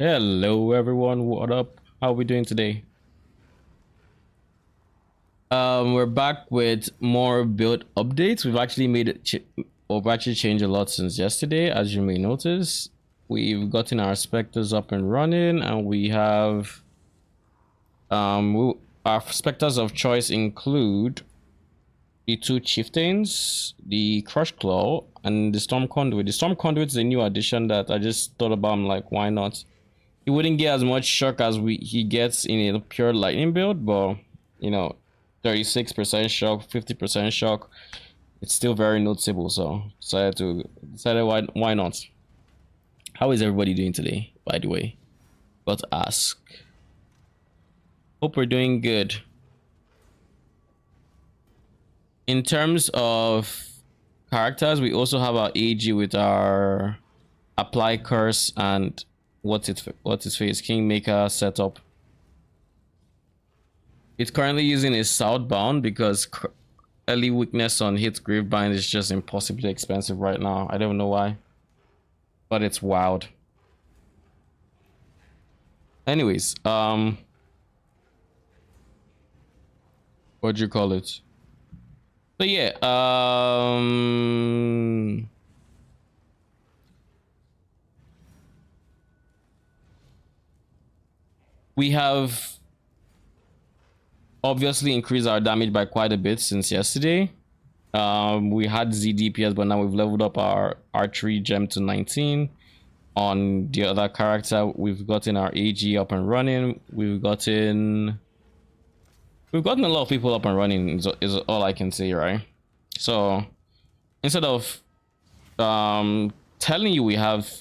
Hello everyone, what up? How are we doing today? We're back with more build updates. We've actually we've actually changed a lot since yesterday, as you may notice. We've gotten our specters up and running, and we have our specters of choice include the two chieftains, the crush claw, and the storm conduit. The storm conduit is a new addition that I just thought about. I'm like, why not? He wouldn't get as much shock as he gets in a pure lightning build, but you know, 36% shock, 50% shock, it's still very noticeable. So decided why not. How is everybody doing today, by the way? Got to ask. Hope we're doing good. In terms of characters, we also have our AG with our apply curse and what's his face Kingmaker setup. It's currently using a southbound because early weakness on hit Gravebind is just impossibly expensive right now. I don't know why, but it's wild. Anyways, what'd you call it? So yeah, we have obviously increased our damage by quite a bit since yesterday. We had Z DPS, but now we've leveled up our archery gem to 19. On the other character, we've gotten our AG up and running. We've gotten a lot of people up and running is all I can say, right? So instead of telling you we have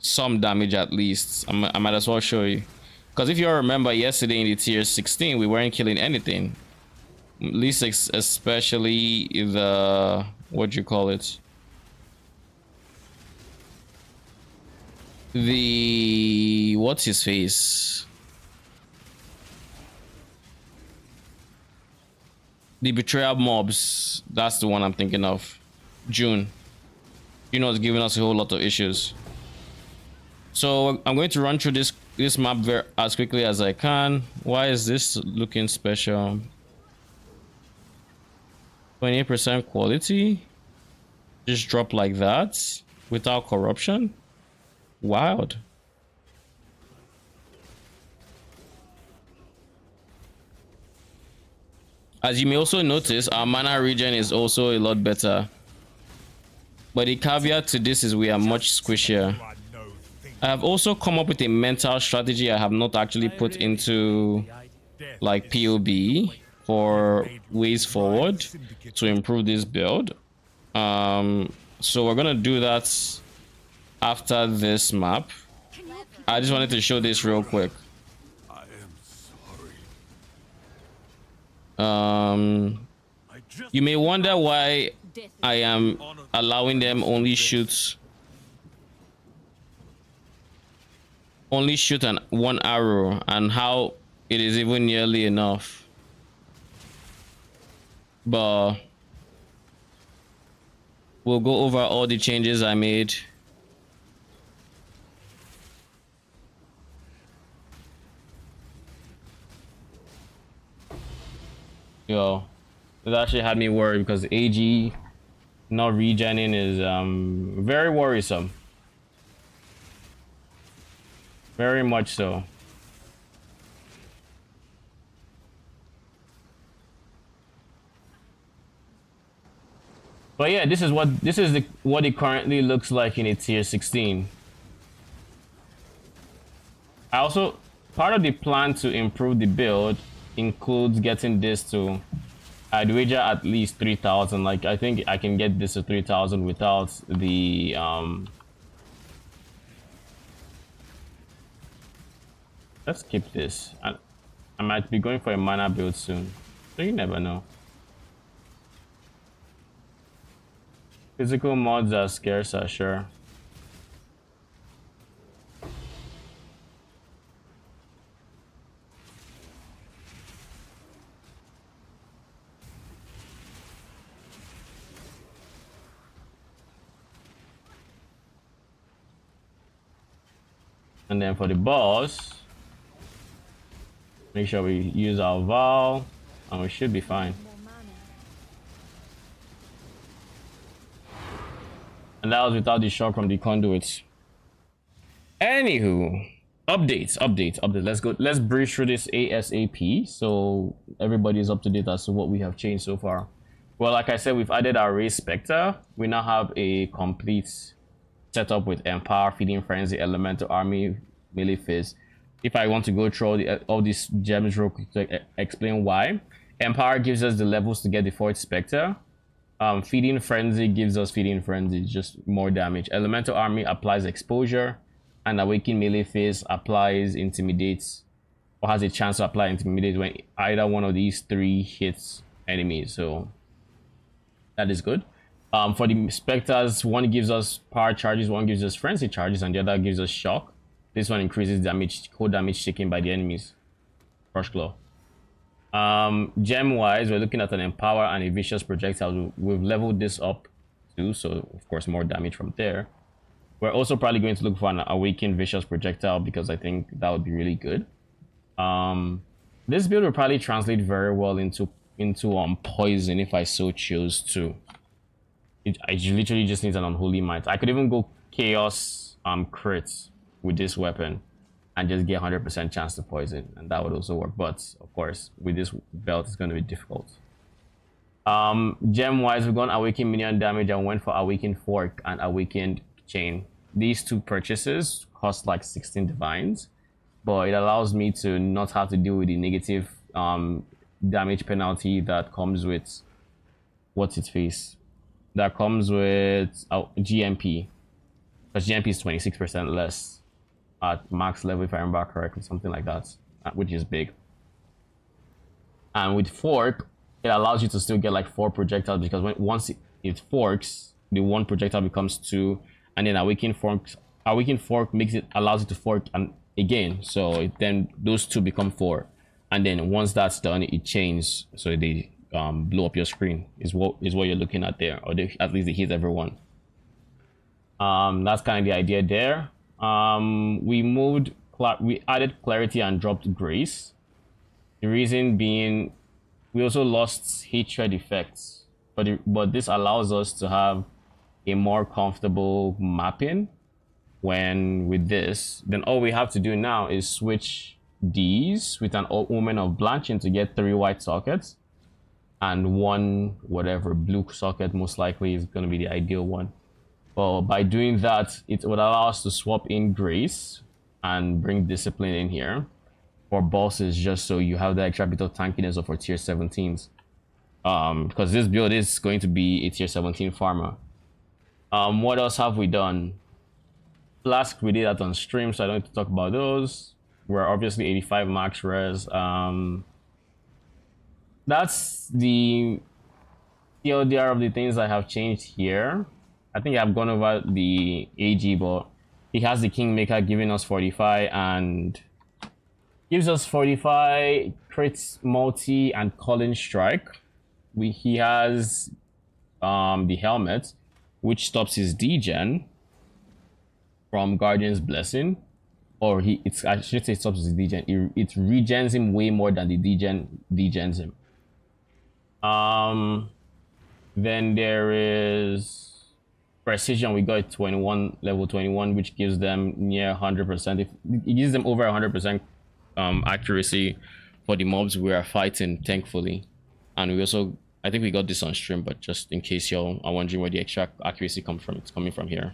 some damage, at least I might as well show you, because if you remember yesterday in the tier 16 we weren't killing anything, at least especially the what do you call it, the what's his face, the betrayal mobs. That's the one I'm thinking of. June is giving us a whole lot of issues. So I'm going to run through this map as quickly as I can. Why is this looking special? 28% quality just drop like that without corruption. Wild. As you may also notice, our mana regen is also a lot better, but the caveat to this is we are much squishier. I have also come up with a mental strategy I have not actually put into like POB for ways forward to improve this build. So we're gonna do that after this map. I just wanted to show this real quick. You may wonder why I am allowing them only shoot one arrow, and how it is even nearly enough. But we'll go over all the changes I made. Yo, it actually had me worried because AG not regenning is very worrisome. Very much so. But yeah, this is what it currently looks like in a tier 16. I also, part of the plan to improve the build includes getting this to, I'd wager at least 3,000. Like, I think I can get this to 3,000 without the let's keep this. I might be going for a mana build soon, so you never know. Physical mods are scarcer, sure. And then for the boss, make sure we use our Val, and we should be fine. And that was without the shock from the conduits. Anywho, updates. Let's go. Let's breeze through this ASAP so everybody's up to date as to what we have changed so far. Well, like I said, we've added our Race Spectre. We now have a complete setup with Empower, Feeding Frenzy, Elemental Army, Melee Fizz. If I want to go through all these gems real quick to explain why. Empower gives us the levels to get the Fourth Spectre. Feeding Frenzy gives us Feeding Frenzy, just more damage. Elemental Army applies Exposure, and Awaken Melee Fizz applies Intimidates, or has a chance to apply Intimidate when either one of these three hits enemies. So that is good. For the Spectres, one gives us Power Charges, one gives us Frenzy Charges, and the other gives us Shock. This one increases damage, cold damage taken by the enemies. Crush Claw. Gem wise, we're looking at an Empower and a Vicious Projectile. We've leveled this up too, so of course more damage from there. We're also probably going to look for an Awakened Vicious Projectile because I think that would be really good. This build will probably translate very well into Poison if I so choose to. I literally just need an Unholy Might. I could even go Chaos crits with this weapon and just get 100% chance to poison, and that would also work. But of course, with this belt, it's going to be difficult. Gem wise, we've gone Awakened Minion Damage and went for Awakened Fork and Awakened Chain. These two purchases cost like 16 divines, but it allows me to not have to deal with the negative damage penalty that comes with what's its face, that comes with GMP, because GMP is 26% less at max level if I remember correctly, something like that, which is big. And with Fork, it allows you to still get like 4 projectiles, because once it forks, the 1 projectile becomes 2, and then Awakened Fork allows it to fork and again, so then those 2 become 4, and then once that's done, it chains, so they blow up your screen. Is what you're looking at there, or at least they hit everyone. That's kind of the idea there. We added Clarity and dropped Grace. The reason being, we also lost Hatred effects, but this allows us to have a more comfortable mapping. When with this, then all we have to do now is switch these with an Omen of Blanching to get 3 white sockets and 1 whatever blue socket. Most likely is going to be the ideal one. But by doing that, it would allow us to swap in Grace and bring Discipline in here for bosses, just so you have the extra bit of tankiness for tier 17s. Because this build is going to be a tier 17 farmer. What else have we done? Flask, we did that on stream, so I don't need to talk about those. We're obviously 85 max res. That's the TLDR of the things I have changed here. I think I've gone over the AG, but he has the Kingmaker giving us 45 and gives us 45 crits, multi, and Calling Strike. He has the helmet, which stops his degen from Guardian's Blessing, or I should say stops his degen. It regens him way more than the degens him. Then there is Precision. We got 21, level 21, which gives them near 100%. It gives them over 100% accuracy for the mobs we are fighting, thankfully. And we also, I think we got this on stream, but just in case y'all are wondering where the extra accuracy comes from, it's coming from here.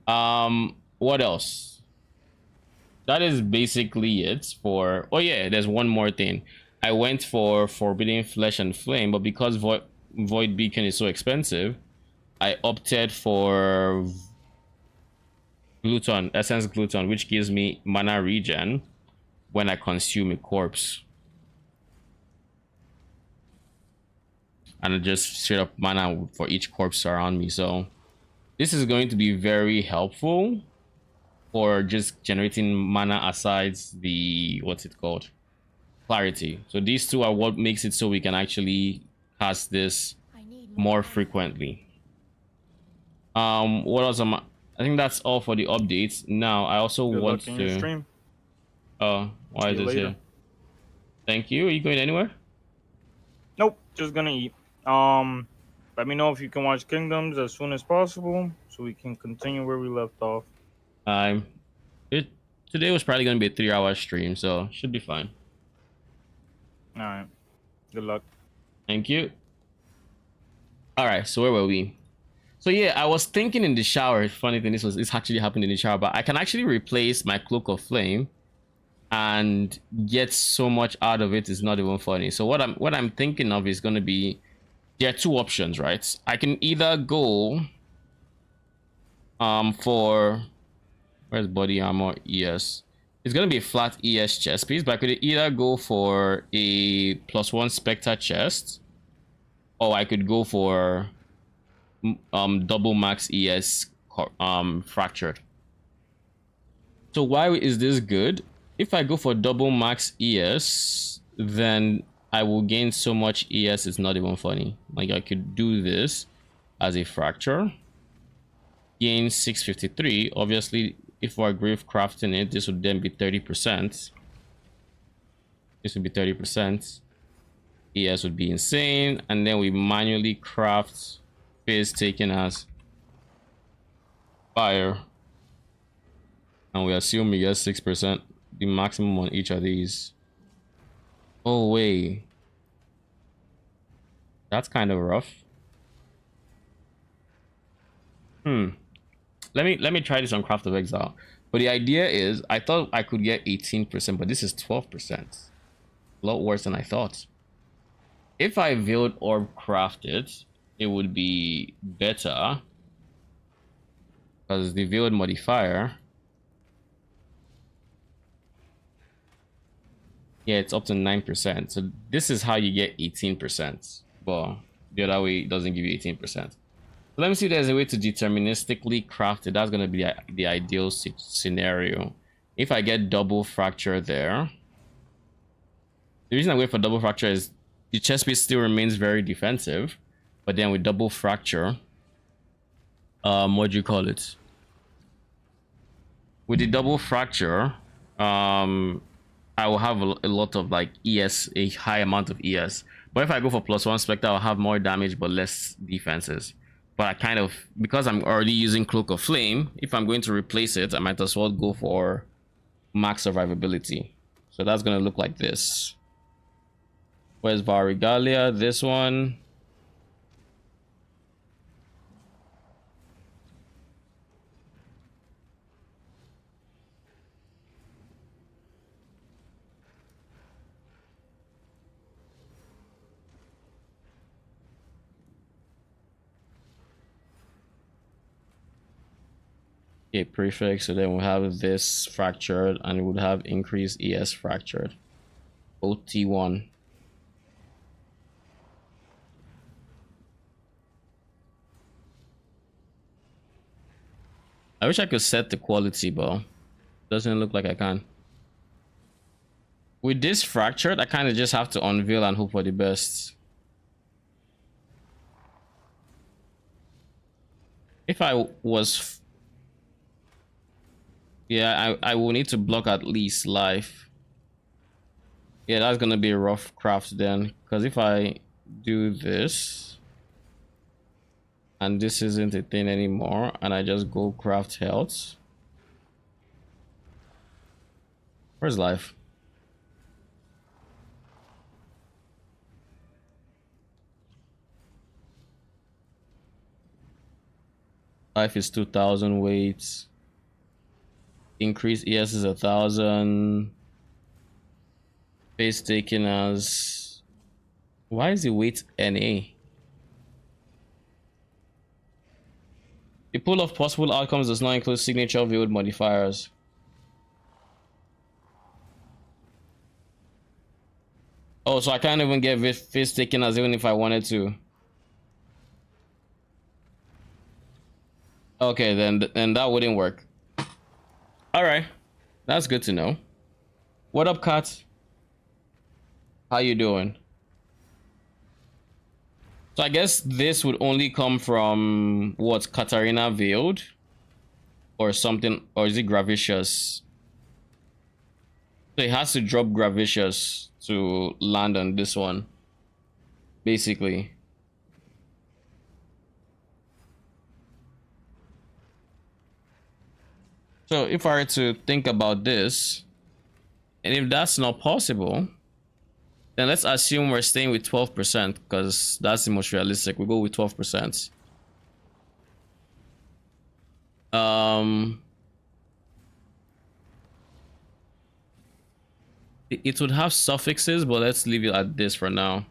What else? That is basically it for... Oh yeah, there's one more thing. I went for Forbidden Flesh and Flame, but because Void Beacon is so expensive, I opted for Gluton, Essence Gluton, which gives me mana regen when I consume a corpse. And just straight up mana for each corpse around me. So this is going to be very helpful for just generating mana aside the, what's it called, Clarity. So these two are what makes it so we can actually cast this more frequently. What else I think that's all for the updates. Now, I also Good want luck in your to... stream. Oh, why See is you this later. here? Thank you. Are you going anywhere? Nope, just gonna eat. Let me know if you can watch Kingdoms as soon as possible, so we can continue where we left off. Um, it Today was probably going to be a 3-hour stream, so should be fine. All right. Good luck. Thank you. All right, so where were we? So yeah, I was thinking in the shower. Funny thing, this actually happened in the shower, but I can actually replace my cloak of flame and get so much out of it. Is not even funny. So what I'm thinking of is going to be, there are two options, right? I can either go for, where's body armor? ES. It's gonna be a flat ES chest piece, but I could either go for a +1 Spectre chest, or I could go for double max ES fractured. So why is this good? If I go for double max ES, then I will gain so much ES, it's not even funny. Like, I could do this as a fracture, gain 653. Obviously, if we're grave crafting it, this would then be 30%. This would be 30%. ES would be insane. And then we manually craft phase taken as fire. And we assume we get 6%, the maximum on each of these. Oh, wait. That's kind of rough. Let me try this on Craft of Exile. But the idea is, I thought I could get 18%, but this is 12%. A lot worse than I thought. If I Veiled Orb crafted, it would be better, because the Veiled modifier, yeah, it's up to 9%. So this is how you get 18%. But the other way doesn't give you 18%. So let me see if there's a way to deterministically craft it. That's going to be the ideal scenario. If I get double fracture there, the reason I wait for double fracture is the chest piece still remains very defensive, but then with double fracture, what do you call it? With the double fracture, I will have a lot of like ES, a high amount of ES. But if I go for +1 Spectre, I'll have more damage but less defenses. But I kind of, because I'm already using Cloak of Flame, if I'm going to replace it, I might as well go for max survivability. So that's going to look like this. Where's Varigalia? This one. Okay, prefix. So then we'll have this fractured, and it would have increased ES fractured. OT1. I wish I could set the quality, but doesn't look like I can. With this fractured, I kind of just have to unveil and hope for the best. If I was... Yeah, I will need to block at least life. Yeah, that's gonna be a rough craft then. Because if I do this, and this isn't a thing anymore, and I just go craft health. Where's life? Life is 2,000 weights. Increase ES is 1,000. Face taken as... Why is the weight NA? The pool of possible outcomes does not include signature viewed modifiers. Oh, so I can't even get face taken as even if I wanted to. Okay, then that wouldn't work. All right, that's good to know. What up, Kat? How you doing? So I guess this would only come from what, Katarina Veiled? or something, or is it Gravicious? So it has to drop Gravicious to land on this one, basically. So if I were to think about this, and if that's not possible, then let's assume we're staying with 12% because that's the most realistic. We go with 12%. It would have suffixes, but let's leave it at this for now.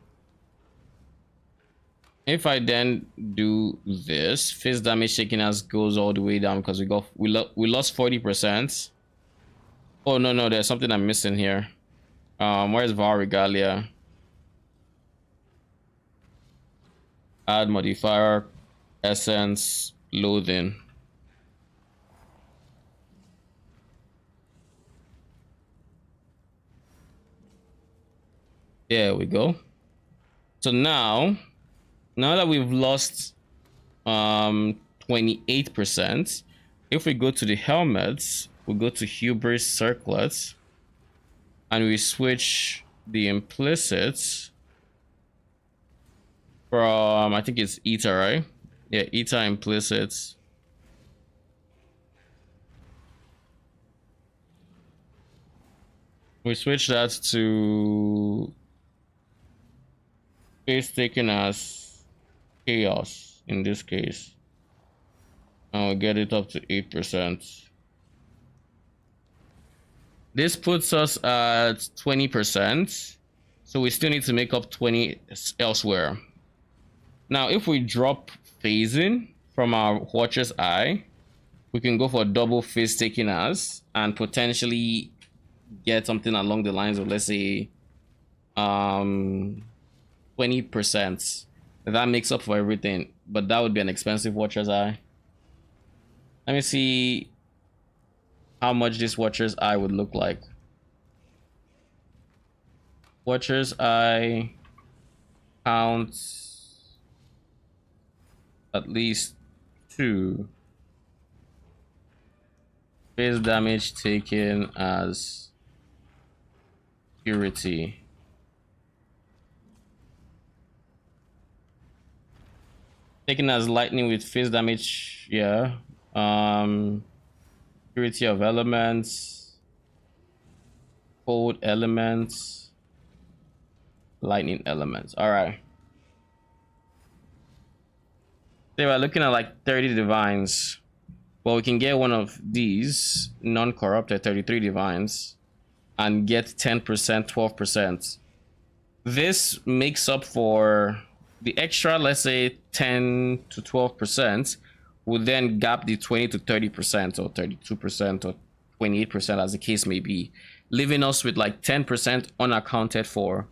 If I then do this, face damage taken as goes all the way down because we lost 40%. Oh no, there's something I'm missing here. Where's Var Regalia? Add modifier, essence, loathing. There we go. So now that we've lost 28%, if we go to the helmets, we go to hubris circlets, and we switch the implicits from, I think it's Eta, right? Yeah, Eta implicits. We switch that to face taken as chaos in this case, and we'll get it up to 8%. This puts us at 20%, so we still need to make up 20 elsewhere. Now, if we drop phasing from our Watcher's Eye, we can go for double phase taking as and potentially get something along the lines of, let's say, 20%. That makes up for everything, but that would be an expensive Watcher's Eye. Let me see how much this Watcher's Eye would look like. Watcher's Eye counts at least 2. Base damage taken as purity. Taken as lightning with phase damage, yeah. Purity of elements, cold elements, lightning elements. All right. They were looking at like 30 divines. Well, we can get one of these non-corrupted 33 divines and get 10%, 12%. This makes up for the extra, let's say 10 to 12%, would then gap the 20 to 30% or 32% or 28% as the case may be, leaving us with like 10% unaccounted for.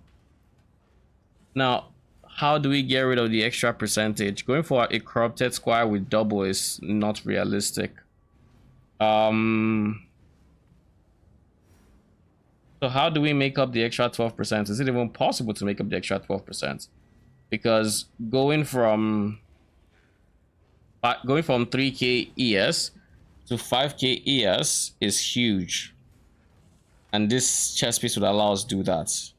Now, how do we get rid of the extra percentage? Going for a corrupted squire with double is not realistic. So how do we make up the extra 12%? Is it even possible to make up the extra 12%? Because going from 3k ES to 5k ES is huge, and this chess piece would allow us to do that.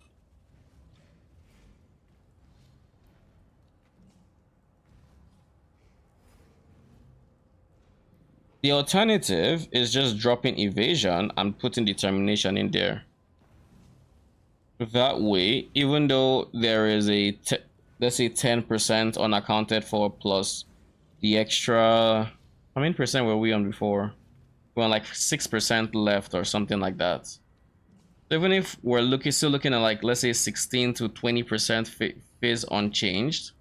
The alternative is just dropping evasion and putting determination in there. That way, even though there is a let's say 10% unaccounted for plus the extra, how many percent were we on before? We were on like 6% left or something like that. So even if we're still looking at like, let's say 16 to 20% phase unchanged,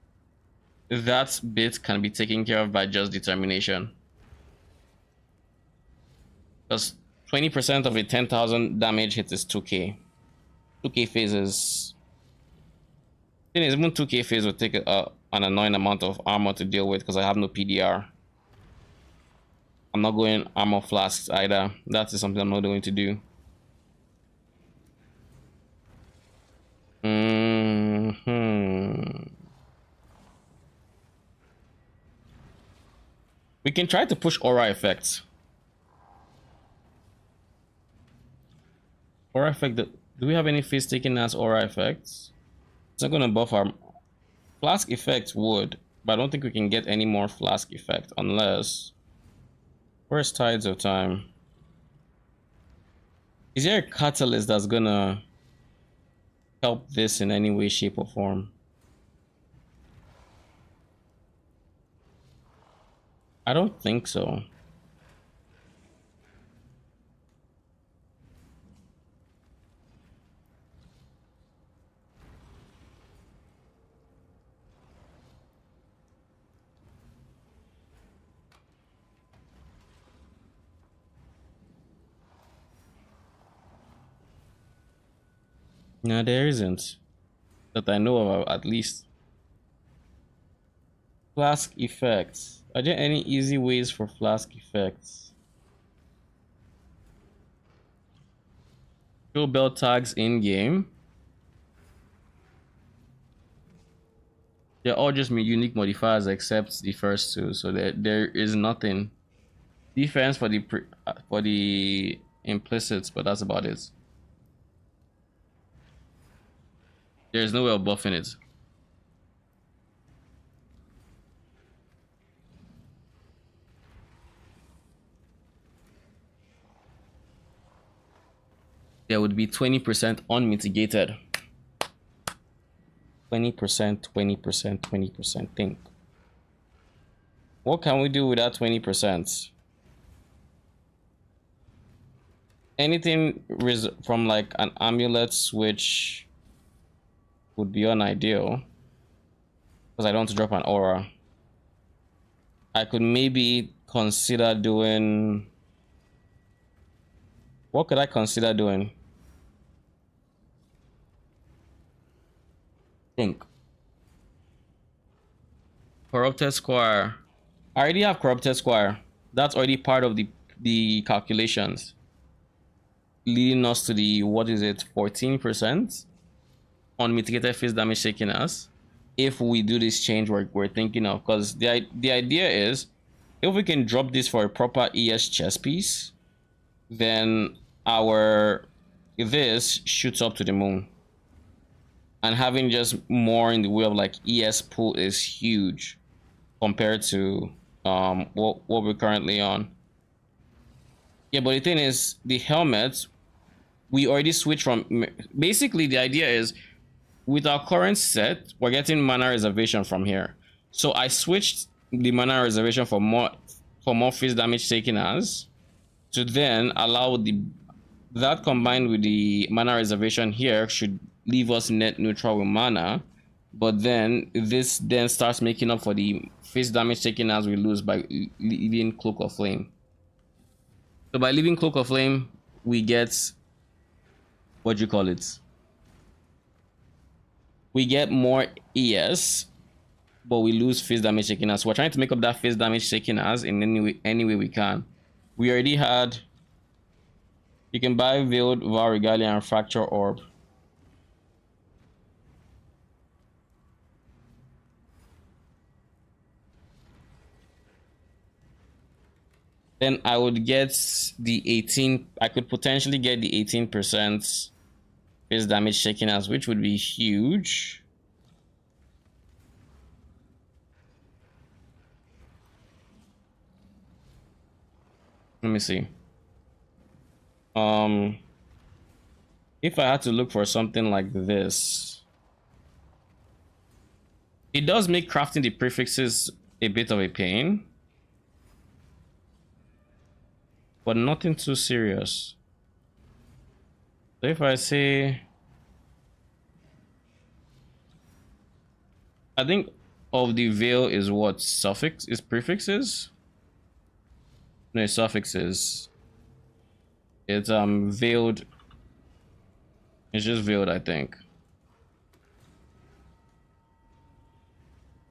that bit can be taken care of by just determination. Because 20% of a 10,000 damage hit is 2k. 2k phases. Thing is, even 2k phase will take an annoying amount of armor to deal with because I have no PDR. I'm not going armor flasks either. That is something I'm not going to do. We can try to push aura effects. Aura effect. Do we have any face taken as aura effects? It's not gonna buff our flask effect would, but I don't think we can get any more flask effect unless. Where's Tides of Time? Is there a catalyst that's gonna help this in any way, shape, or form? I don't think so. No, there isn't. That I know of, at least. Flask effects. Are there any easy ways for flask effects? Show bell tags in game. They're all just unique modifiers except the first two, so there is nothing. Defense for the implicits, but that's about it. There's no way of buffing it. There would be 20% unmitigated. 20%, 20%, 20%. Think. What can we do with that 20%? Anything from like an amulet switch would be unideal. Because I don't want to drop an aura. I could maybe consider doing. What could I consider doing? Think. Corrupted Squire. I already have Corrupted Squire. That's already part of the calculations. Leading us to the, what is it, 14% on mitigated face damage taking us. If we do this change we're thinking of, because the idea is if we can drop this for a proper ES chess piece, then this shoots up to the moon. And having just more in the way of like ES pool is huge compared to what we're currently on. Yeah, but the thing is, the helmets, we already switched from. Basically, the idea is, with our current set, we're getting mana reservation from here. So I switched the mana reservation for more face damage taken as, to then allow that combined with the mana reservation here should leave us net neutral with mana. But then this then starts making up for the face damage taken as we lose by leaving Cloak of Flame. So by leaving Cloak of Flame, we get, what do you call it? We get more ES, but we lose face damage taken as. So we're trying to make up that face damage taken as in any way we can. We already had. You can buy Veiled Vow Regalia and Fracture Orb. Then I would get the 18. I could potentially get the 18% face damage taken as, which would be huge. Let me see. If I had to look for something like this, it does make crafting the prefixes a bit of a pain, but nothing too serious. So if I say, I think of the veil is what is prefixes? No, it's suffixes. It's veiled. It's just veiled, I think.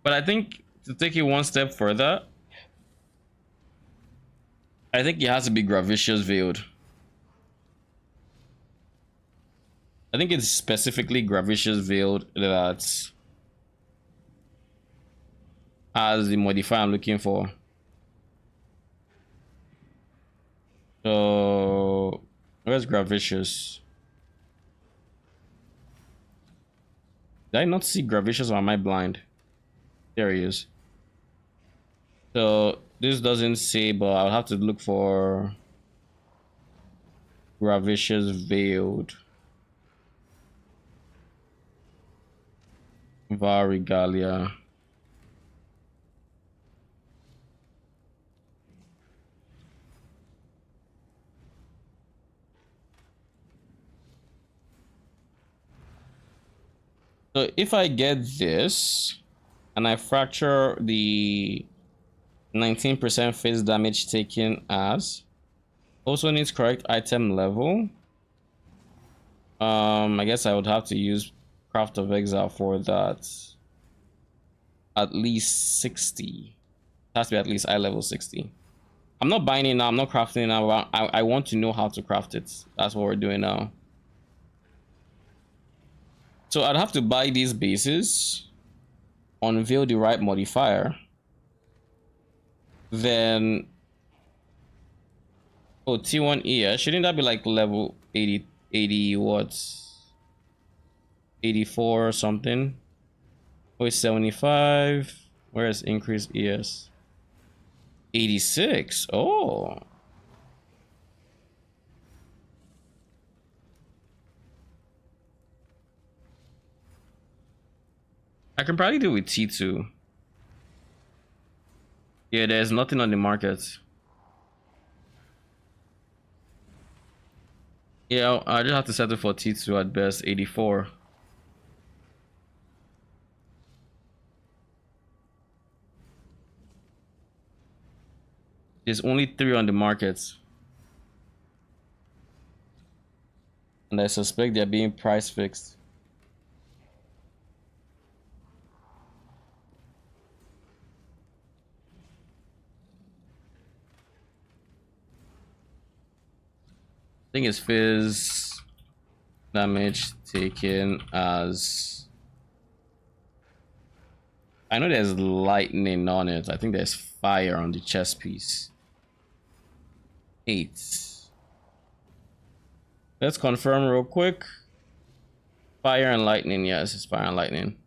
But I think to take it one step further, I think it has to be Gravicious Veiled. I think it's specifically Gravicious Veiled that has the modifier I'm looking for. So where's Gravicious? Did I not see Gravicious or am I blind? There he is. So this doesn't say, but I'll have to look for Gravicious Veiled. Varigalia. So if I get this and I fracture the 19% face damage taken as also needs correct item level. I guess I would have to use Craft of Exile for that. At least 60. It has to be at least eye level 60. I'm not buying it now, I'm not crafting it now. I want to know how to craft it. That's what we're doing now. So I'd have to buy these bases, unveil the right modifier, then oh, T1 ES, shouldn't that be like level 80 what? 84 or something? Oh, it's 75. Where's increased ES? 86. Oh. I can probably do with T2. Yeah, there's nothing on the market. Yeah, I just have to settle for T2 at best, 84. There's only 3 on the market. And I suspect they're being price fixed. I think it's fizz damage taken as... I know there's lightning on it. I think there's fire on the chest piece. 8. Let's confirm real quick. Fire and lightning. Yes, it's fire and lightning.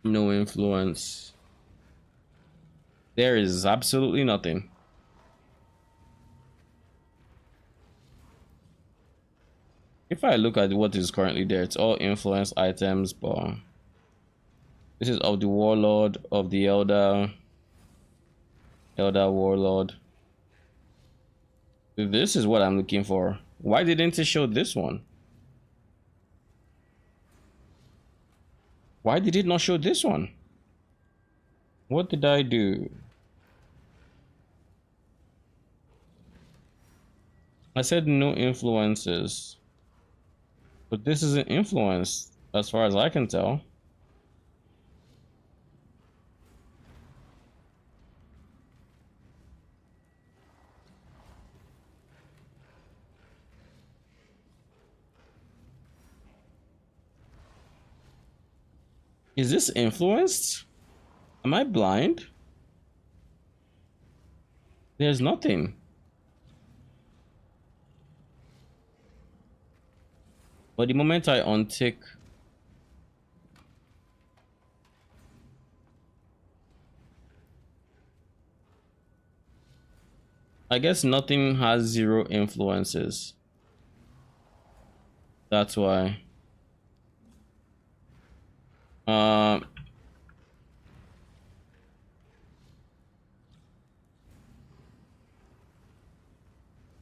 No influence. There is absolutely nothing. If I look at what is currently there, it's all influence items, but this is of the Warlord, of the Elder Warlord. This is what I'm looking for. Why didn't it show this one? Why did it not show this one? What did I do? I said no influences. But this isn't influenced, as far as I can tell. Is this influenced? Am I blind? There's nothing. But the moment I untick, I guess nothing has 0 influences. That's why.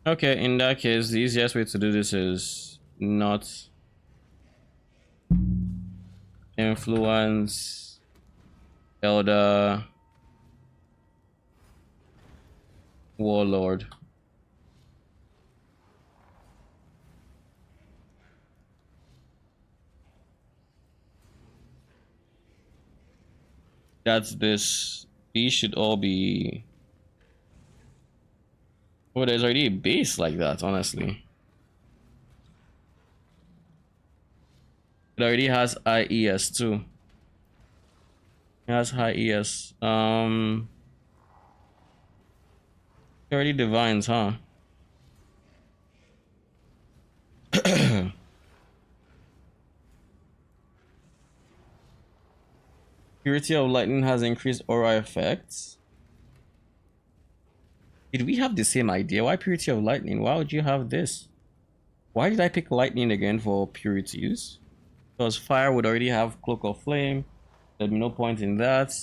Okay, in that case, the easiest way to do this is not influence Elder Warlord. That's this. These should all be... Oh, there's already a base like that, honestly. It already has IES too. It has high ES. Already divines, huh? Purity of lightning has increased aura effects. Did we have the same idea? Why purity of lightning? Why would you have this? Why did I pick lightning again for purities? Because fire would already have cloak of flame. There'd be no point in that.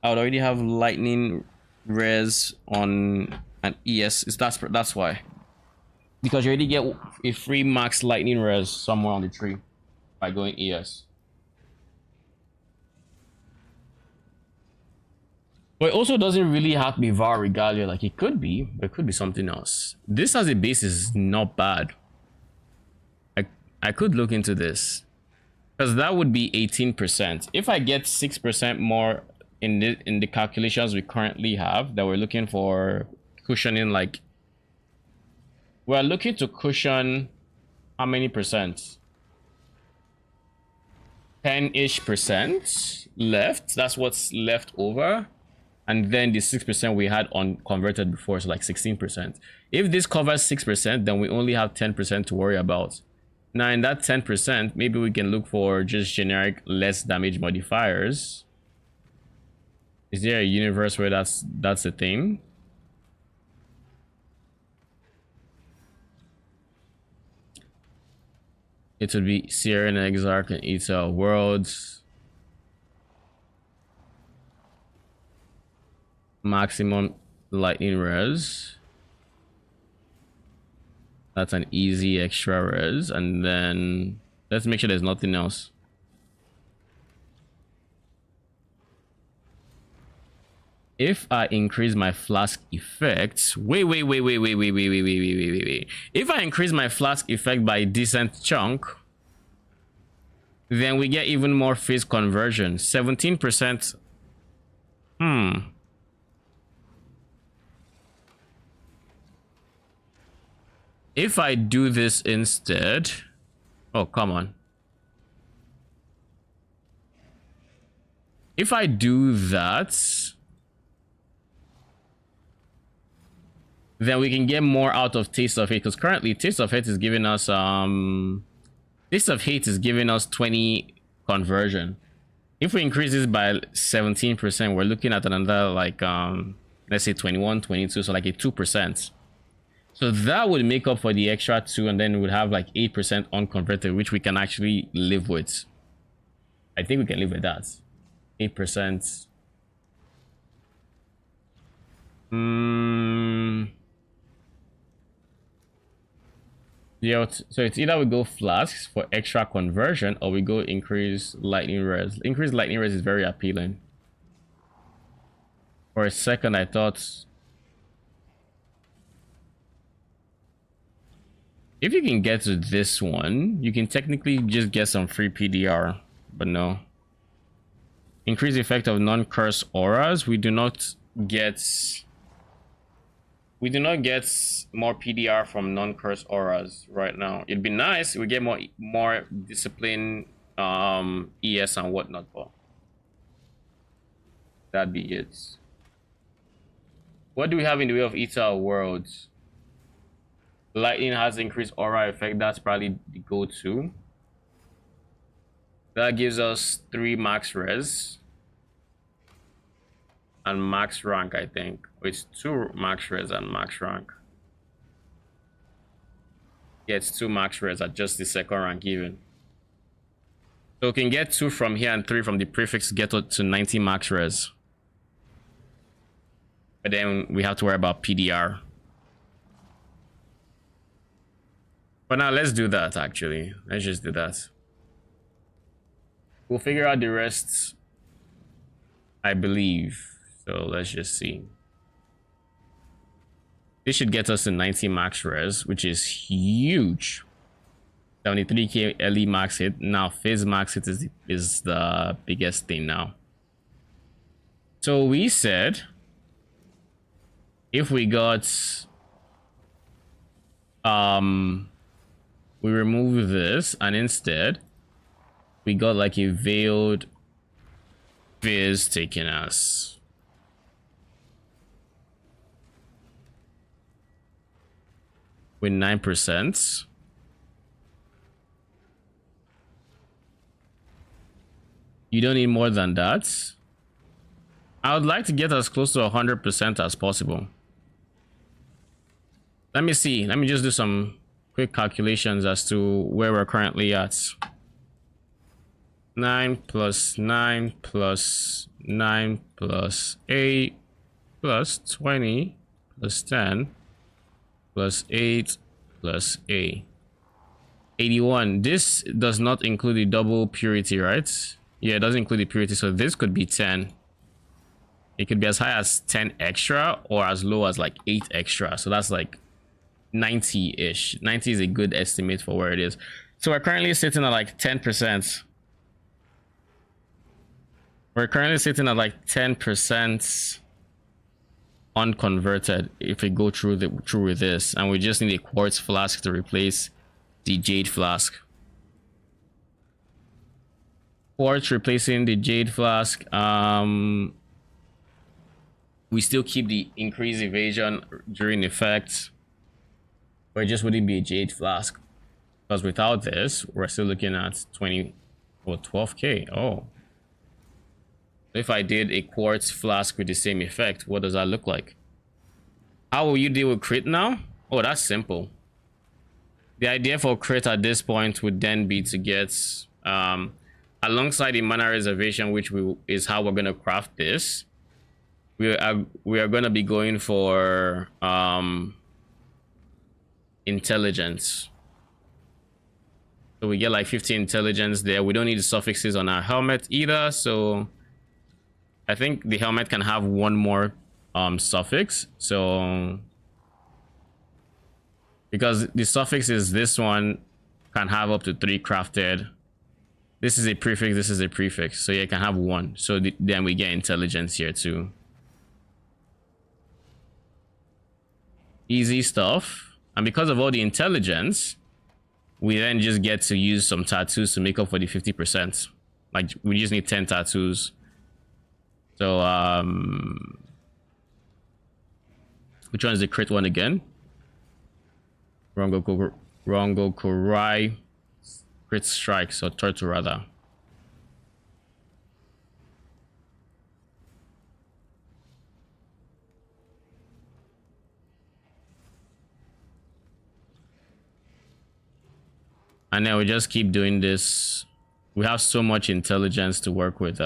I would already have lightning res on an ES. That's why. Because you already get a free max lightning res somewhere on the tree by going ES. But it also doesn't really have to be VAR Regalia. Like it could be, but it could be something else. This as a base is not bad. I could look into this. Because that would be 18%. If I get 6% more in the calculations we currently have, that we're looking for cushioning, like we're looking to cushion how many percent? 10-ish% left. That's what's left over. And then the 6% we had on converted before, so like 16%. If this covers 6%, then we only have 10% to worry about. Now in that 10%, maybe we can look for just generic less damage modifiers. Is there a universe where that's a thing? It would be Sierra and Exarch and Exile Worlds. Maximum lightning res. That's an easy extra res. And then let's make sure there's nothing else. If I increase my flask effects, wait. If I increase my flask effect by a decent chunk, then we get even more phase conversion. 17%. If I do this instead, oh, come on. If I do that, then we can get more out of Taste of Hate, because currently Taste of Hate is giving us Taste of Hate is giving us 20 conversion. If we increase this by 17%, we're looking at another like let's say 21, 22, so like a 2%. So that would make up for the extra 2, and then we would have like 8% unconverted, which we can actually live with. I think we can live with that. 8%. Yeah, so it's either we go flasks for extra conversion, or we go increase lightning res. Increase lightning res is very appealing. For a second, I thought if you can get to this one, you can technically just get some free PDR, but no. Increase effect of non-curse auras. We do not get more PDR from non-curse auras right now. It'd be nice if we get more discipline, ES and whatnot, but that'd be it. What do we have in the way of Exile Worlds? Lightning has increased aura effect. That's probably the go-to. That gives us 3 max res and max rank, I think. It's 2 max res and max rank. Yeah, it's 2 max res at just the second rank even. So we can get 2 from here and 3 from the prefix to get to 90 max res. But then we have to worry about PDR. But now let's do that actually. Let's just do that. We'll figure out the rest, I believe. So let's just see. This should get us to 90 max res, which is huge. 73k LE max hit. Now phase max hit is the biggest thing now. So we said if we got we remove this and instead We got like a veiled fizz taking us. With 9%. You don't need more than that. I would like to get as close to 100% as possible. Let me see. Let me just do some quick calculations as to where we're currently at. 9 plus 9 plus 9 plus 8 plus 20 plus 10 plus 8 plus A. 81. This does not include the double purity, right? Yeah, it doesn't include the purity, so this could be 10. It could be as high as 10 extra or as low as like 8 extra. So that's like 90-ish. 90 is a good estimate for where it is. So we're currently sitting at like 10%. We're currently sitting at like 10% unconverted if we go through with this, and we just need a quartz flask to replace the jade flask. Quartz replacing the jade flask. We still keep the increased evasion during effect, but it just wouldn't be a jade flask, because without this we're still looking at 20 or 12k. Oh, if I did a quartz flask with the same effect, what does that look like? How will you deal with crit now? Oh, that's simple. The idea for crit at this point would then be to get alongside the mana reservation, which is how we're going to craft this. We are going to be going for intelligence. So we get like 50 intelligence there. We don't need the suffixes on our helmet either, so I think the helmet can have one more suffix. So because the suffix is this one can have up to 3 crafted. This is a prefix, this is a prefix, so you can have 1. So then we get intelligence here too. Easy stuff. And because of all the intelligence, we then just get to use some tattoos to make up for the 50%. Like we just need 10 tattoos. So which one is the crit one again? Rongokurai crit strike, so turtle rather. And then we just keep doing this. We have so much intelligence to work with.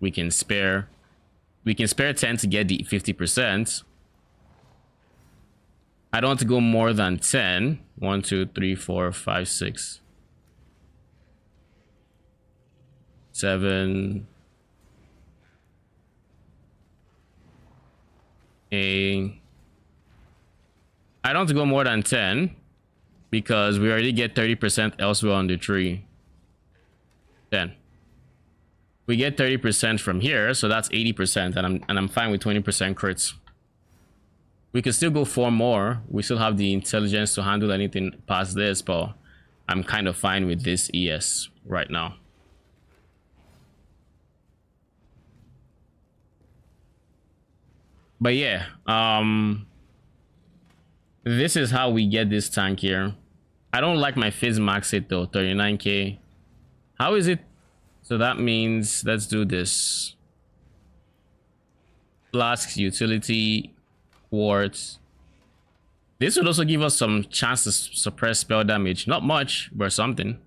We can spare 10 to get the 50%. I don't want to go more than 10. 1, 2, 3, 4, 5, 6, 7, 8. I don't want to go more than 10 because we already get 30% elsewhere on the tree. 10. We get 30% from here, so that's 80%, and I'm fine with 20% crits. We can still go 4 more. We still have the intelligence to handle anything past this, but I'm kind of fine with this ES right now. But yeah, this is how we get this tank here. I don't like my fizz max it though, 39k. How is it? So that means, let's do this. Flasks, utility, quartz. This would also give us some chance to suppress spell damage. Not much, but something.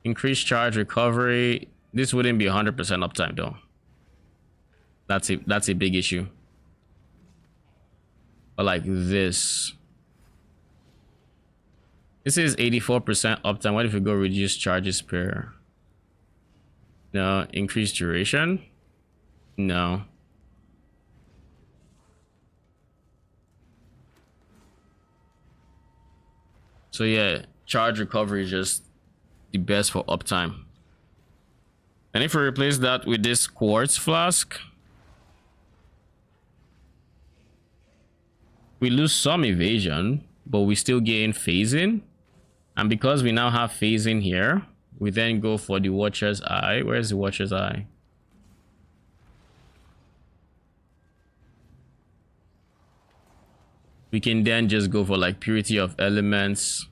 Increased charge recovery. This wouldn't be 100% uptime though. That's a big issue. But like this. This is 84% uptime. What if we go reduce charges per? No. Increased duration? No. So yeah, charge recovery is just the best for uptime. And if we replace that with this quartz flask, we lose some evasion, but we still gain phasing. And because we now have phasing here, We then go for the Watcher's Eye. Where's the Watcher's Eye? We can then just go for like Purity of Elements.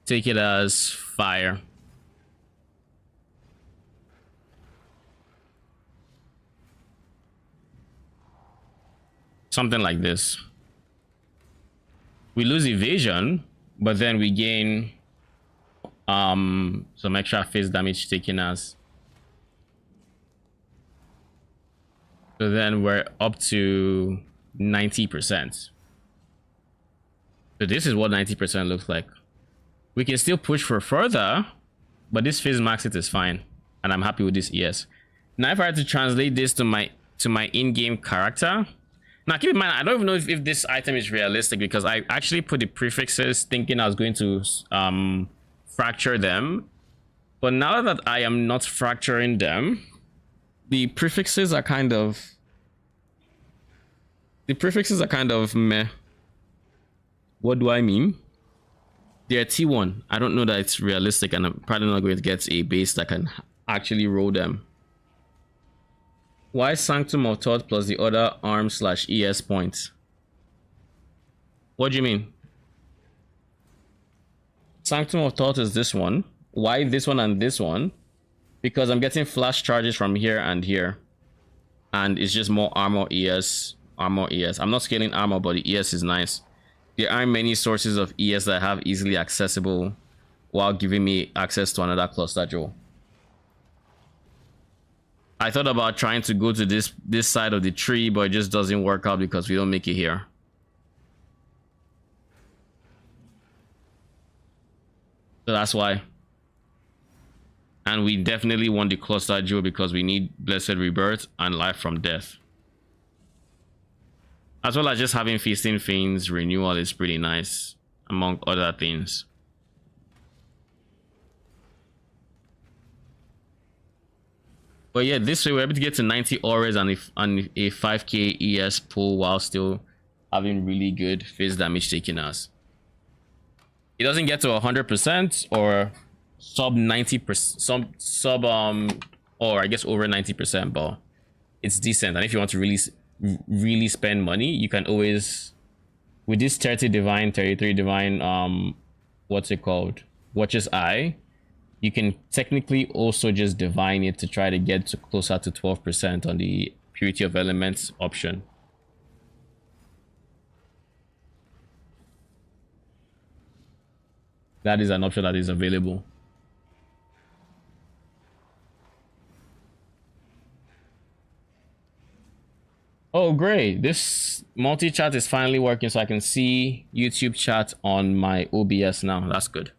Take it as fire. Something like this. We lose evasion, but then we gain some extra face damage taken as. So then we're up to 90%. So this is what 90% looks like. We can still push for further, but this phase max it is fine, and I'm happy with this ES. Now if I had to translate this to my in-game character, now keep in mind I don't even know if this item is realistic, because I actually put the prefixes thinking I was going to fracture them, but now that I am not fracturing them, the prefixes are kind of meh. What do I mean? They're T1. I don't know that it's realistic, and I'm probably not going to get a base that can actually roll them. Why Sanctum of Thought plus the other arm/ES points? What do you mean? Sanctum of Thought is this one. Why this one and this one? Because I'm getting flash charges from here and here, and it's just more armor ES, armor ES. I'm not scaling armor, but the ES is nice. There aren't many sources of ES that I have easily accessible while giving me access to another cluster jewel. I thought about trying to go to this side of the tree, but it just doesn't work out because we don't make it here. So that's why. And we definitely want the cluster jewel because we need Blessed Rebirth and Life from Death. As well as just having Feasting Fiends renewal is pretty nice, among other things. But yeah, this way we're able to get to 90 auras and a 5k ES pull while still having really good phase damage taking us. It doesn't get to 100% or sub 90%, or I guess over 90%, but it's decent. And if you want to really spend money, you can always, with this 30 divine, 33 divine, what's it called, Watcher's Eye, you can technically also just divine it to try to get to closer to 12% on the Purity of Elements option. That is an option that is available. Oh, great. This multi-chat is finally working, so I can see YouTube chat on my OBS now. That's good.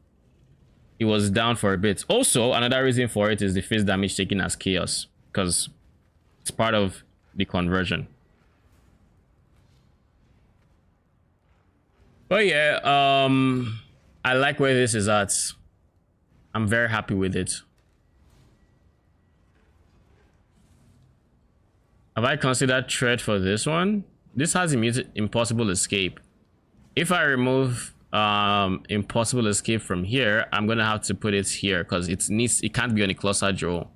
It was down for a bit. Also, another reason for it is the phase damage taken as chaos, because it's part of the conversion. But yeah, I like where this is at. I'm very happy with it. Have I considered thread for this one? This has impossible escape. If I remove impossible escape from here, I'm gonna have to put it here because it can't be on a cluster jewel.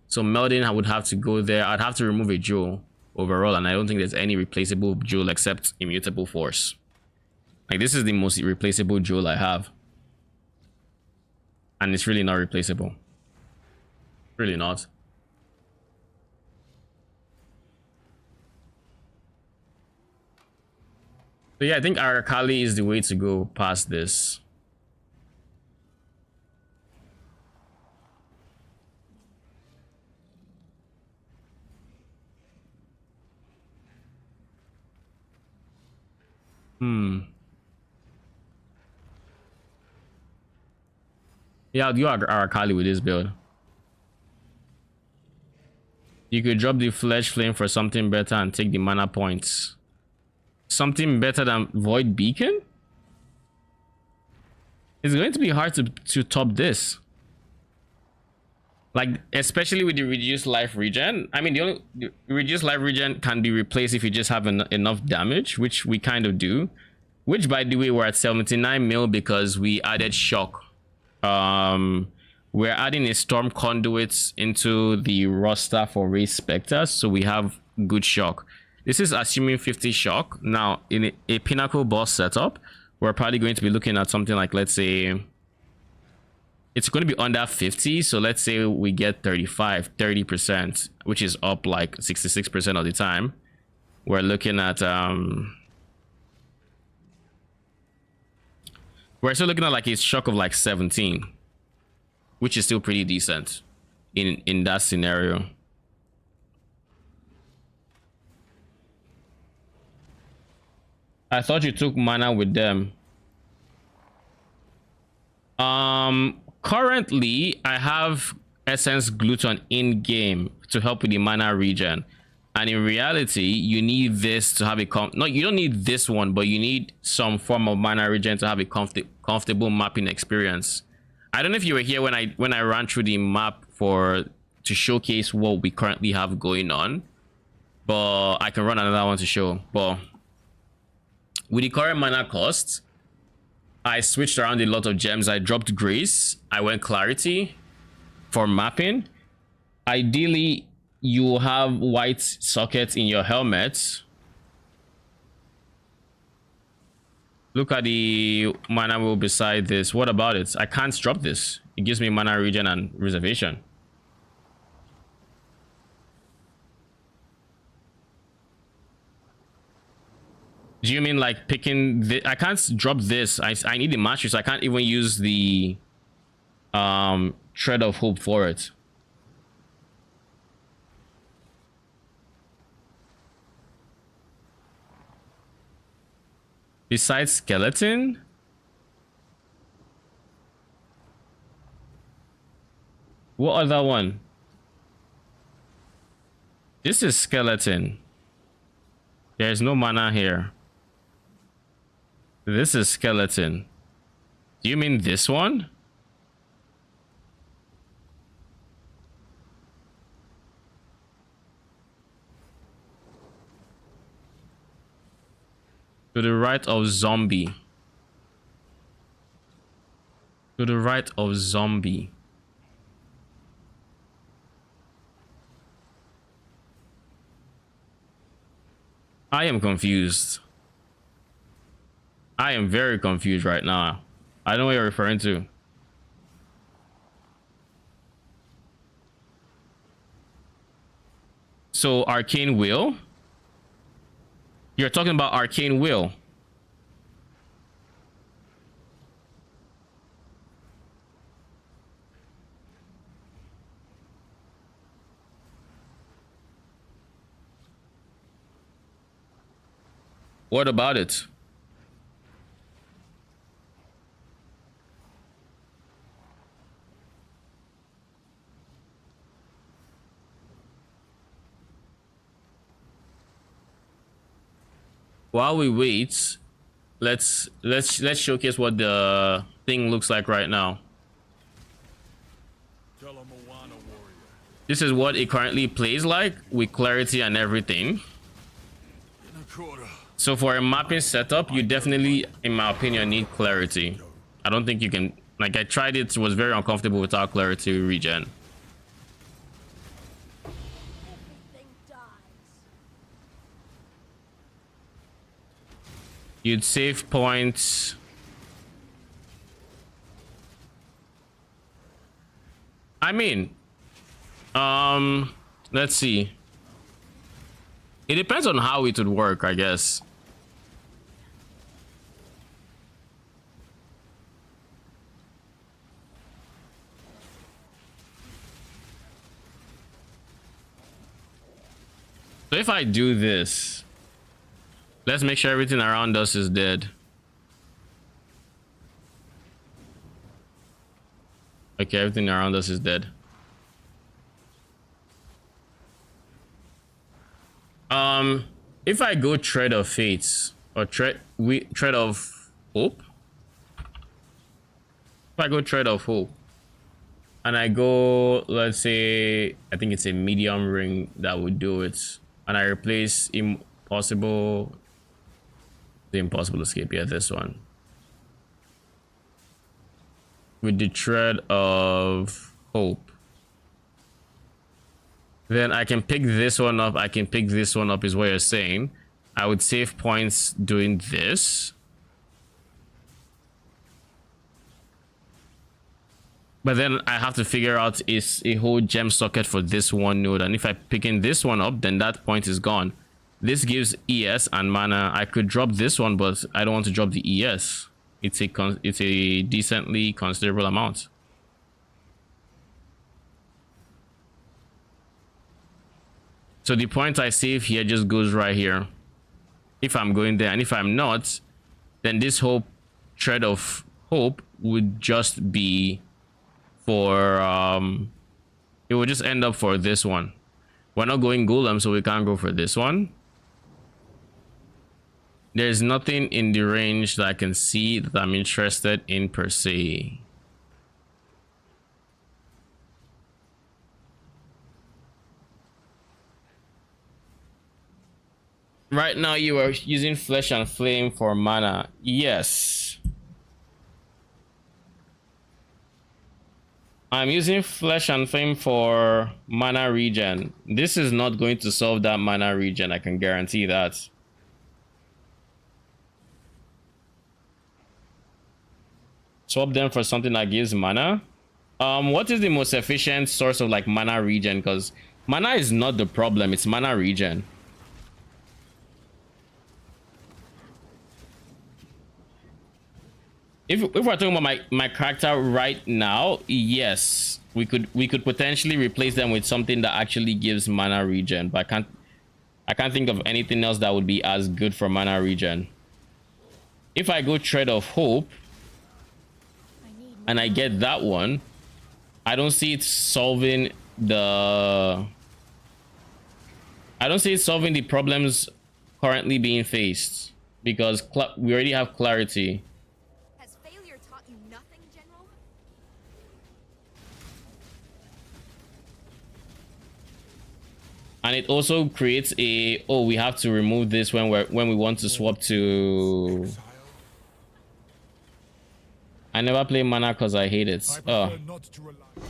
So melding, I would have to go there. I'd have to remove a jewel overall, and I don't think there's any replaceable jewel except immutable force. Like, this is the most replaceable jewel I have, and it's really not replaceable. Really not. So yeah, I think Arakali is the way to go past this. Yeah, I'll do Arakali with this build. You could drop the Flesh Flame for something better and take the mana points. Something better than Void Beacon? It's going to be hard to top this. Like, especially with the reduced life regen. I mean, the reduced life regen can be replaced if you just have enough damage, which we kind of do. Which, by the way, we're at 79 mil because we added shock. We're adding a storm conduit into the roster for race specters, so we have good shock. This is assuming 50 shock. Now, in a pinnacle boss setup, we're probably going to be looking at something like, let's say, it's going to be under 50. So let's say we get 30%, which is up like 66% of the time. We're looking at we're still looking at like a shock of like 17, which is still pretty decent in that scenario. I thought you took mana with them. Currently I have Essence Gluton in game to help with the mana regen, and in reality you need this to have a no, you don't need this one, but you need some form of mana regen to have a comfortable mapping experience. I don't know if you were here when I ran through the map to showcase what we currently have going on, but I can run another one to show. But with the current mana costs, I switched around a lot of gems. I dropped Grace, I went Clarity for mapping. Ideally you have white sockets in your helmet. Look at the mana wheel beside this. What about it? I can't drop this. It gives me mana regen and reservation. Do you mean like picking the... I can't drop this. I need the mastery, so I can't even use the Tread of Hope for it. Besides Skeleton? What other one? This is Skeleton. There's no mana here. This is Skeleton. Do you mean this one? To the right of Zombie. To the right of Zombie. I am confused. I am very confused right now. I don't know what you're referring to. So Arcane Will? You're talking about Arcane Will. What about it? While we wait, let's showcase what the thing looks like right now. This is what it currently plays like with clarity and everything. So for a mapping setup, you definitely, in my opinion, need clarity. I don't think you can, like, I tried it was very uncomfortable without clarity regen. You'd save points. I mean, let's see. It depends on how it would work, I guess. So if I do this, let's make sure everything around us is dead. Okay, everything around us is dead. If I go Tread of Fates or Tread of Hope, if I go Tread of Hope and I go, let's say, I think it's a medium ring that would do it, and I replace Impossible The impossible escape, yeah, this one. With the thread of hope. Then I can pick this one up. I can pick this one up is what you're saying. I would save points doing this. But then I have to figure out is a whole gem socket for this one node. And if I pick in this one up, then that point is gone. This gives ES and mana. I could drop this one, but I don't want to drop the ES. It's a decently considerable amount. So the point I save here just goes right here. If I'm going there, and if I'm not, then this whole thread of hope would just be for it would just end up for this one. We're not going golem, so we can't go for this one. There's nothing in the range that I can see that I'm interested in per se. Right now you are using Flesh and Flame for mana. Yes. I'm using Flesh and Flame for mana regen. This is not going to solve that mana regen, I can guarantee that. Swap them for something that gives mana. What is the most efficient source of like mana regen? Because mana is not the problem, it's mana regen. If we're talking about my character right now, yes, we could potentially replace them with something that actually gives mana regen, but I can't think of anything else that would be as good for mana regen. If I go Thread of Hope and I get that one, I don't see it solving the problems currently being faced, because we already have clarity. And it also creates a, oh, we have to remove this when we want to swap to. I never play mana because I hate it. Oh,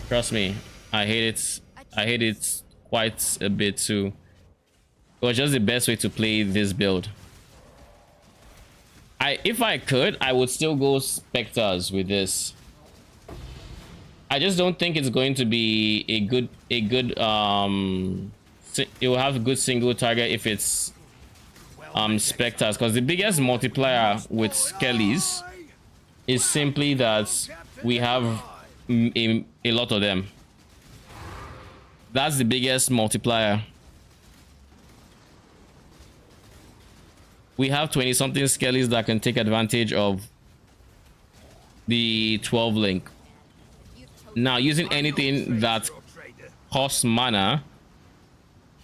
trust me, I hate it. I hate it quite a bit too. It was just the best way to play this build. If I could, I would still go Spectres with this. I just don't think it's going to be a good it will have a good single target if it's Spectres, because the biggest multiplier with Skellies is simply that we have a lot of them. That's the biggest multiplier. We have 20 something Skellies that can take advantage of the 12 link. Now, using anything that costs mana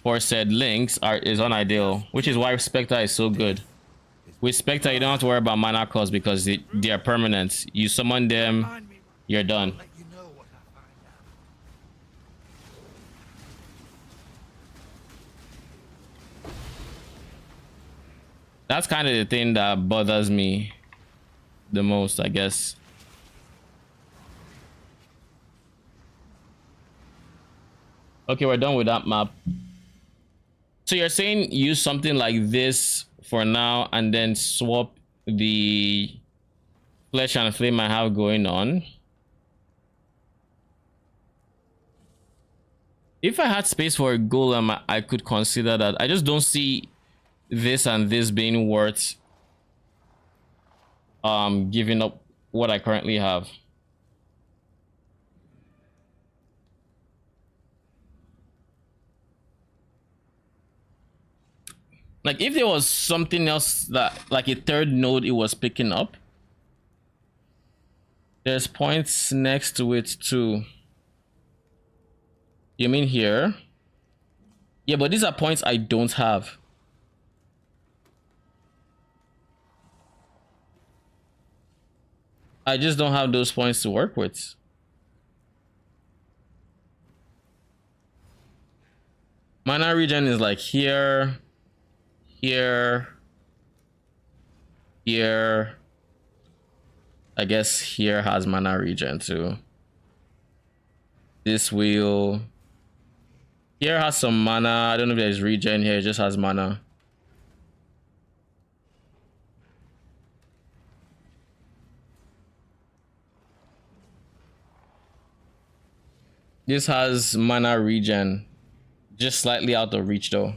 for said links is unideal, which is why Spectre is so good. With Spectre, you don't have to worry about mana cost because they are permanent. You summon them, you're done. That's kind of the thing that bothers me the most, I guess. Okay, we're done with that map. So you're saying use something like this for now and then swap the Flesh and Flame I have going on. If I had space for a golem, I could consider that. I just don't see this and this being worth giving up what I currently have. Like, if there was something else that, like a third node it was picking up, there's points next to it too. You mean here? Yeah, but these are points I don't have. I just don't have those points to work with. Mana regen is like here, here, Here, I guess here has mana regen too. This wheel here has some mana. I don't know if there's regen here, it just has mana. This has mana regen, just slightly out of reach though.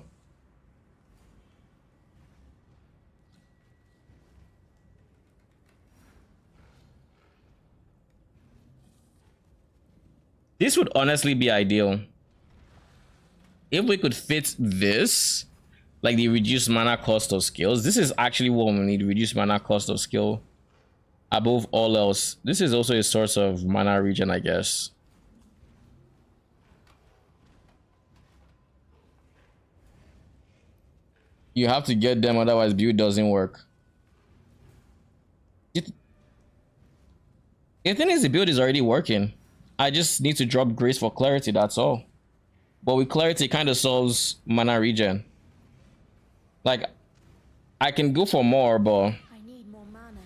This would honestly be ideal. If we could fit this, like the reduced mana cost of skills, this is actually what we need, reduced mana cost of skill. Above all else, this is also a source of mana regen, I guess. You have to get them, otherwise build doesn't work. The thing is, the build is already working. I just need to drop Grace for clarity, that's all. But with clarity, it kind of solves mana regen. Like, I can go for more, but I need more mana.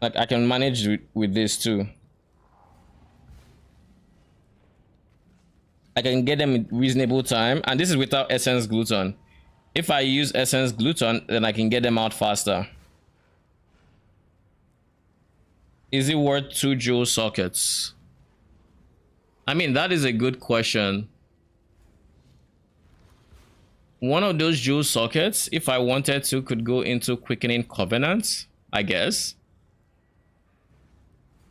like I can manage with this too. I can get them in reasonable time, and this is without Essence Gluton. If I use Essence Gluton, then I can get them out faster. Is it worth 2 jewel sockets? I mean, that is a good question. One of those jewel sockets, if I wanted to, could go into Quickening Covenant, I guess.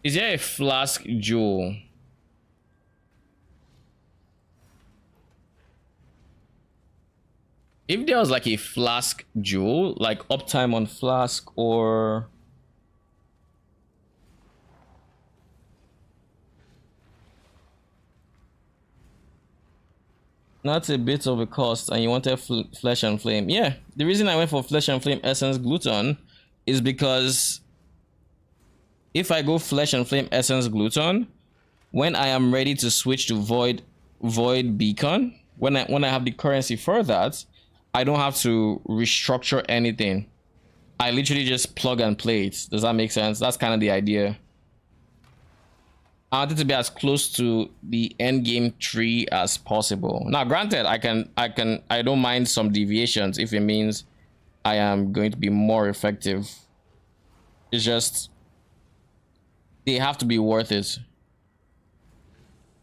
Is there a flask jewel? If there was like a flask jewel, like uptime on flask, or that's a bit of a cost, and you wanted Flesh and Flame. Yeah, the reason I went for Flesh and Flame Essence Gluton is because if I go Flesh and Flame Essence Gluton, when I am ready to switch to Void Beacon, when I have the currency for that, I don't have to restructure anything. I literally just plug and play it. Does that make sense? That's kind of the idea. I want it to be as close to the end game tree as possible. Now, granted, I don't mind some deviations if it means I am going to be more effective. It's just they have to be worth it.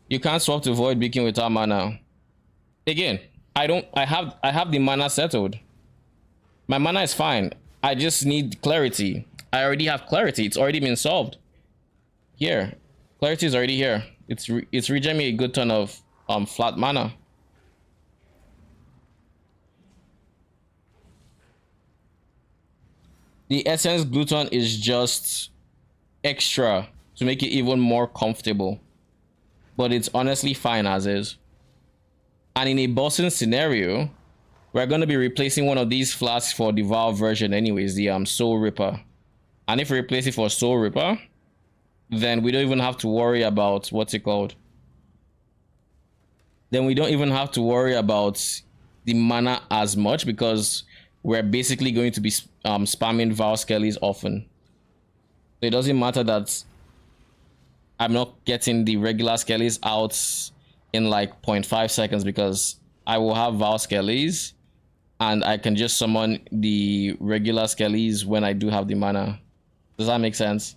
You can't swap to Void Beacon without mana. Again, I have the mana settled. My mana is fine. I just need clarity. I already have clarity. It's already been solved. Here. Clarity is already here. It's regen me a good ton of flat mana. The Essence Gluton is just extra to make it even more comfortable. But it's honestly fine as is. And in a bossing scenario, we're going to be replacing one of these flasks for the Valve version anyways, the Soul Ripper. And if we replace it for Soul Ripper, then we don't even have to worry about what's it called. Then we don't even have to worry about the mana as much, because we're basically going to be spamming Val Skellies often. So it doesn't matter that I'm not getting the regular Skellies out in like 0.5 seconds, because I will have Val Skellies and I can just summon the regular Skellies when I do have the mana. Does that make sense?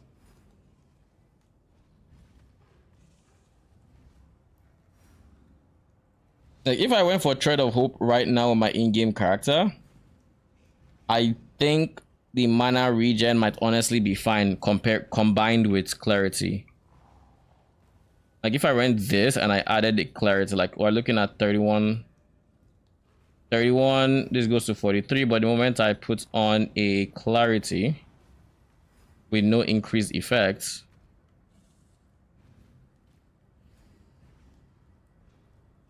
Like, if I went for Thread of Hope right now with my in-game character, I think the mana regen might honestly be fine combined with clarity. Like, if I went this and I added the clarity, like we're looking at 31, this goes to 43, but the moment I put on a clarity with no increased effects,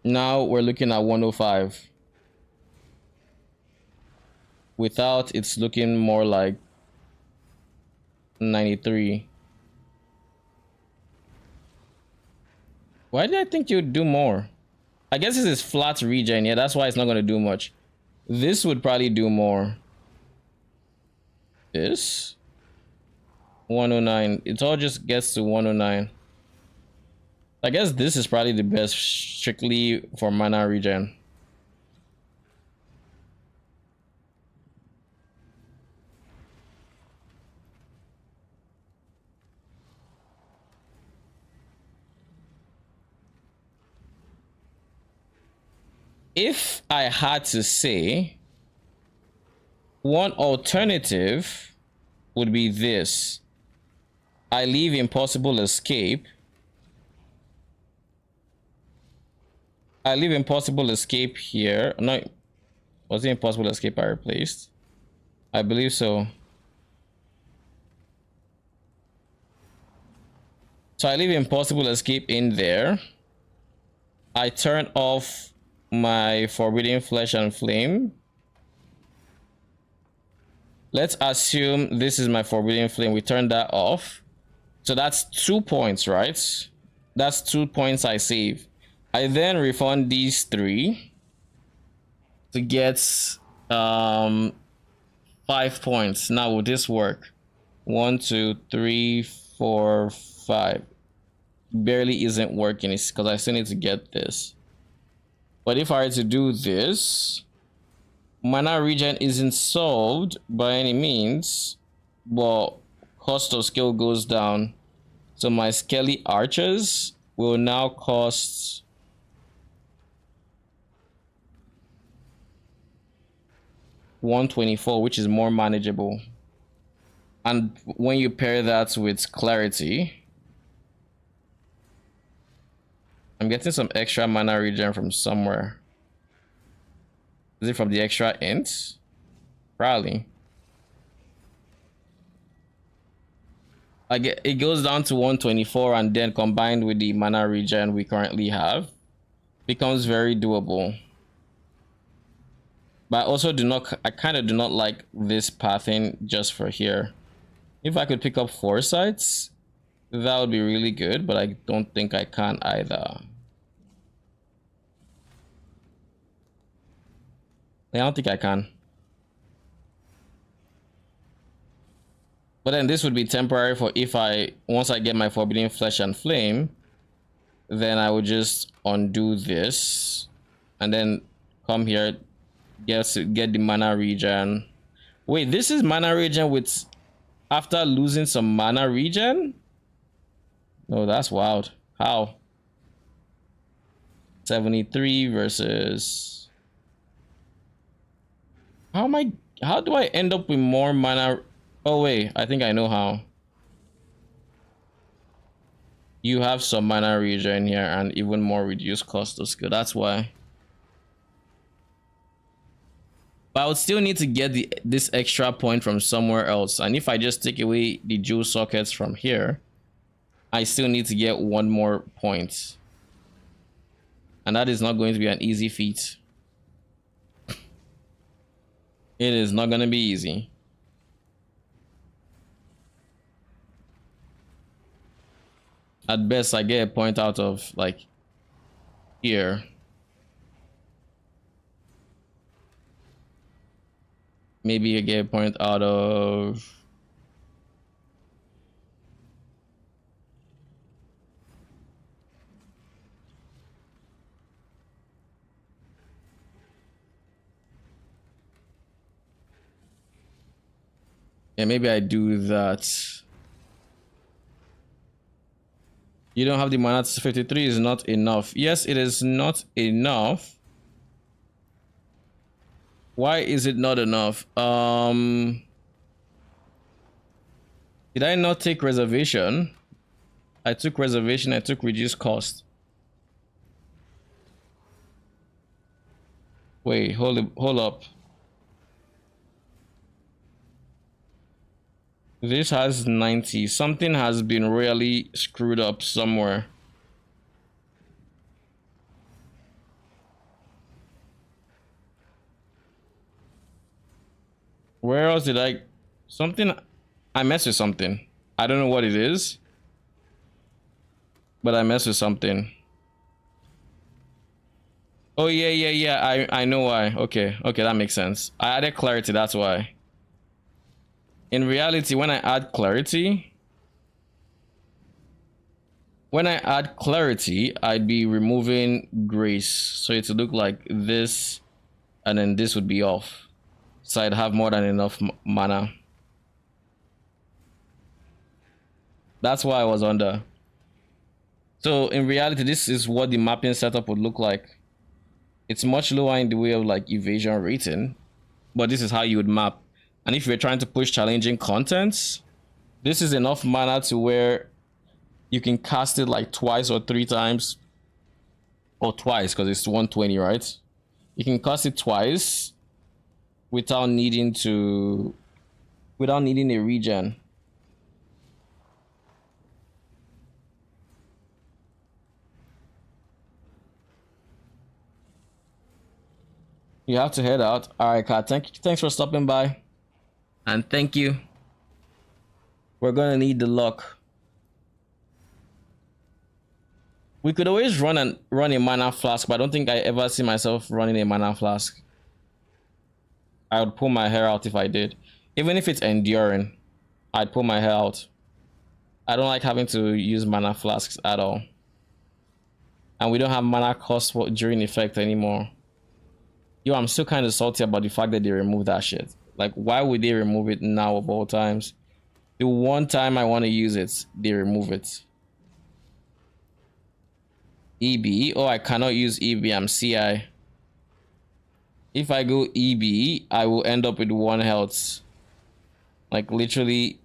now we're looking at 105. Without, it's looking more like 93. Why did I think you'd do more? I guess this is flat regen. Yeah, that's why it's not going to do much. This would probably do more. This? 109. It all just gets to 109. I guess this is probably the best strictly for mana regen. If I had to say, one alternative would be this. I leave Impossible Escape. I leave Impossible Escape here. No, was it Impossible Escape I replaced? I believe so. So I leave Impossible Escape in there. I turn off my Forbidden Flesh and Flame. Let's assume this is my Forbidden Flame. We turn that off. So that's 2 points, right? That's 2 points I save. I then refund these 3 to get 5 points. Now will this work? 1, 2, 3, 4, 5. Barely isn't working. It's because I still need to get this. But if I were to do this, mana regen isn't solved by any means, but cost of skill goes down. So my Skelly Archers will now cost 124, which is more manageable. And when you pair that with Clarity, I'm getting some extra mana regen from somewhere. Is it from the extra int? Probably. It goes down to 124, and then combined with the mana regen we currently have, becomes very doable. But I also I kind of do not like this pathing just for here. If I could pick up Foresights, that would be really good, but I don't think I can either. I don't think I can. But then this would be temporary for once I get my Forbidden Flesh and Flame, then I would just undo this and then come here, get the mana regen. Wait, this is mana regen with after losing some mana regen? No, that's wild. How? 73 versus... How do I end up with more mana? Oh wait, I think I know how. You have some mana regen here and even more reduced cost of skill. That's why. But I would still need to get this extra point from somewhere else. And if I just take away the jewel sockets from here, I still need to get 1 more point. And that is not going to be an easy feat. It is not going to be easy. At best, I get a point out of, like, here. Maybe I get a point out of... Yeah, maybe I do that. You don't have the mana. 53 is not enough. Yes, it is not enough. Why is it not enough? Did I not take reservation? I took reservation. I took reduced cost. Wait, hold up. This has 90. Something has been really screwed up somewhere. Where else did I messed with something. I don't know what it is, but I messed with something. Oh yeah. I know why. Okay, that makes sense. I added clarity, that's why. In reality, when I add clarity, When I add clarity, I'd be removing grace. So it would look like this, and then this would be off. So I'd have more than enough mana. That's why I was under. So in reality, this is what the mapping setup would look like. It's much lower in the way of like evasion rating, but this is how you would map. And if you're trying to push challenging contents, this is enough mana to where you can cast it like twice or 3 times, or twice because it's 120, right? You can cast it twice without needing a regen. You have to head out. All right, Kat. Thanks for stopping by, and thank you. We're gonna need the luck. We could always run a mana flask, but I don't think I ever see myself running a mana flask. I would pull my hair out if I did. Even if it's enduring, I'd pull my hair out. I don't like having to use mana flasks at all. And we don't have mana cost during effect anymore. Yo, I'm still kind of salty about the fact that they removed that shit. Like, why would they remove it now of all times? The one time I want to use it, they remove it. EB. Oh, I cannot use EB. I'm CI. If I go EB, I will end up with 1 health. Like, literally,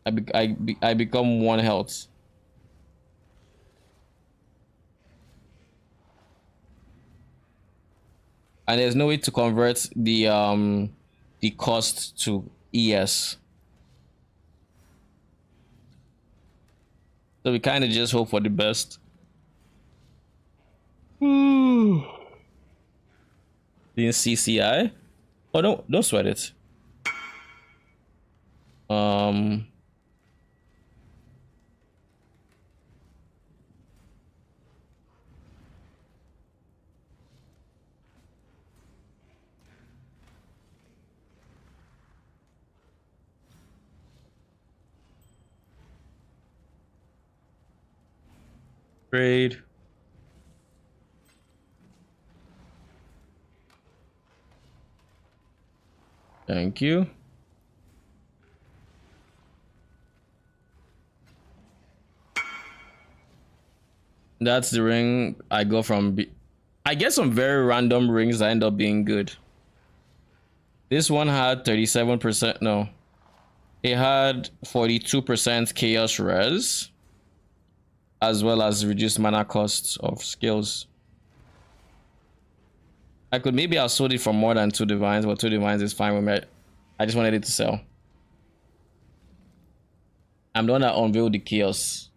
I become 1 health. And there's no way to convert the cost to ES. So we kind of just hope for the best. Didn't see CI? Oh, no, don't sweat it. Trade. Thank you. That's the ring I go from. I get some very random rings that end up being good. This one had 37%. No, it had 42% chaos res, as well as reduced mana costs of skills. I could maybe have sold it for more than 2 divines, but 2 divines is fine with me. I just wanted it to sell. I'm the one that unveiled the chaos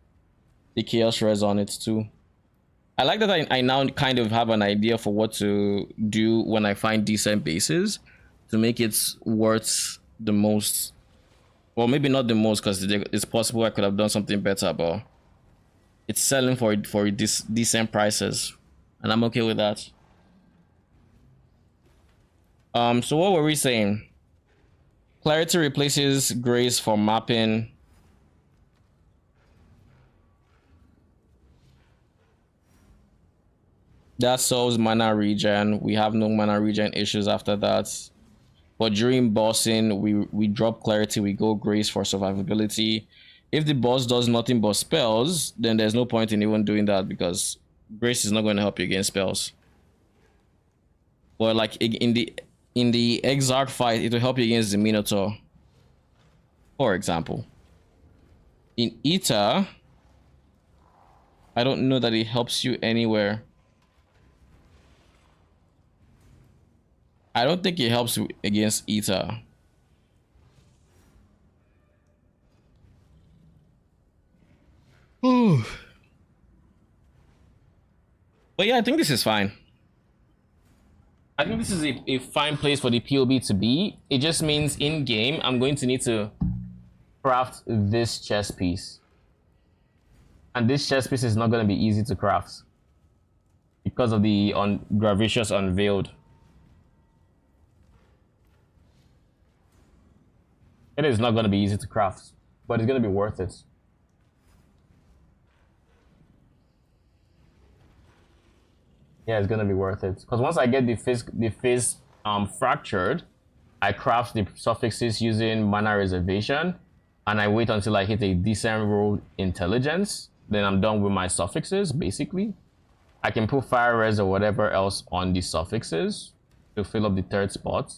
res on it too. I like that I now kind of have an idea for what to do when I find decent bases to make it worth the most. Well, maybe not the most, because it's possible I could have done something better, but it's selling for decent prices, and I'm okay with that. So what were we saying? Clarity replaces grace for mapping. That solves mana regen. We have no mana regen issues after that. But during bossing, we drop clarity, we go grace for survivability. If the boss does nothing but spells, then there's no point in even doing that, because grace is not going to help you against spells. But like in the Exile fight, it will help you against the Minotaur, for example. In Eta, I don't know that it helps you anywhere. I don't think it helps against Eta. But yeah, I think this is fine. I think this is a fine place for the POB to be. It just means in game, I'm going to need to craft this chest piece. And this chest piece is not going to be easy to craft because of the Gravicious Unveiled. It is not going to be easy to craft, but it's going to be worth it. Yeah, it's gonna be worth it. Because once I get the phase fractured, I craft the suffixes using mana reservation, and I wait until I hit a decent roll intelligence. Then I'm done with my suffixes, basically. I can put fire res or whatever else on the suffixes to fill up the third spot,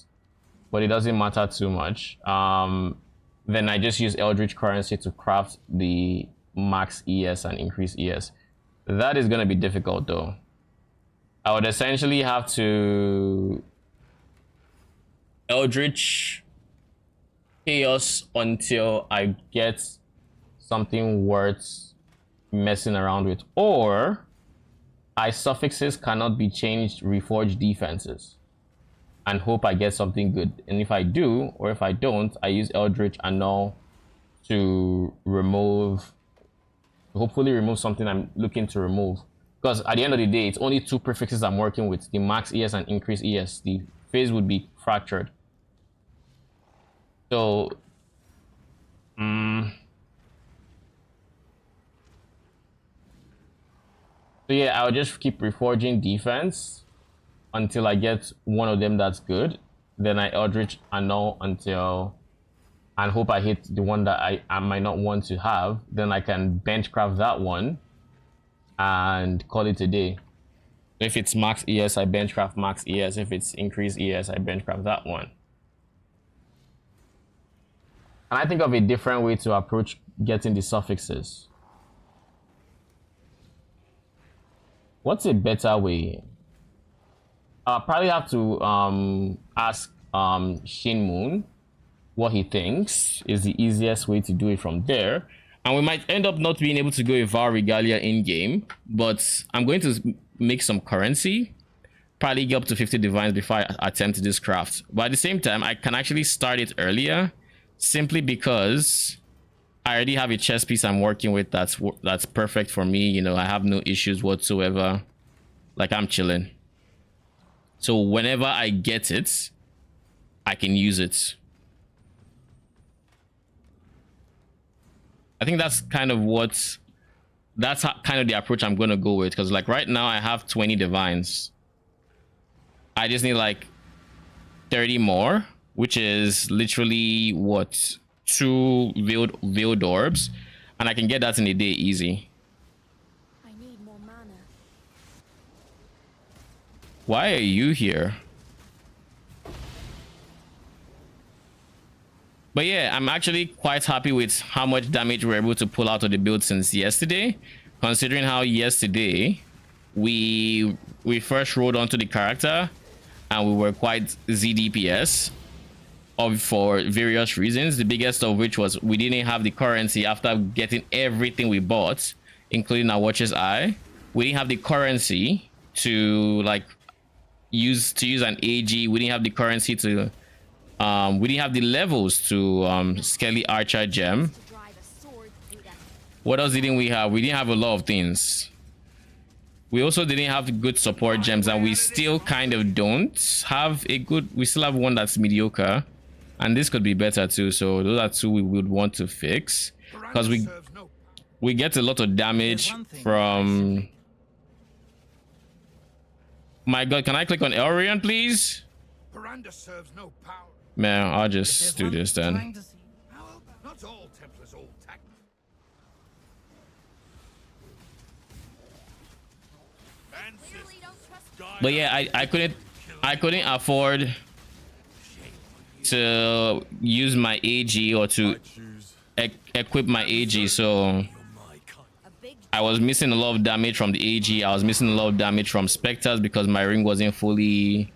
but it doesn't matter too much. Then I just use Eldritch currency to craft the max ES and increase ES. That is gonna be difficult though. I would essentially have to Eldritch Chaos until I get something worth messing around with, or I suffixes cannot be changed reforge defenses and hope I get something good. And if I do, or if I don't, I use Eldritch Annul to remove, hopefully remove something I'm looking to remove. Because at the end of the day, it's only two prefixes I'm working with, the max ES and increase ES. The phase would be fractured. So, so yeah, I'll just keep reforging defense until I get one of them that's good. Then I Eldritch Annul until, and hope I hit the one that I might not want to have. Then I can benchcraft that one and call it a day. If it's max ES, I benchcraft max ES. If it's increased ES, I benchcraft that one. And I think of a different way to approach getting the suffixes. What's a better way? I'll probably have to ask Shin Moon what he thinks is the easiest way to do it from there. And we might end up not being able to go with Var Regalia in game, but I'm going to make some currency, probably get up to 50 divines before I attempt this craft. But at the same time, I can actually start it earlier, simply because I already have a chess piece I'm working with that's perfect for me. You know, I have no issues whatsoever. Like, I'm chilling. So whenever I get it, I can use it. I think that's kind of kind of the approach I'm going to go with. Because like right now I have 20 divines. I just need like 30 more, which is literally what, 2 veiled orbs, and I can get that in a day easy. I need more mana. Why are you here? But yeah, I'm actually quite happy with how much damage we're able to pull out of the build since yesterday, considering how yesterday we first rolled onto the character and we were quite ZDPS for various reasons, the biggest of which was we didn't have the currency after getting everything we bought, including our Watcher's Eye. We didn't have the currency to like use an AG. We didn't have the currency to we didn't have the levels to Skelly Archer Gem. What else didn't we have? We didn't have a lot of things. We also didn't have good support gems, and we still kind of don't have a good, we still have one that's mediocre, and this could be better too. So those are two we would want to fix, because we get a lot of damage from, my god, can I click on Elrian please? Man, I'll just do this then. Not all Templars all tact. But yeah, I couldn't afford to use my AG or to equip my AG, so I was missing a lot of damage from the AG. I was missing a lot of damage from Spectres because my ring wasn't fully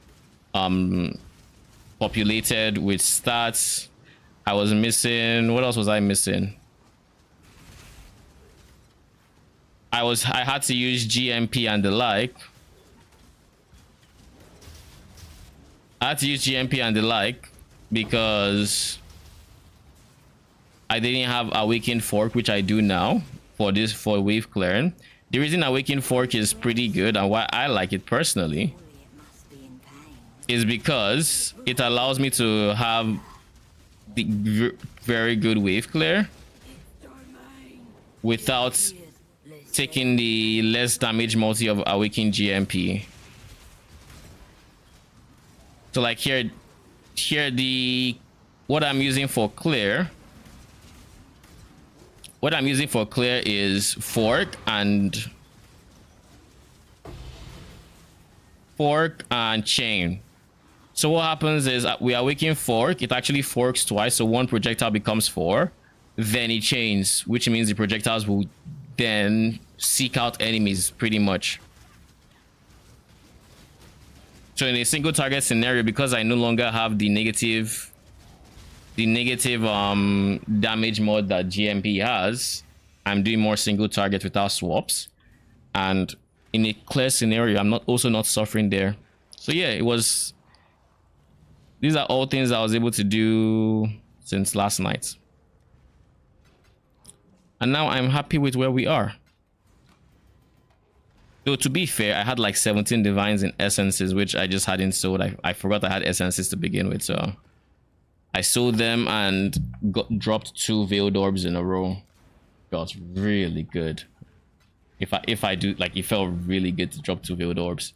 populated with stats. I was missing, what else was I missing? I had to use GMP and the like. I had to use GMP and the like because I didn't have Awakened Fork, which I do now for wave clearing. The reason Awakened Fork is pretty good and why I like it personally is because it allows me to have the very good wave clear without taking the less damage multi of Awakened GMP. So like here the what I'm using for clear. What I'm using for clear is fork and chain. So what happens is we awaken fork, it actually forks twice, so one projectile becomes 4, then it chains, which means the projectiles will then seek out enemies pretty much. So in a single target scenario, because I no longer have the negative damage mod that GMP has, I'm doing more single target without swaps, and in a clear scenario I'm not suffering there. So yeah, these are all things I was able to do since last night, and now I'm happy with where we are. Though to be fair, I had like 17 divines in essences, which I just hadn't sold. I forgot I had essences to begin with, so I sold them and dropped 2 veiled orbs in a row. Felt really good. If I do, like, it felt really good to drop 2 veiled orbs.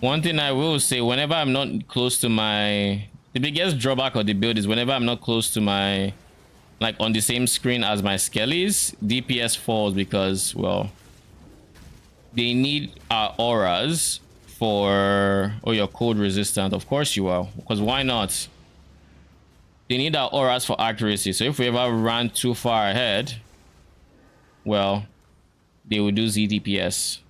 One thing I will say, whenever I'm not close to the biggest drawback of the build is whenever I'm not close to like on the same screen as my skellies, DPS falls because, well, they need our auras for, oh, you're cold resistant. Of course you are, because why not? They need our auras for accuracy. So if we ever ran too far ahead, well, they will do ZDPS.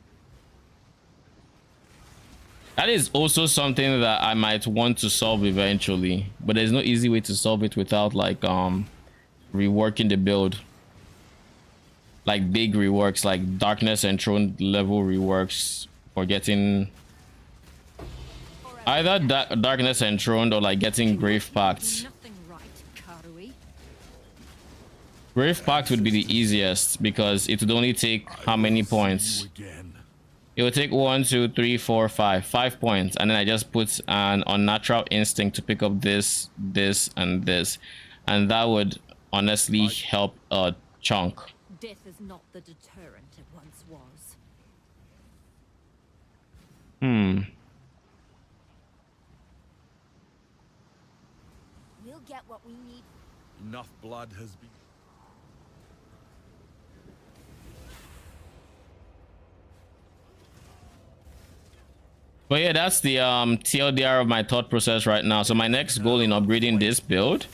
That is also something that I might want to solve eventually, but there's no easy way to solve it without like reworking the build, like big reworks, like Darkness Enthroned level reworks for getting either Darkness Enthroned or like getting Grave Pact. Grave Pact would be the easiest because it would only take how many points? It would take 1, 2, 3, 4, 5 points, and then I just put an unnatural instinct to pick up this, and this, and that would honestly help a chunk. Death is not the deterrent it once was. We'll get what we need. Enough blood has been. But yeah, that's the TLDR of my thought process right now. So my next goal in upgrading this build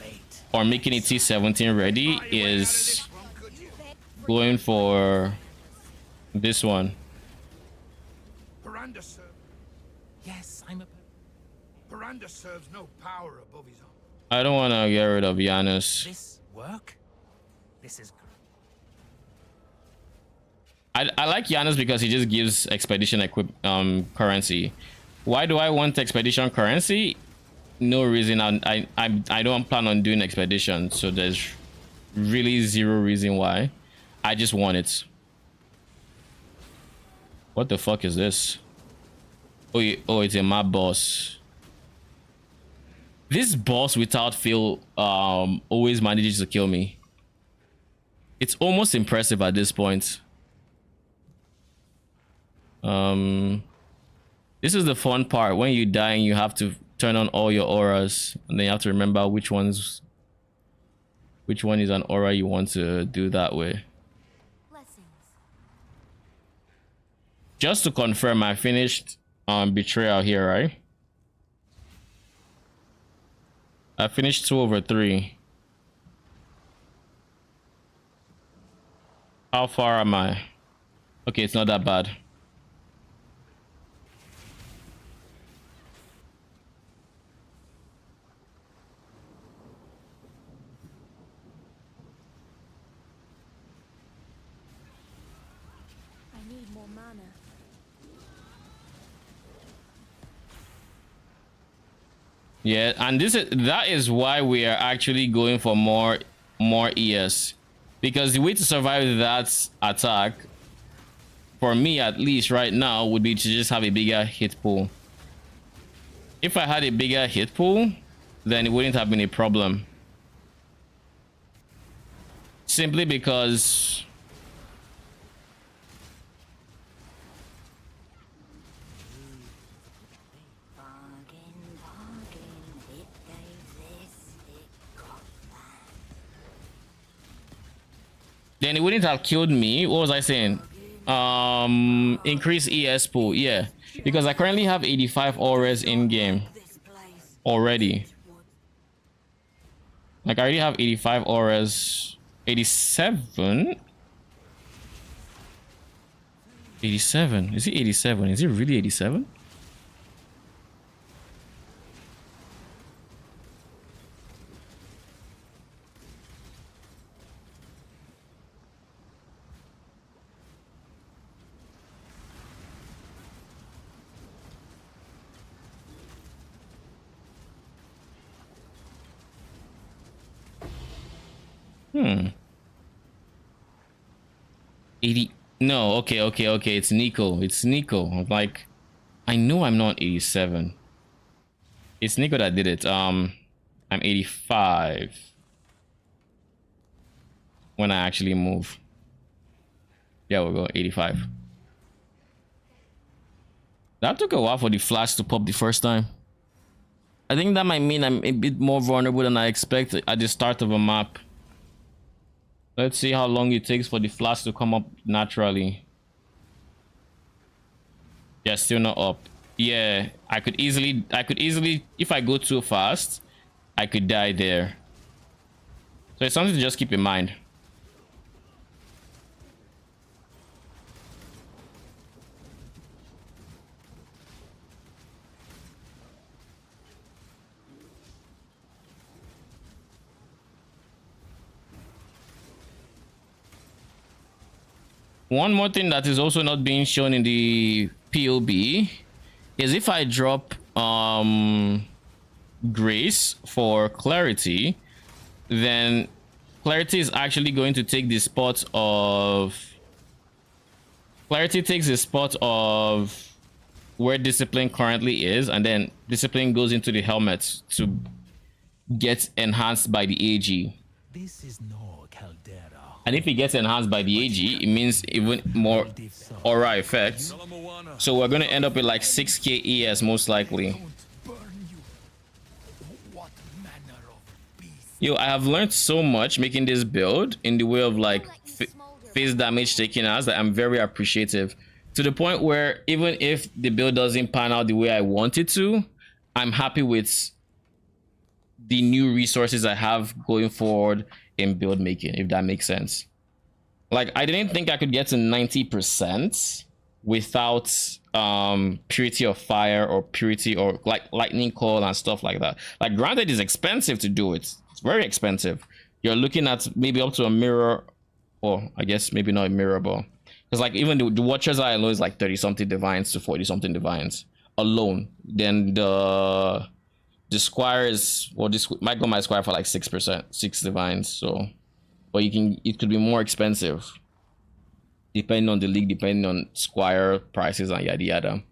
or making it T17 ready is going for this one. Yes, I'm a. Piranda serves no power above his own. I don't want to get rid of Janus. This work? This is. I like Janus because he just gives expedition currency. Why do I want expedition currency? No reason. I don't plan on doing expedition, so there's really zero reason why. I just want it. What the fuck is this? Oh, it's a map boss. This boss without fail always manages to kill me. It's almost impressive at this point. This is the fun part. When you die, you have to turn on all your auras, and then you have to remember which one is an aura you want to do that way. Blessings. Just to confirm, I finished betrayal here, right? I finished 2/3. How far am I? Okay, it's not that bad. Yeah, and that is why we are actually going for more ES, because the way to survive that attack, for me at least right now, would be to just have a bigger hit pool. If I had a bigger hit pool, then it wouldn't have been a problem. simply because then it wouldn't have killed me. What was I saying? Increase ES pool. Yeah, because I currently have 85 auras in game already. Like I already have 85 auras. 87. 87. Is it 87? Is it really 87? Hmm. 80. No, okay. It's Nico. It's Nico. I'm like, I know I'm not 87. It's Nico that did it. I'm 85 when I actually move. Yeah, we'll go 85. That took a while for the flash to pop the first time. I think that might mean I'm a bit more vulnerable than I expected at the start of a map. Let's see how long it takes for the flash to come up naturally. Yeah, still not up. Yeah, I could easily, if I go too fast, I could die there. So it's something to just keep in mind. One more thing that is also not being shown in the POB is if I drop Grace for Clarity, then Clarity is actually going to take the spot of... Clarity takes the spot of where Discipline currently is, and then Discipline goes into the helmet to get enhanced by the AG. This is no Caldera. And if it gets enhanced by the AG, it means even more aura effects. So we're going to end up with like 6k ES most likely. Yo, I have learned so much making this build in the way of like phase damage taking us that I'm very appreciative. To the point where even if the build doesn't pan out the way I want it to, I'm happy with the new resources I have going forward in build making, if that makes sense. Like I didn't think I could get to 90% without purity of fire or purity or like lightning coil and stuff like that. Like granted, it's expensive to do it. It's very expensive. You're looking at maybe up to a mirror, or I guess maybe not a mirror, but because like even the watchers I know is like 30 something divines to 40 something divines alone. Then the squire is, well, this might go my squire for like 6%, 6 divines. So, but it could be more expensive depending on the league, depending on squire prices and yada yada.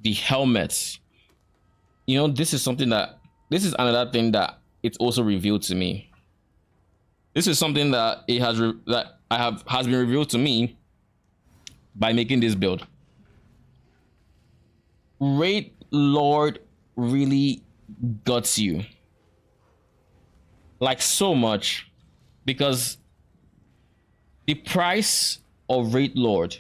The helmets, you know, this is another thing that it's also revealed to me. This is something that has been revealed to me by making this build. Raid Lord really guts you, like so much, because the price of Raid Lord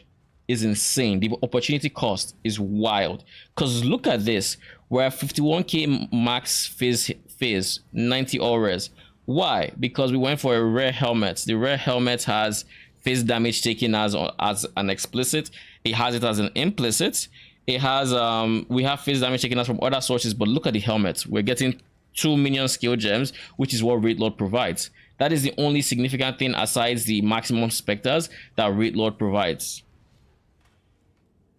is insane. The opportunity cost is wild. Because look at this, we're at 51k max phase 90 auras. Why? Because we went for a rare helmet. The rare helmet has phase damage taken as an explicit. It has it as an implicit. It has we have phase damage taken us from other sources, but look at the helmet. We're getting 2 minion skill gems, which is what Raid Lord provides. That is the only significant thing aside the maximum specters that Raid Lord provides.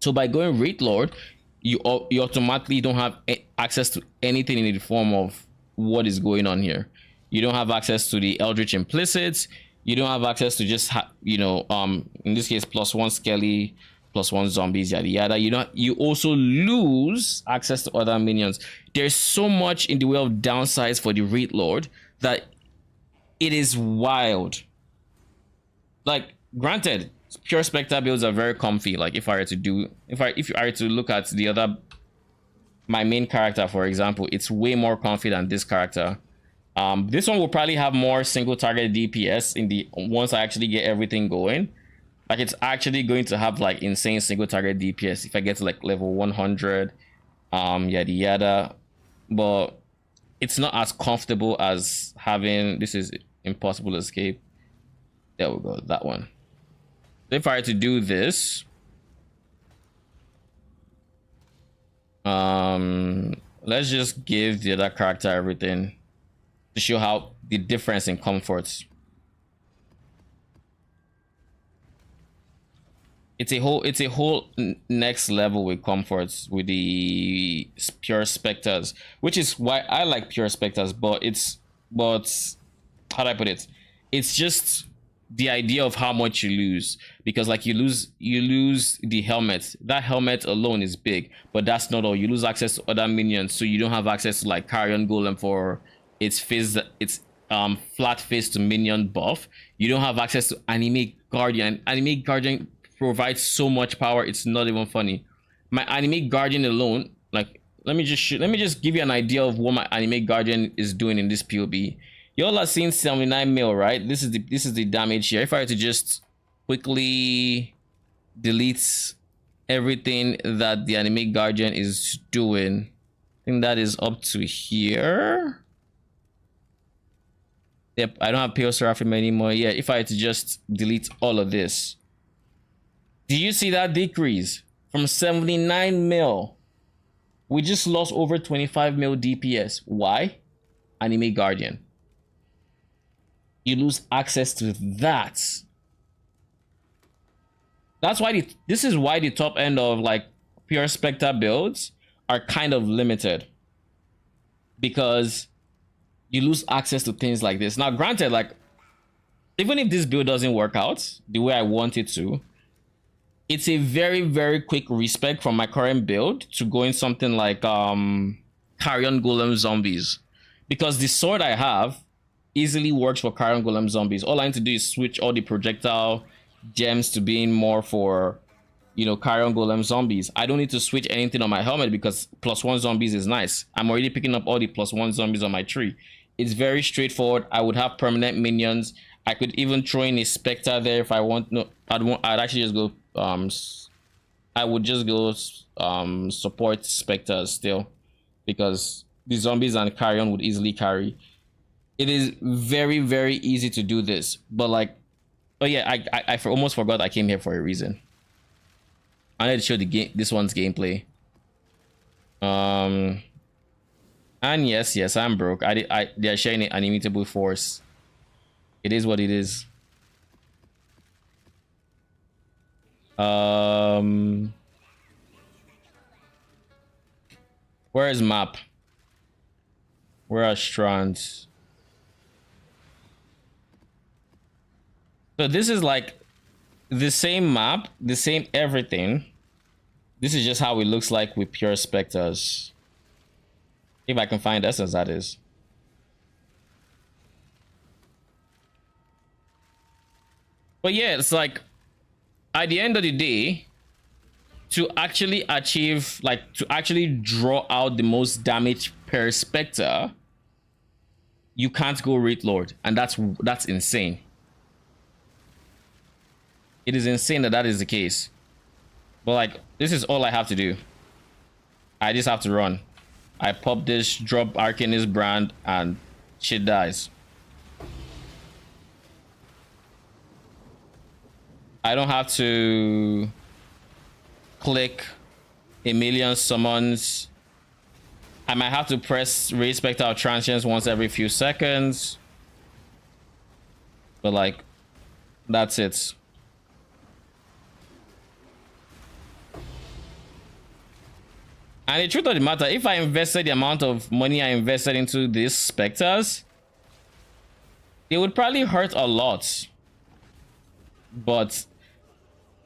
So by going Raid Lord, you automatically don't have access to anything in the form of what is going on here. You don't have access to the Eldritch implicits. You don't have access to just in this case +1 Skelly, +1 zombies, yada yada. You also lose access to other minions. There's so much in the way of downsides for the Raid Lord that It is wild. Like, granted, pure Spectre builds are very comfy. Like, if I were to look at the other, my main character, for example, it's way more comfy than this character. This one will probably have more single target DPS in the once I actually get everything going. Like, it's actually going to have like insane single target DPS if I get to like level 100, yada yada. But it's not as comfortable as having this is impossible escape. There we go, that one. If I were to do this, let's just give the other character everything to show how the difference in comforts. It's a whole next level with comforts with the pure specters, which is why I like pure specters. But how do I put it? It's just the idea of how much you lose, because like you lose the helmet. That helmet alone is big, but that's not all. You lose access to other minions, so you don't have access to like Carrion Golem for its flat face to minion buff. You don't have access to Anime Guardian. Anime Guardian provides so much power, it's not even funny. My Anime Guardian alone, like let me just give you an idea of what my Anime Guardian is doing in this POB. Y'all are seeing 79 mil, right? This is the damage here. If I were to just quickly delete everything that the Anime Guardian is doing, I think that is up to here. Yep, I don't have Pale Seraphim anymore. Yeah, if I were to just delete all of this, do you see that decrease from 79 mil? We just lost over 25 mil DPS. Why? Anime Guardian. You lose access to that. That's why this is why the top end of like pure Spectre builds are kind of limited, because you lose access to things like this. Now, granted, like even if this build doesn't work out the way I want it to, it's a very, very quick respec from my current build to going something like Carrion Golem Zombies, because the sword I have easily works for Carrion Golem Zombies. All I need to do is switch all the projectile gems to being more for, you know, Carrion Golem Zombies. I don't need to switch anything on my helmet because +1 zombies is nice. I'm already picking up all the +1 zombies on my tree. It's very straightforward. I would have permanent minions. I could even throw in a Spectre there if I want. No, I'd actually just go I would just go support Spectres still, because the zombies and Carrion would easily carry. It is very, very easy to do this, but like, oh yeah, I almost forgot I came here for a reason. I need to show the game, this one's gameplay. And yes, I'm broke. They are sharing an inimitable force. It is what it is. Where is map? Where are strands? So this is like the same map, the same everything. This is just how it looks like with pure specters. If I can find essence, that is. But yeah, it's like at the end of the day, to actually achieve, like to actually draw out the most damage per specter, you can't go Wraith Lord, and that's insane. It is insane that is the case. But like, this is all I have to do. I just have to run. I pop this, drop Arcanist brand, and shit dies. I don't have to click a million summons. I might have to press Raise Spectral Transients once every few seconds. But like, that's it. And the truth of the matter, if I invested the amount of money I invested into these specters, it would probably hurt a lot. But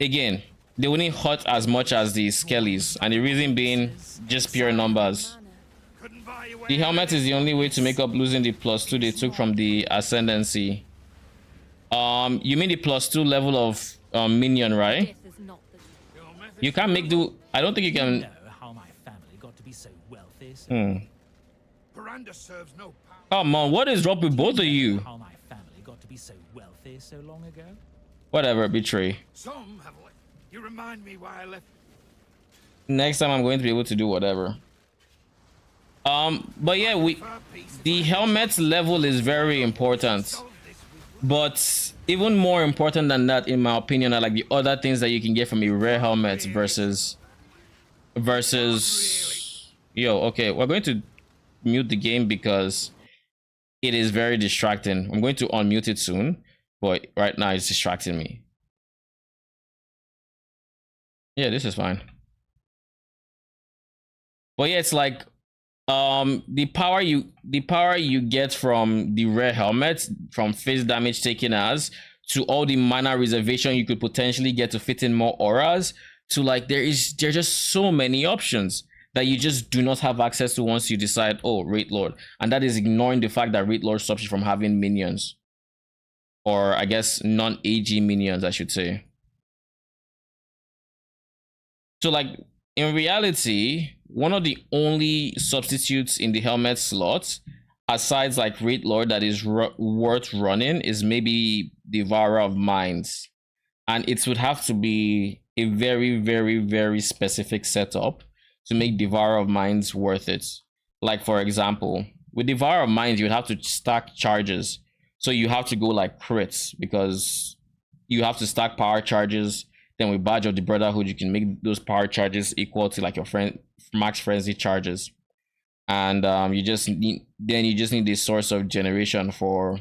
again, they wouldn't hurt as much as the skellies, and the reason being just pure numbers. Couldn't buy your way The out helmet of is this. the only way to make up losing the +2 they took from the ascendancy. You mean the +2 level of minion, right? Death is not the Your methods You can't make do. I don't think you You can. know how my family got to be so wealthy. So Miranda serves no power. Come on, what is wrong with both of you? How my family got to be so wealthy so long ago. Whatever, betray. Some have left. You remind me why I left. Next time I'm going to be able to do whatever. But yeah, the helmet level is very important. Solve this with But even more important than that, in my opinion, are like the other things that you can get from a rare helmet versus. Yo, okay, we're going to mute the game because it is very distracting. I'm going to unmute it soon, but right now it's distracting me. Yeah, this is fine. But yeah, it's like the power you get from the rare helmet, from face damage taken as, to all the mana reservation you could potentially get to fit in more auras, to like there's just so many options that you just do not have access to once you decide, oh, Raid Lord. And that is ignoring the fact that Raid Lord stops you from having minions, or I guess non-AG minions, I should say. So like in reality, one of the only substitutes in the helmet slot, aside like Raid Lord, that is worth running is maybe Devourer of Minds. And it would have to be a very, very, very specific setup to make Devourer of Minds worth it. Like for example, with Devourer of Minds, you would have to stack charges. So you have to go like crits because you have to stack power charges. Then with Badge of the Brotherhood, you can make those power charges equal to like your friend max frenzy charges. And you just need this source of generation for.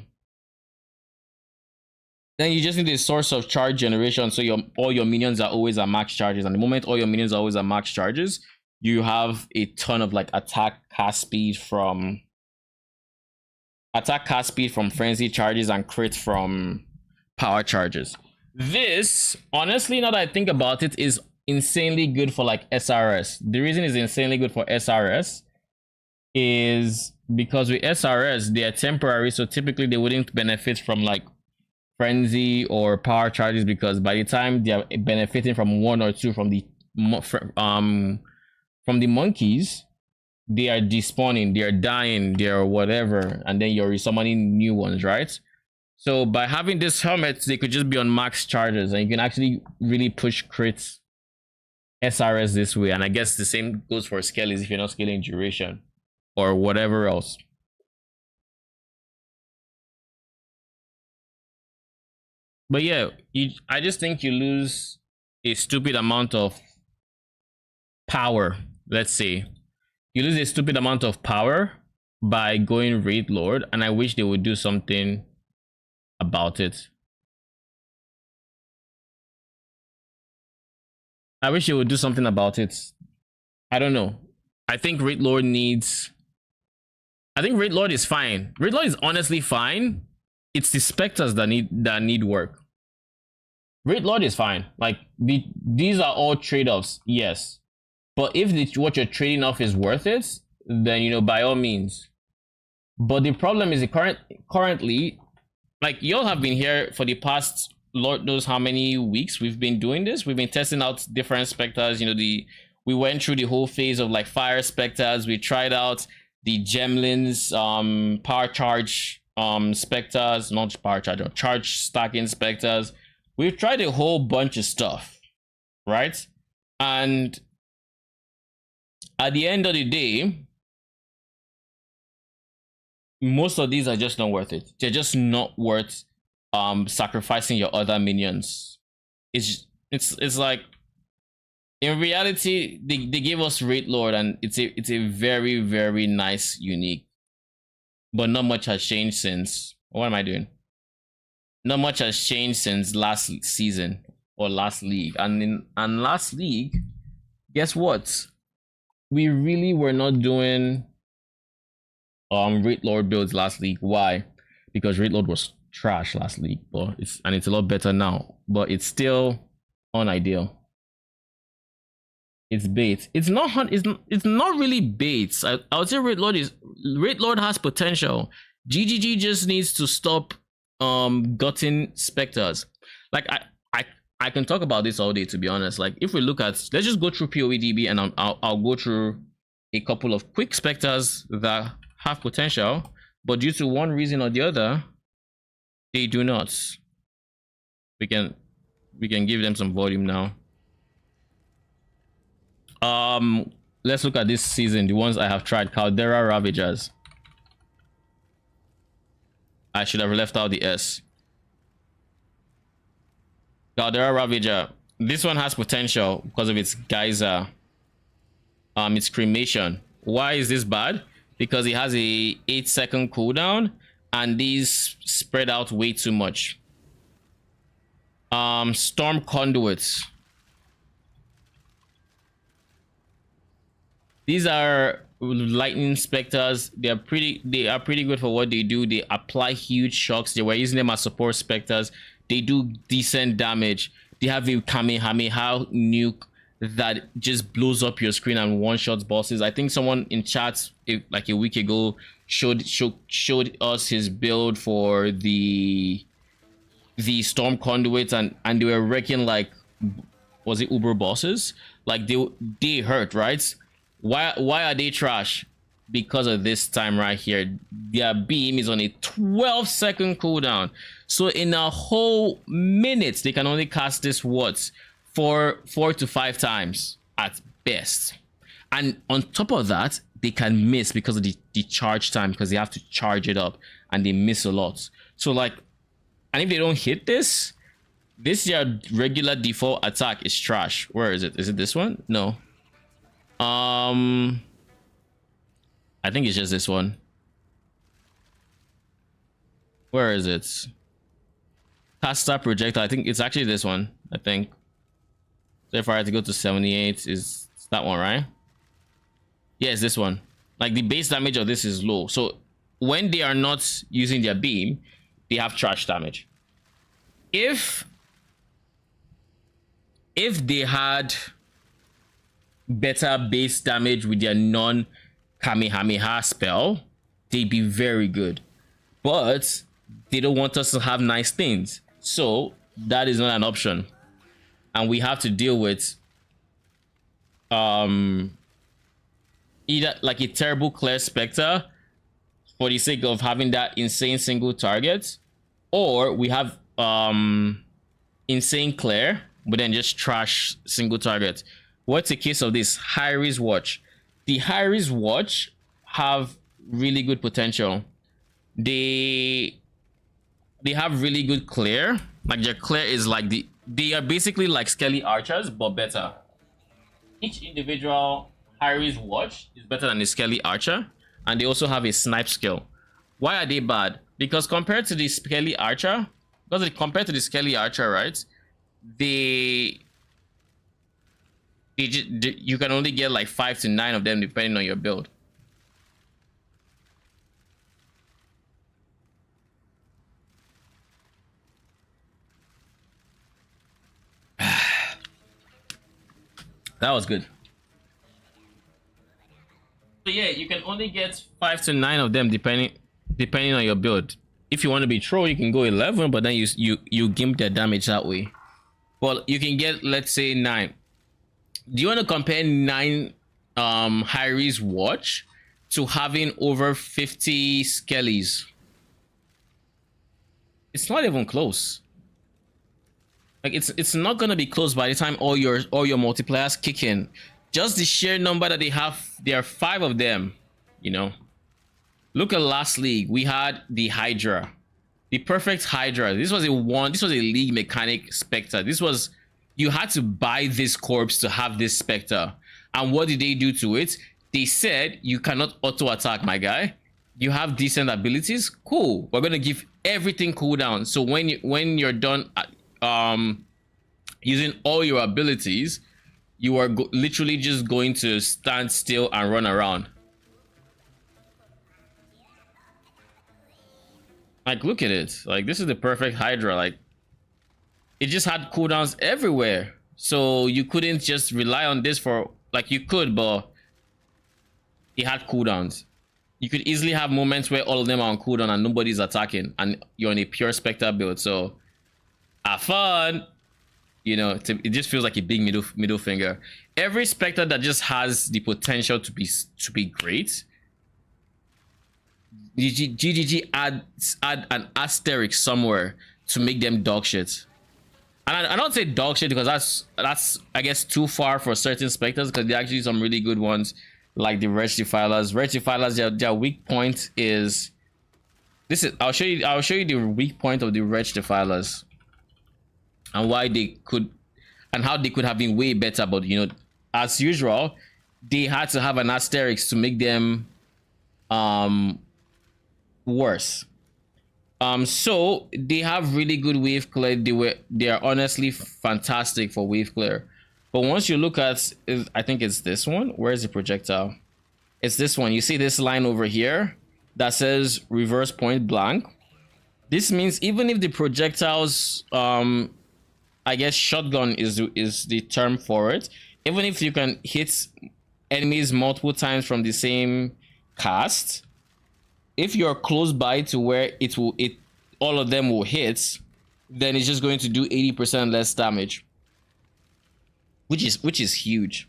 Then you just need a source of charge generation, so all your minions are always at max charges. And the moment all your minions are always at max charges, you have a ton of like attack cast speed from frenzy charges and crit from power charges. This, honestly, now that I think about it, is insanely good for like SRS. The reason it's insanely good for SRS is because with SRS, they are temporary, so typically they wouldn't benefit from like frenzy or power charges, because by the time they are benefiting from one or two from the monkeys, they are despawning, they are dying, they are whatever, and then you're resummoning new ones, right? So by having this helmet, they could just be on max charges, and you can actually really push crits SRS this way. And I guess the same goes for skellies if you're not scaling duration or whatever else. But yeah, I just think you lose a stupid amount of power. Let's say you lose a stupid amount of power by going Raid Lord, and I wish they would do something about it. I wish they would do something about it. I don't know. I think Raid Lord is fine. Raid Lord is honestly fine. It's the specters that need work. Raid Lord is fine. Like these are all trade-offs, yes. But if what you're trading off is worth it, then by all means. But the problem is currently, like y'all have been here for the past Lord knows how many weeks we've been doing this. We've been testing out different specters. We went through the whole phase of like fire specters. We tried out the Gemlins, power charge specters, not power charge, or charge stacking specters. We've tried a whole bunch of stuff, right? And at the end of the day, most of these are just not worth it. They're just not worth sacrificing your other minions. It's like, in reality, they gave us Raid Lord, and it's a very, very nice unique, but not much has changed since. What am I doing? Not much has changed since last season or last league. And last league, guess what? We really were not doing Raid Lord builds last league. Why? Because Raid Lord was trash last league, but it's a lot better now, but it's still unideal. It's bait. It's not it's not really baits. I would say Raid Lord has potential. GGG just needs to stop gutting specters. Like I can talk about this all day, to be honest. Like if we look at, let's just go through PoEDB, and I'll go through a couple of quick specters that have potential, but due to one reason or the other, they do not. We can give them some volume now. Let's look at this season, the ones I have tried. Caldera Ravagers. I should have left out the S. Caldera Ravager. This one has potential because of its geyser. Its cremation. Why is this bad? Because it has a 8-second cooldown, and these spread out way too much. Storm Conduits. These are lightning specters. They are pretty good for what they do. They apply huge shocks. They were using them as support specters. They do decent damage. They have a Kamehameha nuke that just blows up your screen and one-shots bosses. I think someone in chat like a week ago showed us his build for the Storm Conduits, and they were wrecking, like, was it Uber bosses? Like they hurt, right? Why are they trash? Because of this time right here. Their beam is on a 12-second cooldown, so in a whole minute they can only cast this what, 4 to 5 times at best. And on top of that, they can miss because of the charge time, because they have to charge it up, and they miss a lot. So like, and if they don't hit this your regular default attack is trash. Where is it? Is it this one? No. I think it's just this one. Where is it? Caster Projectile. I think it's actually this one. I think. So if I had to go to 78, is that one, right? Yeah, it's this one. Like the base damage of this is low. So when they are not using their beam, they have trash damage. If they had better base damage with their non-Kamehameha spell, they'd be very good. But they don't want us to have nice things, so that is not an option, and we have to deal with either like a terrible Clear Spectre for the sake of having that insane single target, or we have insane Clear but then just trash single target. What's the case of this Hyris Watch? The Hyris Watch have really good potential. They have really good clear. Like their clear is like they are basically like Skelly Archers but better. Each individual Hyris Watch is better than the Skelly Archer, and they also have a snipe skill. Why are they bad? Because compared to the Skelly Archer, right? You can only get like 5 to 9 of them depending on your build. That was good. So yeah, you can only get 5 to 9 of them depending on your build. If you want to be troll, you can go 11, but then you gimp their damage that way. Well, you can get, let's say, 9. Do you want to compare 9 Hyris Watch to having over 50 Skellies? It's not even close. Like it's not gonna be close by the time all your multipliers kick in. Just the sheer number that they have, there are 5 of them, you know. Look at last league. We had the Hydra, the perfect Hydra. This was a league mechanic Spectre. You had to buy this corpse to have this Spectre. And what did they do to it? They said, you cannot auto attack, my guy. You have decent abilities. Cool. We're gonna give everything cooldown. So when you're done using all your abilities, you are literally just going to stand still and run around. Like, look at it. Like, this is the perfect Hydra. Like, it just had cooldowns everywhere, so you couldn't just rely on this for Like you could, but it had cooldowns. You could easily have moments where all of them are on cooldown and nobody's attacking, and you're on a pure Spectre build. So have fun. You know, it just feels like a big middle finger. Every Spectre that just has the potential to be great, GGG add an asterisk somewhere to make them dog shit. And I don't say dog shit because that's I guess too far for certain Spectres, because there are actually some really good ones like the Wretch Defilers. Wretch Defilers, their weak point is this. Is I'll show you the weak point of the Wretch Defilers and why they could and how they could have been way better. But you know, as usual, they had to have an asterisk to make them worse. So they have really good wave clear. They are honestly fantastic for wave clear. But once you look at, I think it's this one. Where is the projectile? It's this one. You see this line over here that says reverse point blank. This means even if the projectiles, I guess shotgun is the term for it. Even if you can hit enemies multiple times from the same cast, if you're close by to where all of them will hit, then it's just going to do 80% less damage, which is huge.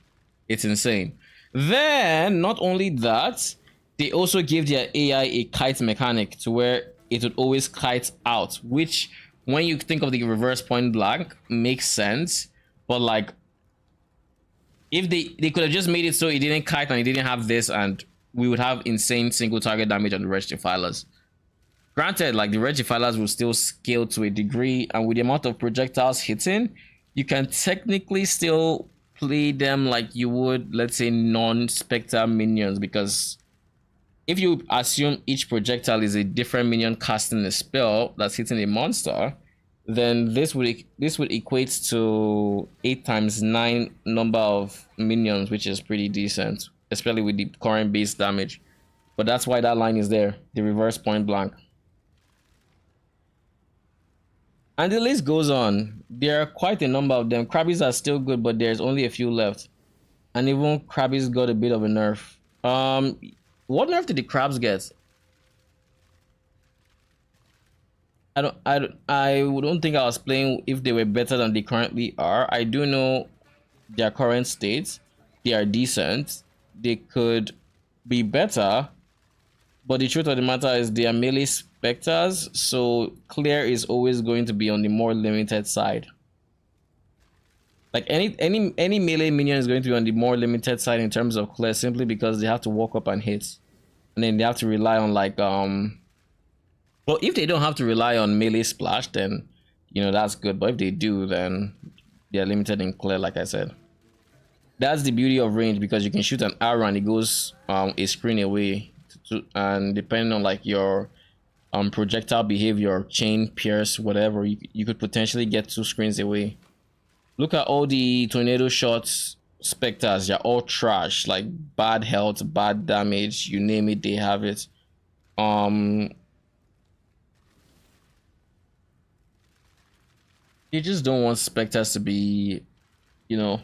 It's insane. Then not only that, they also give their AI a kite mechanic to where it would always kite out, which when you think of the reverse point blank makes sense. But like, if they could have just made it so it didn't kite and it didn't have this, and we would have insane single target damage on the Wretch Defilers. Granted, like the Wretch Defilers will still scale to a degree, and with the amount of projectiles hitting, you can technically still play them like you would, let's say, non-Spectre minions, because if you assume each projectile is a different minion casting a spell that's hitting a monster, then this would equate to 8 times 9 number of minions, which is pretty decent, especially with the current base damage. But that's why that line is there, the reverse point blank. And the list goes on. There are quite a number of them. Krabbies are still good, but there's only a few left. And even Krabbies got a bit of a nerf. What nerf did the crabs get? I don't think I was playing if they were better than they currently are. I do know their current state. They are decent. They could be better, but the truth of the matter is they are melee specters, so clear is always going to be on the more limited side. Like any melee minion is going to be on the more limited side in terms of clear, simply because they have to walk up and hit, and then they have to rely on like well, if they don't have to rely on melee splash, then you know that's good. But if they do, then they are limited in clear, like I said. That's the beauty of range, because you can shoot an arrow and it goes a screen away, and depending on like your projectile behavior, chain, pierce, whatever, you could potentially get 2 screens away. Look at all the tornado shots specters. They're all trash, like bad health, bad damage, you name it, they have it. You just don't want specters to be, you know,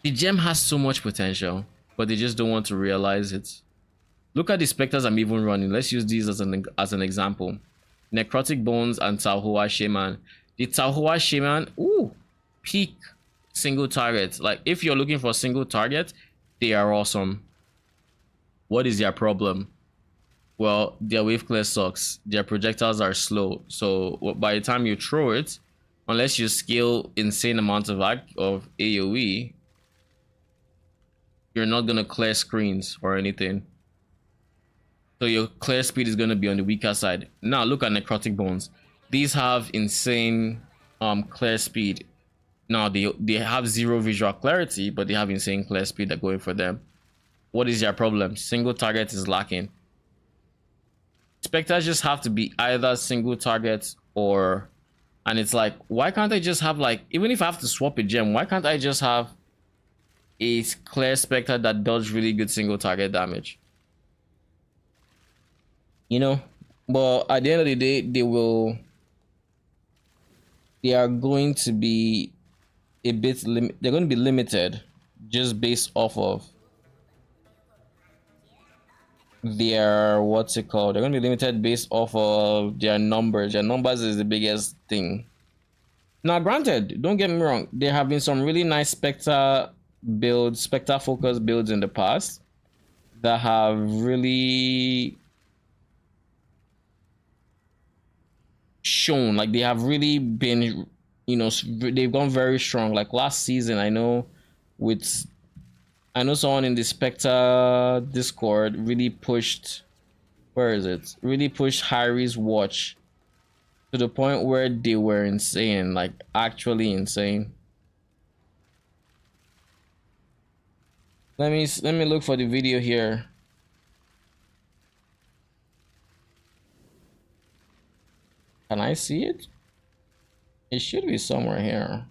the gem has so much potential, but they just don't want to realize it. Look at the specters I'm even running. Let's use these as an example. Necrotic Bones and Talhua Shaman. The Talhua Shaman, ooh, peak single target. Like if you're looking for a single target, they are awesome. What is their problem? Well, their wave clear sucks. Their projectiles are slow. So by the time you throw it, unless you scale insane amounts of AoE, you're not gonna clear screens or anything. So your clear speed is gonna be on the weaker side. Now look at Necrotic Bones. These have insane clear speed. Now they have 0 visual clarity, but they have insane clear speed that going for them. What is their problem? Single target is lacking. Spectres just have to be either single target or, and it's like, why can't I just have, like, even if I have to swap a gem, why can't I just have a clear Spectre that does really good single target damage? You know, but at the end of the day, they are going to be a bit they're going to be limited just based off of their what's it called. They're going to be limited based off of their numbers. Their numbers is the biggest thing. Now, granted, don't get me wrong, there have been some really nice Spectre builds, Spectre focused builds in the past that have really shown, like they have really been, you know, they've gone very strong. Like last season, I know someone in the Spectre Discord really pushed, where is it? Really pushed Harry's watch to the point where they were insane, like actually insane. Let me look for the video here. Can I see it? It should be somewhere here.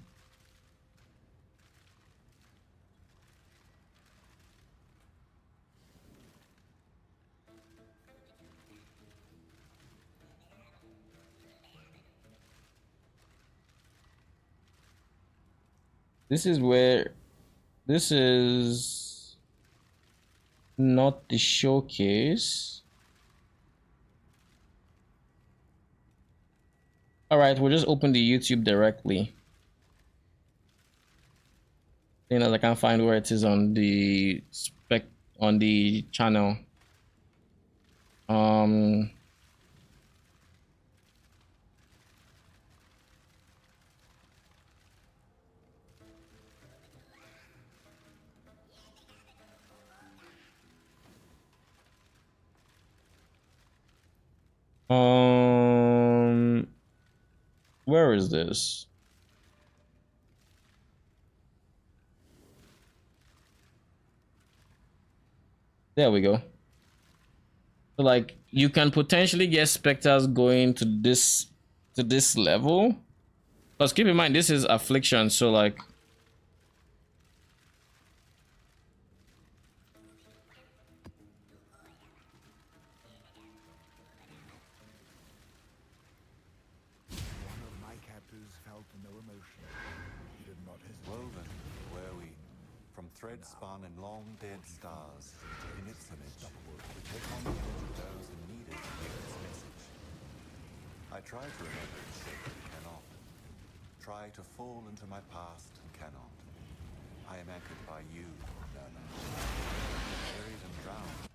This is not the showcase. All right, we'll just open the YouTube directly. You know, I can't find where it is on the channel. Where is this? There we go. So like you can potentially get specters going to this level. Because keep in mind this is affliction, so like thread spun in long dead stars. In its image, we take on the image of those who need it to give its message. I try to remember its shape and cannot. Try to fall into my past and cannot. I am anchored by you, Nana. Buried and drowned.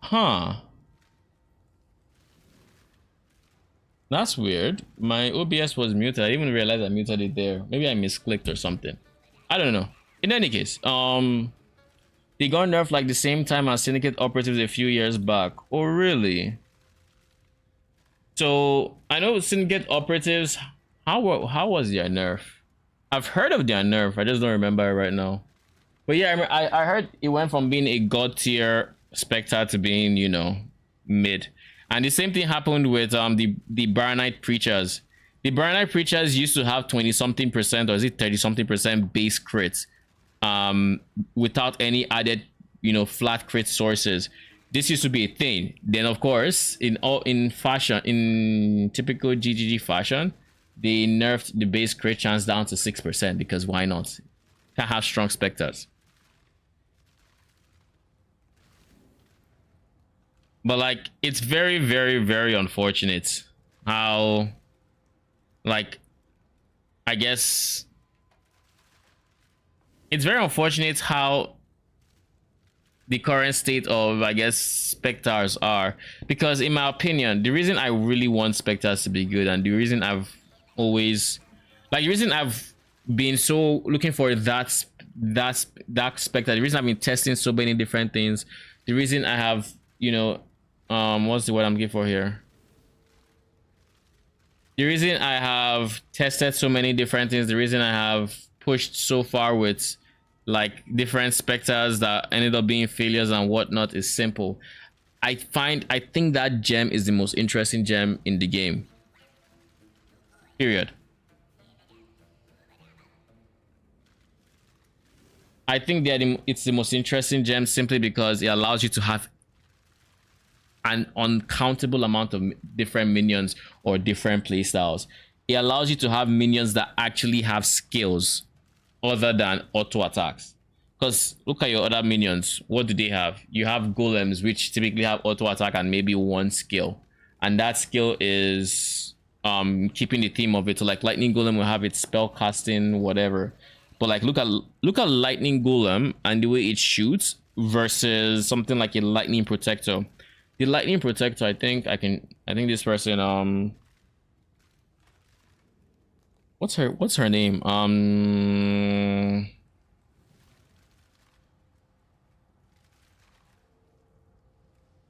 Huh. That's weird. My OBS was muted. I didn't even realize I muted it there. Maybe I misclicked or something. I don't know. In any case, they got nerfed like the same time as Syndicate Operatives a few years back. Oh, really? So I know Syndicate Operatives. How was their nerf? I've heard of their nerf. I just don't remember it right now. But yeah, I heard it went from being a god tier Spectre to being, you know, mid. And the same thing happened with the Baronite Preachers. The Baronite Preachers used to have 20-something% or is it 30-something% base crits without any added, you know, flat crit sources. This used to be a thing. Then of course, in typical GGG fashion, they nerfed the base crit chance down to 6% because why not? Can't have strong Spectres. But like, it's very, very, very unfortunate how, like, I guess it's very unfortunate how the current state of, I guess, Spectres are. Because in my opinion, the reason I really want Spectres to be good and the reason I've always, like, the reason I've been so looking for that Spectre, the reason I've been testing so many different things, the reason I have, you know, what's the word I'm looking for here? The reason I have tested so many different things, the reason I have pushed so far with like different Spectres that ended up being failures and whatnot is simple. I think that gem is the most interesting gem in the game. Period. I think that it's the most interesting gem simply because it allows you to have an uncountable amount of different minions or different playstyles. It allows you to have minions that actually have skills other than auto attacks. Because look at your other minions. What do they have? You have golems, which typically have auto attack and maybe one skill. And that skill is keeping the theme of it. So like lightning golem will have its spell casting, whatever. But like look at lightning golem and the way it shoots versus something like a lightning protector. The lightning protector, I think this person, what's her name?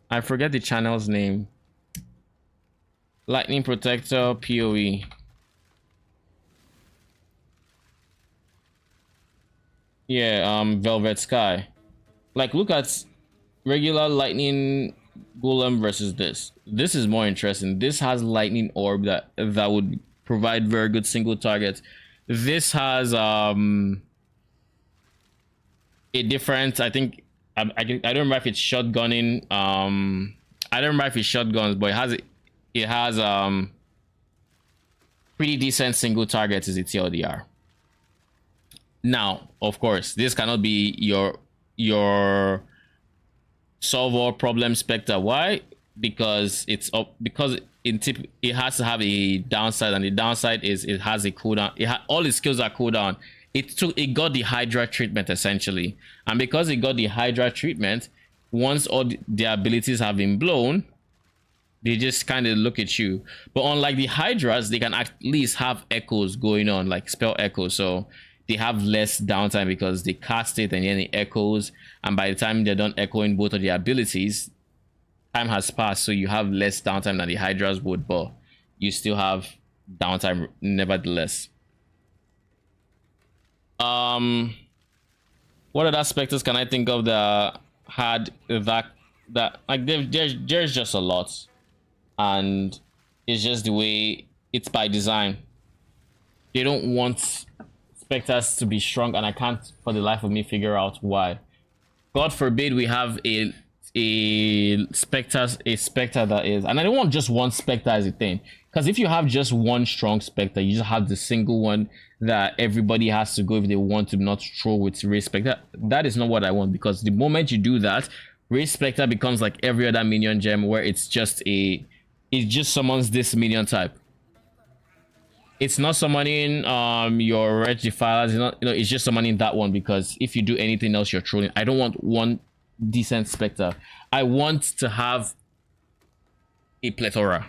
I forget the channel's name. Lightning protector PoE. Yeah, Velvet Sky. Like look at regular lightning golem versus this. This is more interesting. This has lightning orb that would provide very good single targets. This has a different, I think I don't remember if it's shotgunning. I don't remember if it's shotguns, but it has pretty decent single targets as a TLDR. Now, of course, this cannot be your solve all problem Spectre. Why? Because it has to have a downside, and the downside is it has a cooldown. All its skills are cooldown. It got the Hydra treatment essentially, and because it got the Hydra treatment, once all the abilities have been blown, they just kind of look at you. But unlike the Hydras, they can at least have echoes going on, like spell echoes, so they have less downtime because they cast it and then it echoes, and by the time they're done echoing both of the abilities, time has passed, so you have less downtime than the Hydras would, but you still have downtime nevertheless. What other Spectres can I think of that had that like there's just a lot, and it's just the way it's by design. They don't want Spectres to be strong, and I can't for the life of me figure out why. God forbid we have a Spectre that is, and I don't want just one Spectre as a thing, because if you have just one strong Spectre, you just have the single one that everybody has to go if they want to not throw with Race Spectre. That is not what I want, because the moment you do that, Race Spectre becomes like every other minion gem where it just summons this minion type. It's not summoning your Red Defilers, it's just summoning that one, because if you do anything else, you're trolling. I don't want one decent Spectre. I want to have a plethora.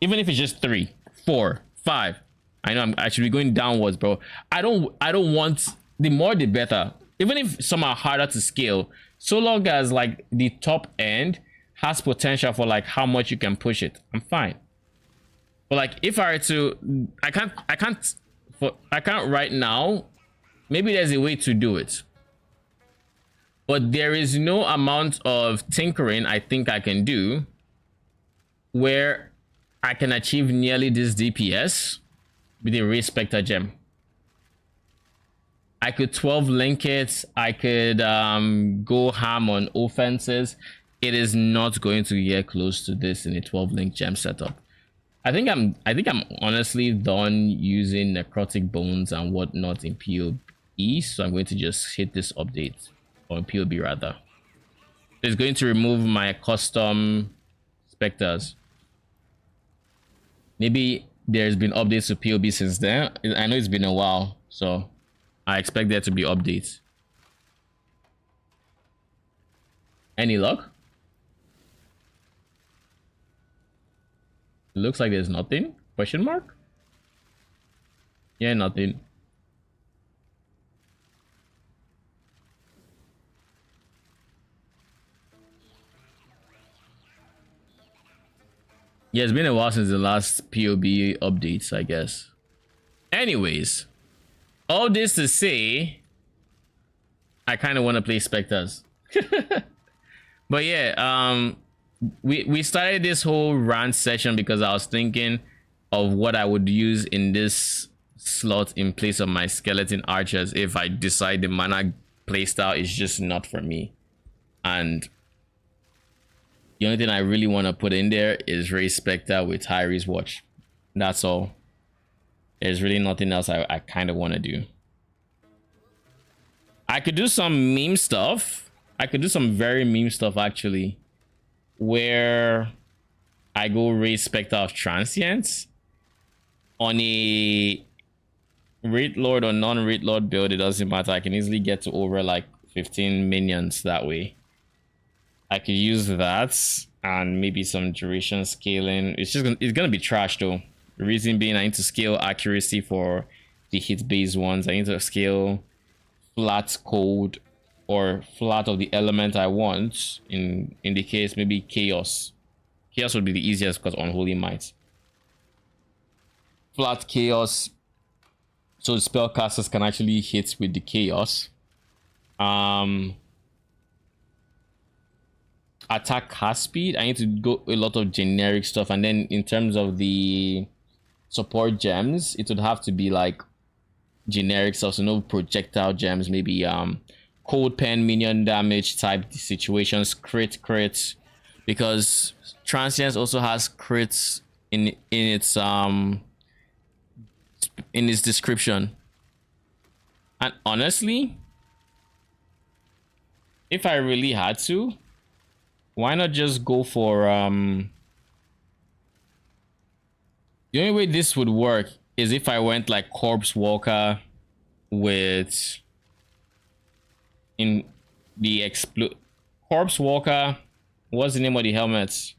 Even if it's just 3, 4, 5. I know I'm actually going downwards, bro. I don't want, the more the better. Even if some are harder to scale, so long as like the top end has potential for like how much you can push it, I'm fine. But like if I were to, I can't right now. Maybe there's a way to do it, but there is no amount of tinkering I think I can do where I can achieve nearly this DPS with a Ray Spectre gem. I could 12 link it. I could go ham on offenses. It is not going to get close to this in a 12 link gem setup. I think I'm honestly done using necrotic bones and whatnot in PoE, so I'm going to just hit this update, or PoB rather. It's going to remove my custom specters. Maybe there's been updates to PoB since then. I know it's been a while, so I expect there to be updates. Any luck? Looks like there's nothing. Question mark? Yeah, nothing. Yeah, it's been a while since the last PoB updates, I guess. Anyways, all this to say, I kind of want to play Spectres. But yeah, we started this whole rant session because I was thinking of what I would use in this slot in place of my skeleton archers if I decide the mana playstyle is just not for me. And the only thing I really want to put in there is Ray Spectre with Tyrese Watch. That's all. There's really nothing else I kind of want to do. I could do some meme stuff. I could do some very meme stuff actually, where I go Ray Spectre of Transience on a Raid Lord or non-Raid Lord build. It doesn't matter. I can easily get to over like 15 minions that way. I could use that and maybe some duration scaling. It's gonna be trash though. The reason being I need to scale accuracy for the hit based ones. I need to scale flat code or flat of the element I want. In the case maybe chaos. Chaos would be the easiest because unholy might. Flat chaos, so the spellcasters can actually hit with the chaos. Attack cast speed, I need to go a lot of generic stuff, and then in terms of the support gems, it would have to be like generic stuff, so no projectile gems, maybe cold pen minion damage type situations, crits, because Transience also has crits in its description. And honestly, if I really had to, why not just go for the only way this would work is if I went like Corpse Walker with in the Corpse Walker, what's the name of the helmets?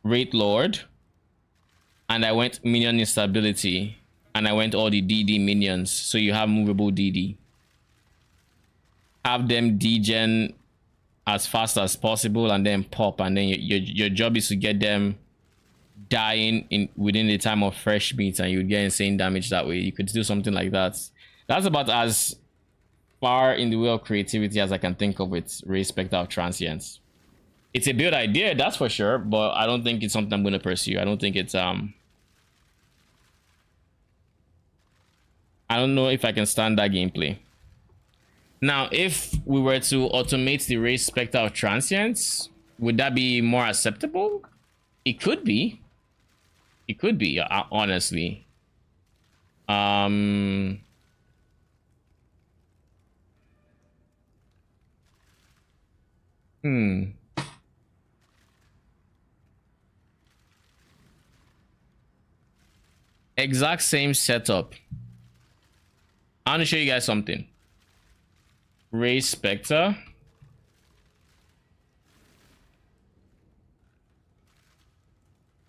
Raid Lord, and I went minion instability, and I went all the DD minions, so you have movable DD. Have them degen as fast as possible and then pop, and then your job is to get them dying within the time of fresh meat, and you would get insane damage that way. You could do something like that. That's about as far in the way of creativity as I can think of with Ray Spectre of Transience. It's a build idea, that's for sure, but I don't think it's something I'm going to pursue. I don't think it's I don't know if I can stand that gameplay. Now, if we were to automate the Ray Spectre of Transience, would that be more acceptable? It could be. It could be, honestly. Exact same setup. I want to show you guys something. Ray Spectre.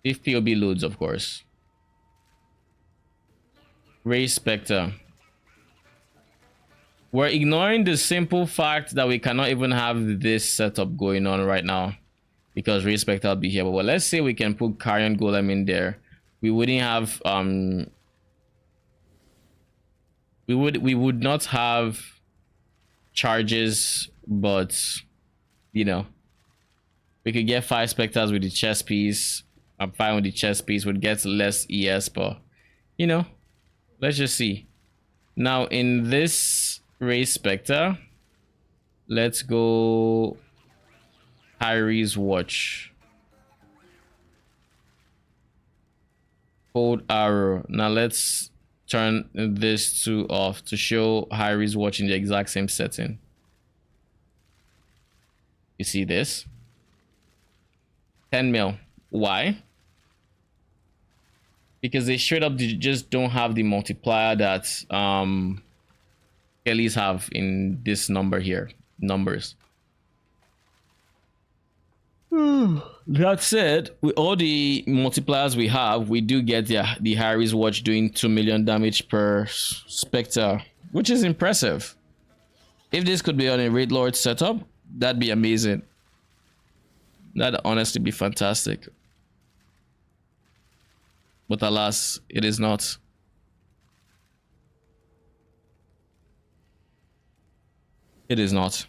If POB loads, of course. Ray Spectre. We're ignoring the simple fact that we cannot even have this setup going on right now because Ray Spectre will be here. But well, let's say we can put Carrion Golem in there. We wouldn't have we would not have charges, but you know, we could get 5 specters with the chess piece. I'm fine with the chess piece. Would get less ES, but you know, let's just see. Now in this Ray Spectre, let's go Harry's Watch. Hold arrow. Now let's turn this to off to show Harry's Watch in the exact same setting. You see this? 10 mil. Why? Because they straight up just don't have the multiplier that Kellys have in this number here. Numbers. That said, with all the multipliers we have, we do get the Harry's Watch doing 2 million damage per Spectre, which is impressive. If this could be on a Raid Lord setup, that'd be amazing. That'd honestly be fantastic. But alas, it is not. It is not.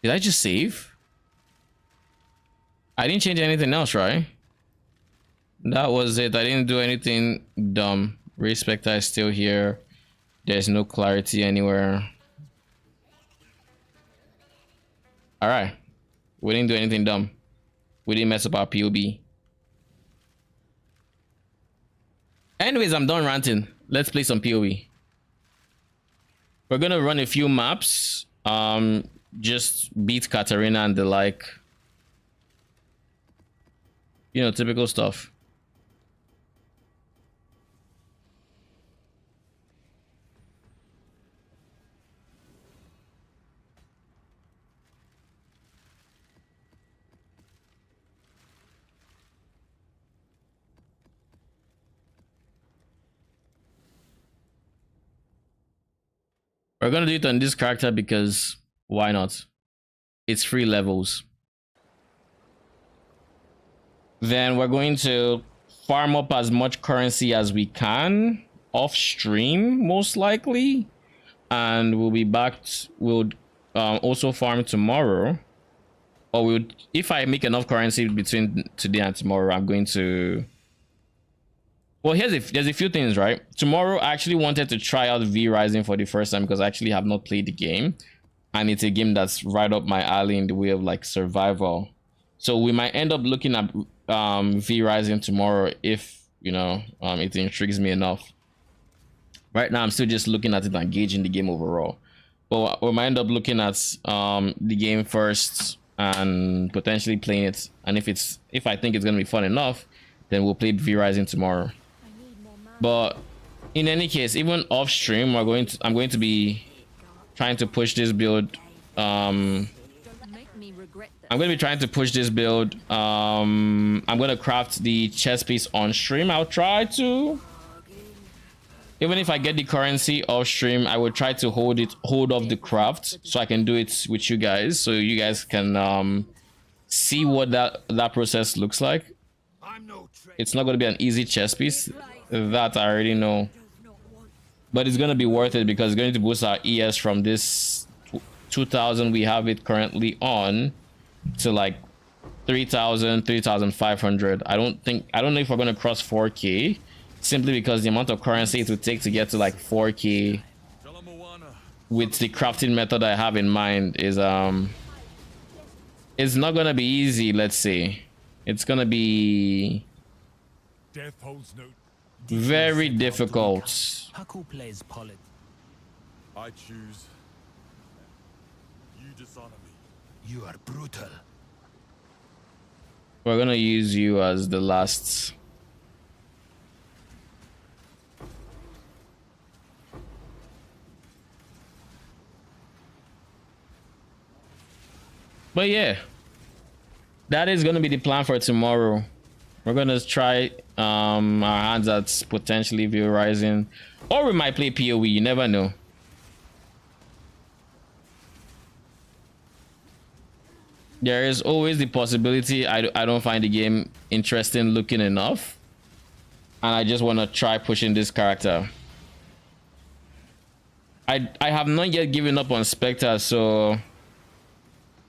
Did I just save? I didn't change anything else, right? That was it. I didn't do anything dumb. Ray Spectre is still here. There's no clarity anywhere. Alright. We didn't do anything dumb. We didn't mess up our POB. Anyways, I'm done ranting. Let's play some POE. We're gonna run a few maps. Just beat Katarina and the like. You know, typical stuff. We're gonna do it on this character because why not? It's free levels. Then we're going to farm up as much currency as we can off stream, most likely, and we'll be back. We'll also farm tomorrow, or we'll, if I make enough currency between today and tomorrow, I'm going to. Well, there's a few things, right? Tomorrow, I actually wanted to try out V Rising for the first time because I actually have not played the game, and it's a game that's right up my alley in the way of like survival. So we might end up looking at V Rising tomorrow if you know it intrigues me enough. Right now, I'm still just looking at it and gauging the game overall. But we might end up looking at the game first and potentially playing it. And if I think it's gonna be fun enough, then we'll play V Rising tomorrow. But in any case, even off stream, I'm going to be trying to push this build. I'm going to be trying to push this build. I'm going to craft the chess piece on stream. I'll try to. Even if I get the currency off stream, I will try to hold off the craft so I can do it with you guys, so you guys can see what that process looks like. It's not going to be an easy chess piece, that I already know, but it's going to be worth it because it's going to boost our ES from this 2000 we have it currently on to like 3000, 3500. I don't know if we're going to cross 4k, simply because the amount of currency it would take to get to like 4k with the crafting method I have in mind is it's not going to be easy. Let's say it's going to be Death holds no. very difficult. Huckle plays Pollard. I choose. You dishonor me. You are brutal. We're gonna use you as the last. But yeah, that is gonna be the plan for tomorrow. We're gonna try our hands at potentially View Rising, or we might play PoE. You never know. There is always the possibility I don't find the game interesting looking enough, and I just want to try pushing this character. I have not yet given up on Spectre, so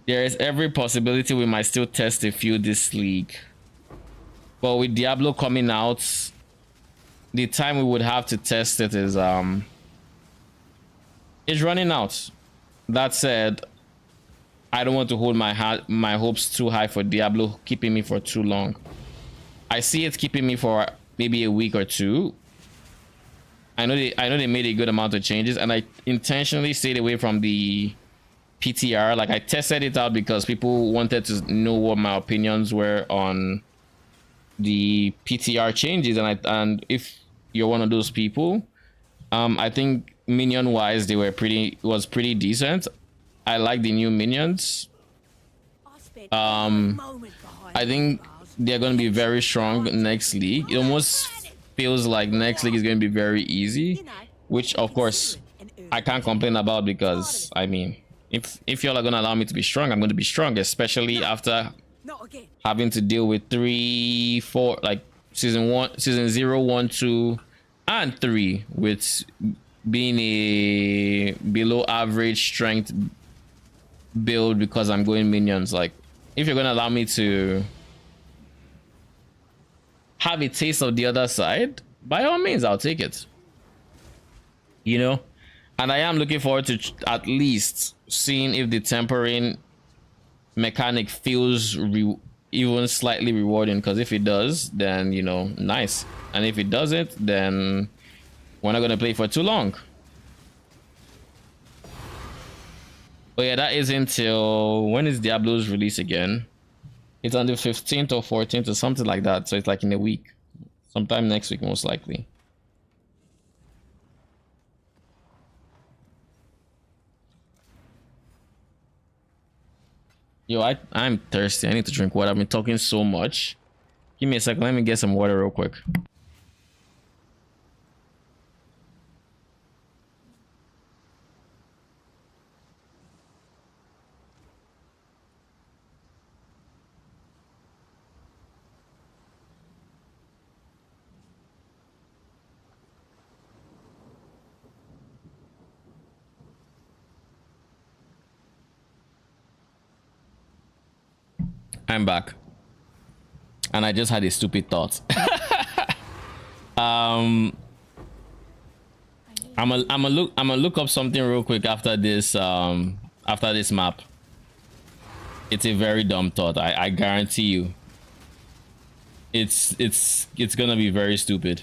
there is every possibility we might still test a few this league. But with Diablo coming out, the time we would have to test it is running out. That said, I don't want to hold my hopes too high for Diablo keeping me for too long. I see it keeping me for maybe a week or two. I know they made a good amount of changes, and I intentionally stayed away from the PTR. Like, I tested it out because people wanted to know what my opinions were on the PTR changes, and if you're one of those people, I think minion wise they were was pretty decent. I like the new minions. I think they're going to be very strong next league. It almost feels like next league is going to be very easy, which of course I can't complain about, because I mean, if y'all are going to allow me to be strong, I'm going to be strong, especially after having to deal with 3, 4, like season 0, 1, 2 and 3 with being a below average strength build because I'm going minions. Like, if you're going to allow me to have a taste of the other side, by all means I'll take it, you know. And I am looking forward to at least seeing if the tempering mechanic feels even slightly rewarding, because if it does, then, you know, nice. And if it doesn't, then we're not gonna play for too long. But yeah, that is until, when is Diablo's release again? It's on the 15th or 14th or something like that, so it's like in a week, sometime next week most likely. Yo, I'm thirsty. I need to drink water. I've been talking so much. Give me a second. Let me get some water real quick. I'm back, and I just had a stupid thought. I'm gonna look up something real quick after this map. It's a very dumb thought. I guarantee you. It's gonna be very stupid.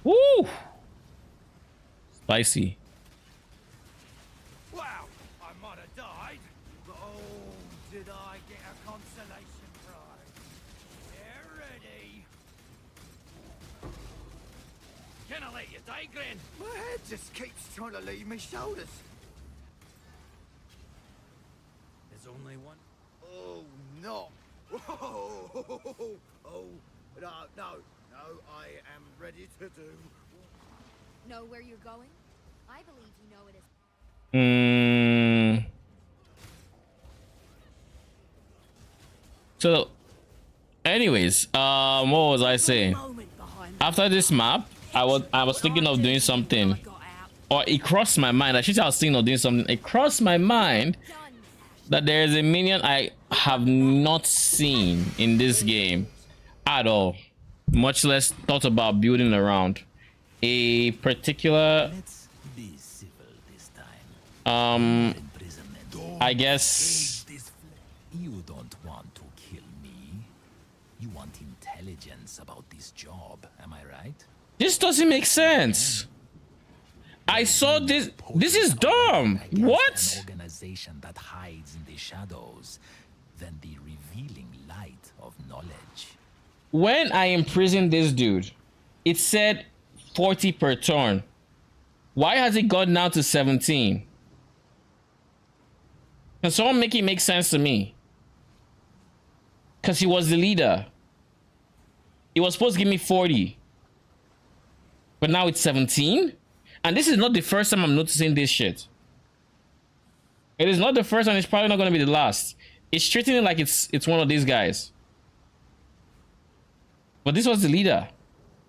Woo! Spicy. My head just keeps trying to leave me shoulders. There's only one. Oh, no. Whoa. Oh, no, I am ready to do. Know where you're going? I believe you know it is. So, anyways, what was I saying? After this map, I was thinking of doing something, or it crossed my mind. I should say I was thinking of doing something. It crossed my mind that there is a minion I have not seen in this game at all, much less thought about building around. A particular, Let's be civil this time. I guess. You don't want to kill me. You want intelligence about this job, am I right? This doesn't make sense. I saw this. This is dumb. What? An organization that hides in the shadows than the revealing light of knowledge. When I imprisoned this dude, it said 40 per turn. Why has it gone now to 17? Can someone make it make sense to me? Because he was the leader. He was supposed to give me 40. But now it's 17? And this is not the first time I'm noticing this shit. It is not the first and it's probably not going to be the last. It's treating it like it's one of these guys. But this was the leader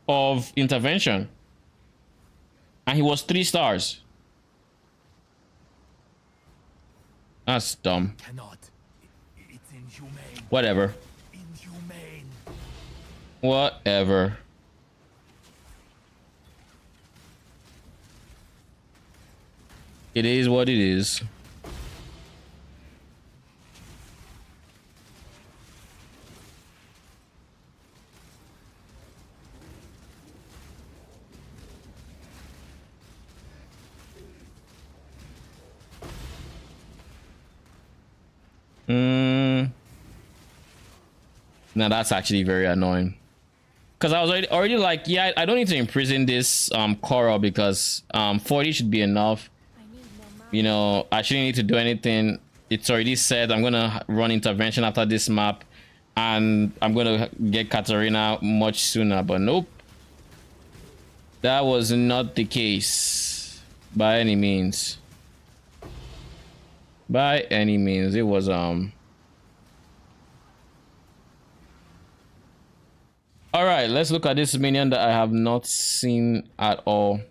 of intervention. And he was 3 stars. That's dumb. Cannot. It's inhumane. Whatever. Inhumane. Whatever. It is what it is. Now that's actually very annoying. Because I was already like, yeah, I don't need to imprison this Coral because 40 should be enough. You know, I shouldn't need to do anything. It's already said I'm gonna run intervention after this map, and I'm gonna get Katarina much sooner. But nope, that was not the case by any means. By any means, it was All right, let's look at this minion that I have not seen at all.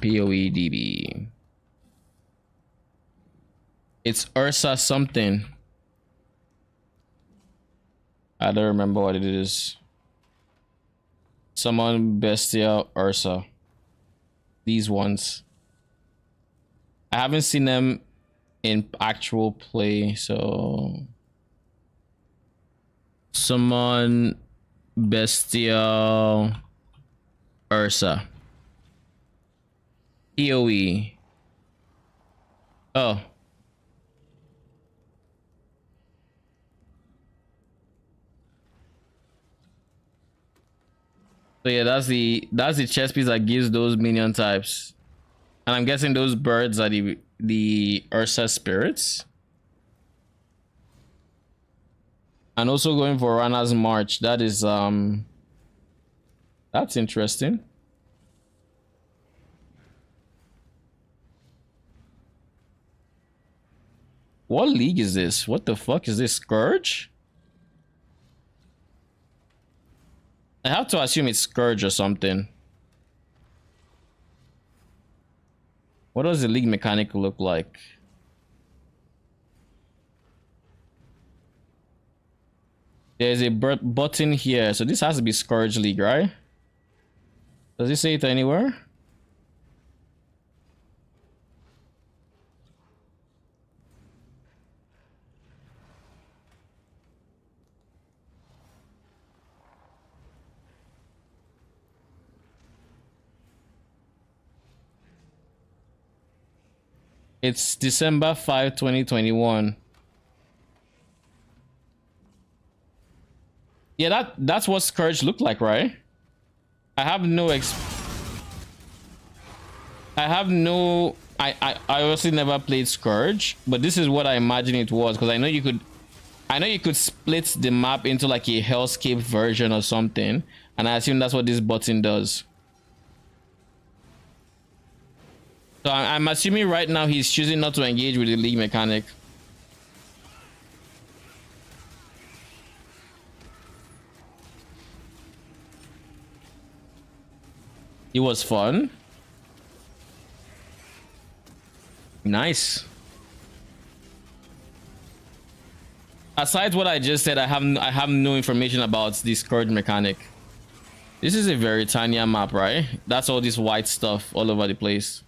POEDB. It's Ursa something. I don't remember what it is. Summon Bestia Ursa. These ones. I haven't seen them in actual play, so summon Bestia Ursa. POE. Oh. So yeah, that's the chess piece that gives those minion types. And I'm guessing those birds are the Ursa spirits. And also going for Rana's March. That is that's interesting. What league is this? What the fuck is this? Scourge? I have to assume it's Scourge or something. What does the league mechanic look like? There's a button here, so this has to be Scourge League, right? Does it say it anywhere? It's December 5, 2021. Yeah, that's what Scourge looked like, right? I obviously never played Scourge, but this is what I imagine it was, because I know you could split the map into like a Hellscape version or something, and I assume that's what this button does. So I'm assuming right now he's choosing not to engage with the league mechanic. It was fun. Nice. Aside what I just said, I have no information about this Scourge mechanic. This is a very tiny map, right? That's all this white stuff all over the place.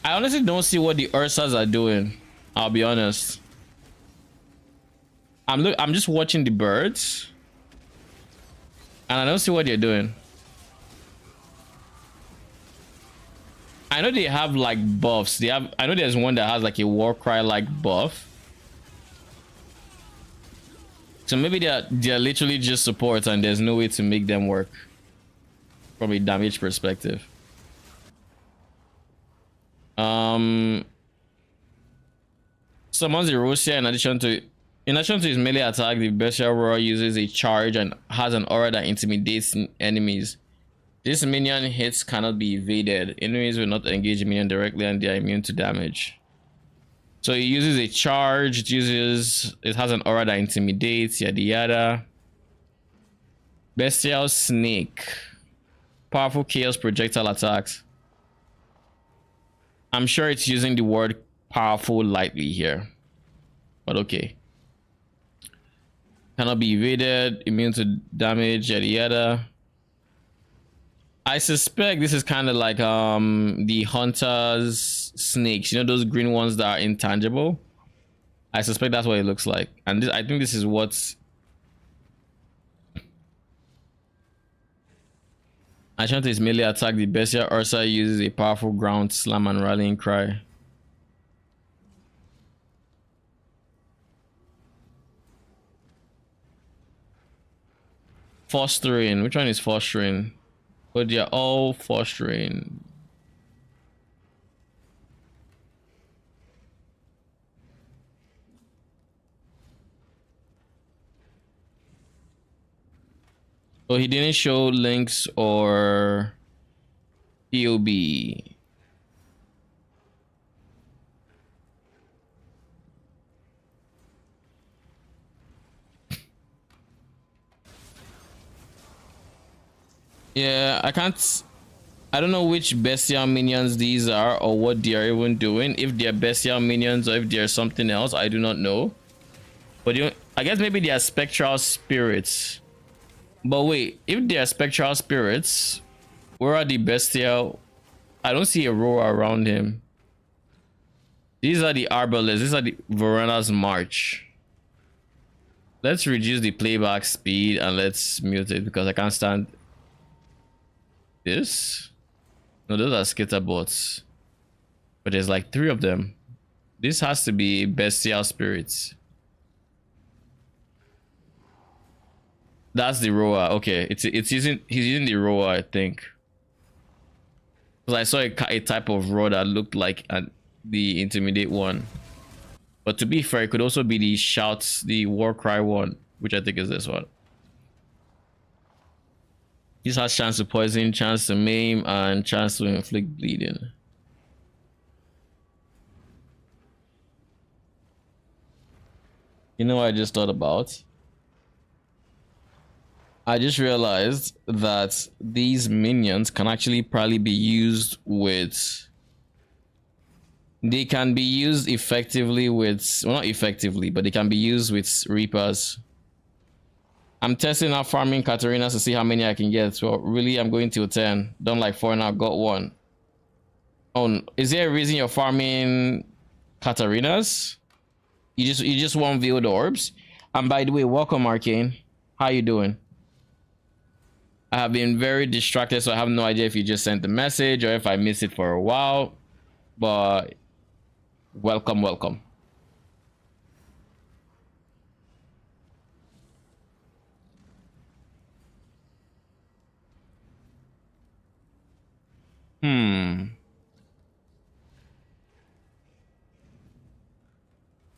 I honestly don't see what the Ursas are doing. I'll be honest. I'm just watching the birds, and I don't see what they're doing. I know they have like buffs. They have. I know there's one that has like a war cry like buff. So maybe they're literally just supports and there's no way to make them work from a damage perspective. Summons Erosia in addition to his melee attack, the Bestial Roar uses a charge and has an aura that intimidates enemies. This minion hits cannot be evaded. Enemies will not engage the minion directly and they are immune to damage. So it uses a charge, it has an aura that intimidates, yada yada. Bestial Snake. Powerful chaos projectile attacks. I'm sure it's using the word powerful lightly here. But okay. Cannot be evaded, immune to damage, yada yada. I suspect this is kind of like the hunter's snakes, you know, those green ones that are intangible. I suspect that's what it looks like, and I think this is what's Ashanti's melee attack. The Bestia Ursa uses a powerful ground slam and rallying cry. Fostering, which one is fostering? But they're all fostering. So he didn't show links or POB. Yeah, I don't know which bestial minions these are or what they are even doing. If they're bestial minions or if they're something else, I do not know. But I guess maybe they are spectral spirits. But wait, if they are spectral spirits, where are the bestial? I don't see a roar around him. These are the Arbalists. These are the Verana's March. Let's reduce the playback speed and let's mute it because I can't stand this. No, those are skitterbots. But there's like 3 of them. This has to be bestial spirits. That's the roar. Okay, he's using the roar, I think. Because I saw a type of roar that looked like the intimidate one. But to be fair, it could also be the shouts, the war cry one, which I think is this one. This has chance to poison, chance to maim, and chance to inflict bleeding. You know what I just thought about? I just realized that these minions can actually probably be used with... They can be used effectively with... Well, not effectively, but they can be used with Reapers. I'm testing out farming Katarinas to see how many I can get. So really, I'm going till 10. Done like 4 now, got 1. Oh, is there a reason you're farming Katarinas? You just want viewed orbs? And by the way, welcome Arcane. How you doing? I have been very distracted, so I have no idea if you just sent the message or if I missed it for a while. But welcome, welcome.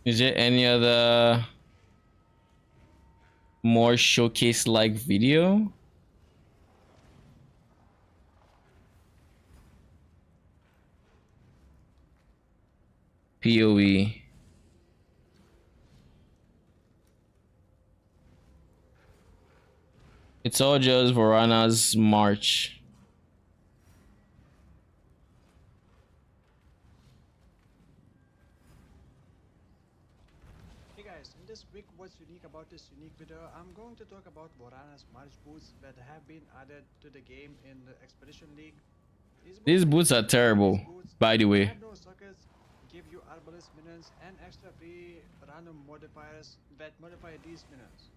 Is there any other more showcase-like video? POE. It's all just Varana's March. Hey guys, in this week what's unique about this unique video, I'm going to talk about Varana's March boots that have been added to the game in the Expedition League. These boots are terrible, by the way. Have no sockets, give you Arbalest minions and extra free random modifiers that modify these minions.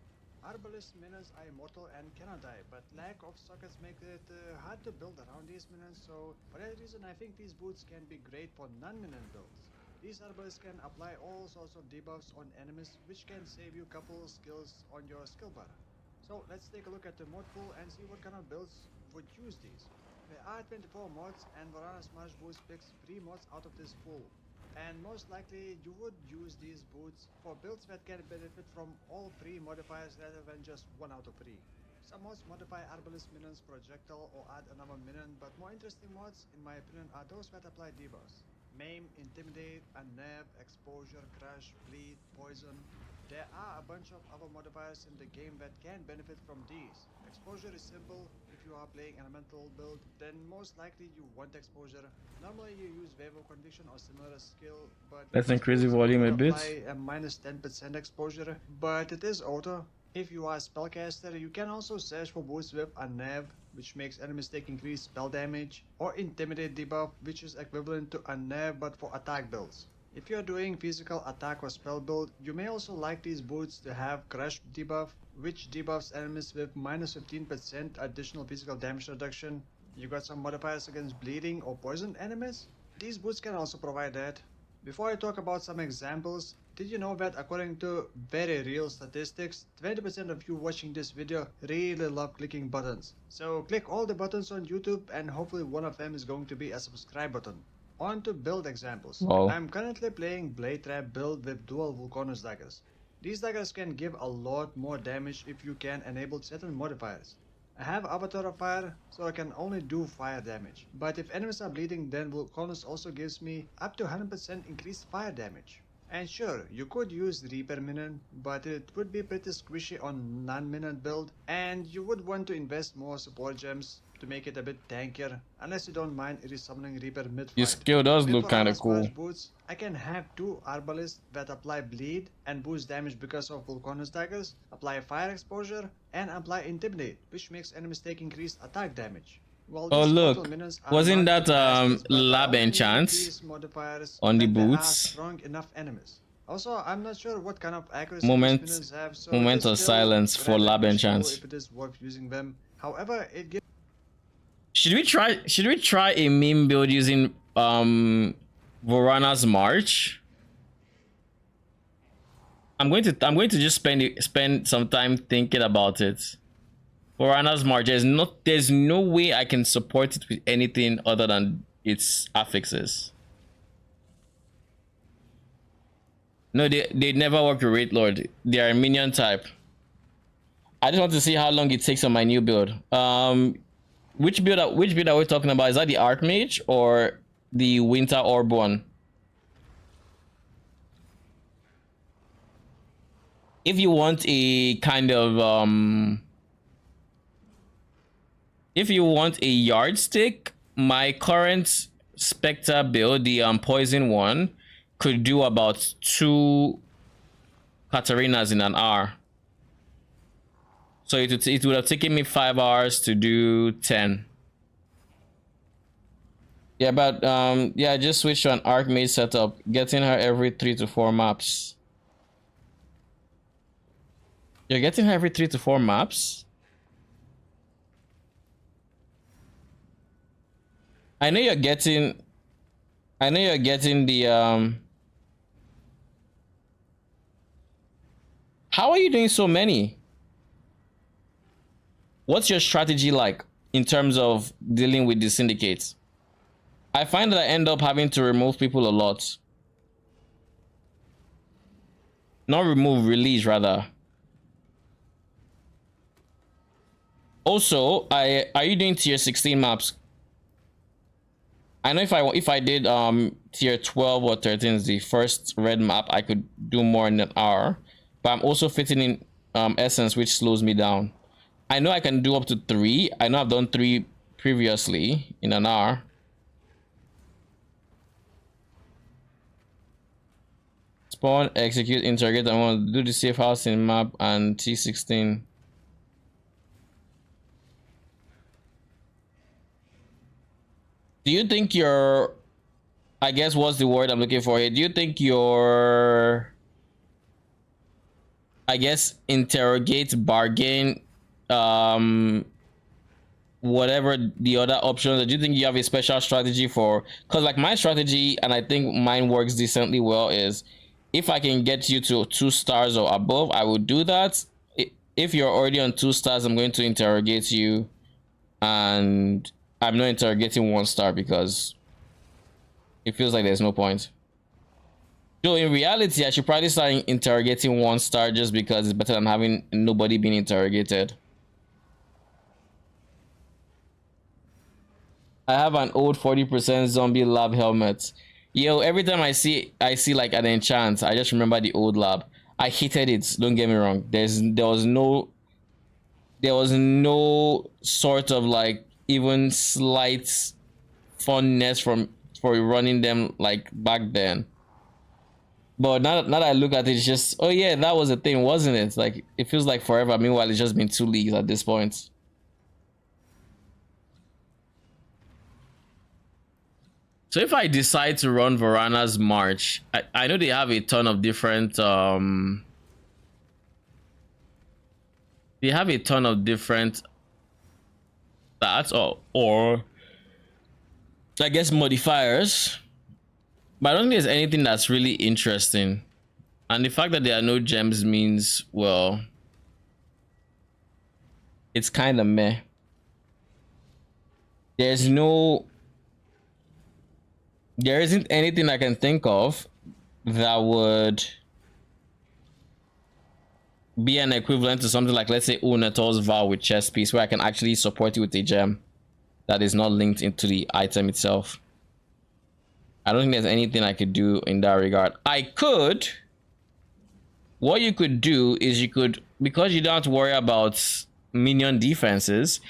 Arbalist minions are immortal and cannot die, but lack of sockets make it hard to build around these minions, so for that reason I think these boots can be great for non-minion builds. These arbalists can apply all sorts of debuffs on enemies, which can save you couple skills on your skill bar. So let's take a look at the mod pool and see what kind of builds would use these. There are 24 mods and Varana's March Boots picks 3 mods out of this pool. And most likely you would use these boots for builds that can benefit from all 3 modifiers rather than just 1 out of 3. Some mods modify Arbalist minions projectile or add another minion, but more interesting mods in my opinion are those that apply debuffs. Maim, Intimidate, Unnerve, Exposure, Crush, Bleed, Poison. There are a bunch of other modifiers in the game that can benefit from these. Exposure is simple. If you are playing elemental build, then most likely you want exposure. Normally you use Wave of Conviction or similar skill, but Let's increase the volume a bit. apply a minus 10% exposure, but it is auto. If you are a spellcaster, you can also search for boots with Unnerve, which makes enemies take increased spell damage, or Intimidate debuff, which is equivalent to Unnerve but for attack builds. If you are doing physical attack or spell build, you may also like these boots to have Crush debuff, which debuffs enemies with minus 15% additional physical damage reduction. You got some modifiers against bleeding or poisoned enemies? These boots can also provide that. Before I talk about some examples, did you know that according to very real statistics, 20% of you watching this video really love clicking buttons. So click all the buttons on YouTube and hopefully one of them is going to be a subscribe button. On to build examples. Wow. I'm currently playing Blade Trap build with dual Vulcanus daggers. These daggers can give a lot more damage if you can enable certain modifiers. I have Avatar of Fire, so I can only do fire damage. But if enemies are bleeding, then Vulcanus also gives me up to 100% increased fire damage. And sure, you could use Reaper minion, but it would be pretty squishy on non-minion build, and you would want to invest more support gems to make it a bit tankier, unless you don't mind resummoning Reaper mid-fight. Your skill does With look kind of Varana's cool. March Boots, I can have 2 Arbalists that apply bleed and boost damage because of Vulcanus daggers, apply fire exposure, and apply Intimidate, which makes enemies take increased attack damage. While Oh these look, mortal minions are wasn't not that the fastest, but I lab only need enchants these modifiers on the when there are boots? strong enough enemies. Also, I'm not sure what kind of accuracy Moment- these minions have, so moment it is of still silence for rather lab questionable enchants. if it is worth using them. However, it gives Should we try a meme build using Vorana's March? I'm going to just spend some time thinking about it. Vorana's March, there's no way I can support it with anything other than its affixes. No, they never work with Wraith Lord. They are a minion type. I just want to see how long it takes on my new build. Which build are we talking about? Is that the Archmage or the Winter Orb one? If you want a kind of if you want a yardstick, my current Spectre build, the poison one, could do about 2 Katarinas in an hour. So it would have taken me 5 hours to do 10. Yeah, but yeah, just switch to an Archmage setup, getting her every 3 to 4 maps. You're getting her every 3 to 4 maps? I know you're getting the How are you doing so many? What's your strategy like in terms of dealing with the syndicates? I find that I end up having to remove people a lot. Not remove, release rather. Also, are you doing tier 16 maps? I know if I did tier 12 or 13, the first red map, I could do more in an hour. But I'm also fitting in Essence, which slows me down. I know I can do up to 3. I know I've done 3 previously in an hour. Spawn, execute, interrogate. I want to do the safe house in map and T16. Do you think your, I guess what's the word I'm looking for here? Do you think your I guess, interrogate, bargain, whatever the other options. Do you think you have a special strategy for? Because like my strategy, and I think mine works decently well, is if I can get you to 2 stars or above, I will do that. If you're already on 2 stars, I'm going to interrogate you, and I'm not interrogating 1 star because it feels like there's no point. So in reality, I should probably start interrogating 1 star just because it's better than having nobody being interrogated. I have an old 40% zombie lab helmet. Yo, every time I see like an enchant, I just remember the old lab. I hated it, don't get me wrong. There was no sort of like even slight funness for running them like back then. But now that I look at it, it's just, oh yeah, that was a thing, wasn't it? Like it feels like forever. Meanwhile, it's just been 2 leagues at this point. So if I decide to run Varana's March, I know they have a ton of different stats or I guess modifiers, but I don't think there's anything that's really interesting. And the fact that there are no gems means, well, it's kind of meh. There isn't anything I can think of that would be an equivalent to something like, let's say, Unator's Vow with chess piece, where I can actually support you with a gem that is not linked into the item itself. I don't think there's anything I could do in that regard. What you could do is because you don't have to worry about minion defenses,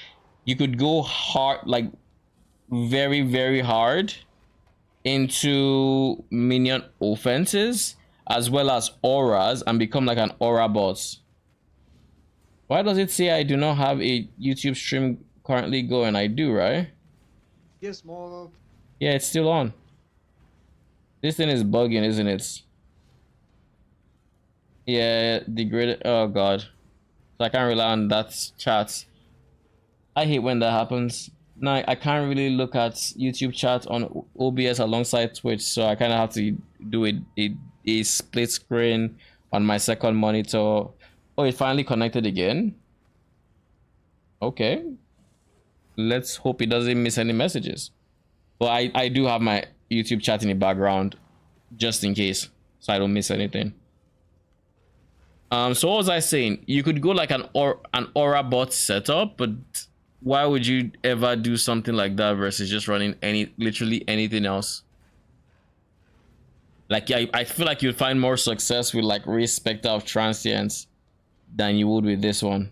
you could go hard, like very, very hard into minion offenses as well as auras and become like an aura boss. Why does it say I do not have a YouTube stream currently going? I do, right? Yes, more. Yeah, it's still on. This thing is bugging, isn't it? Yeah, degraded. Oh god, so I can't rely on that chat. I hate when that happens. No, I can't really look at YouTube chat on OBS alongside Twitch, so I kind of have to do a split screen on my second monitor. Oh, it finally connected again. Okay, let's hope it doesn't miss any messages. Well, I do have my YouTube chat in the background just in case, so I don't miss anything. So what was I saying? You could go like an aura bot setup, but why would you ever do something like that versus just running literally anything else? Like I feel like you'd find more success with like Race Spectre of Transience than you would with this one.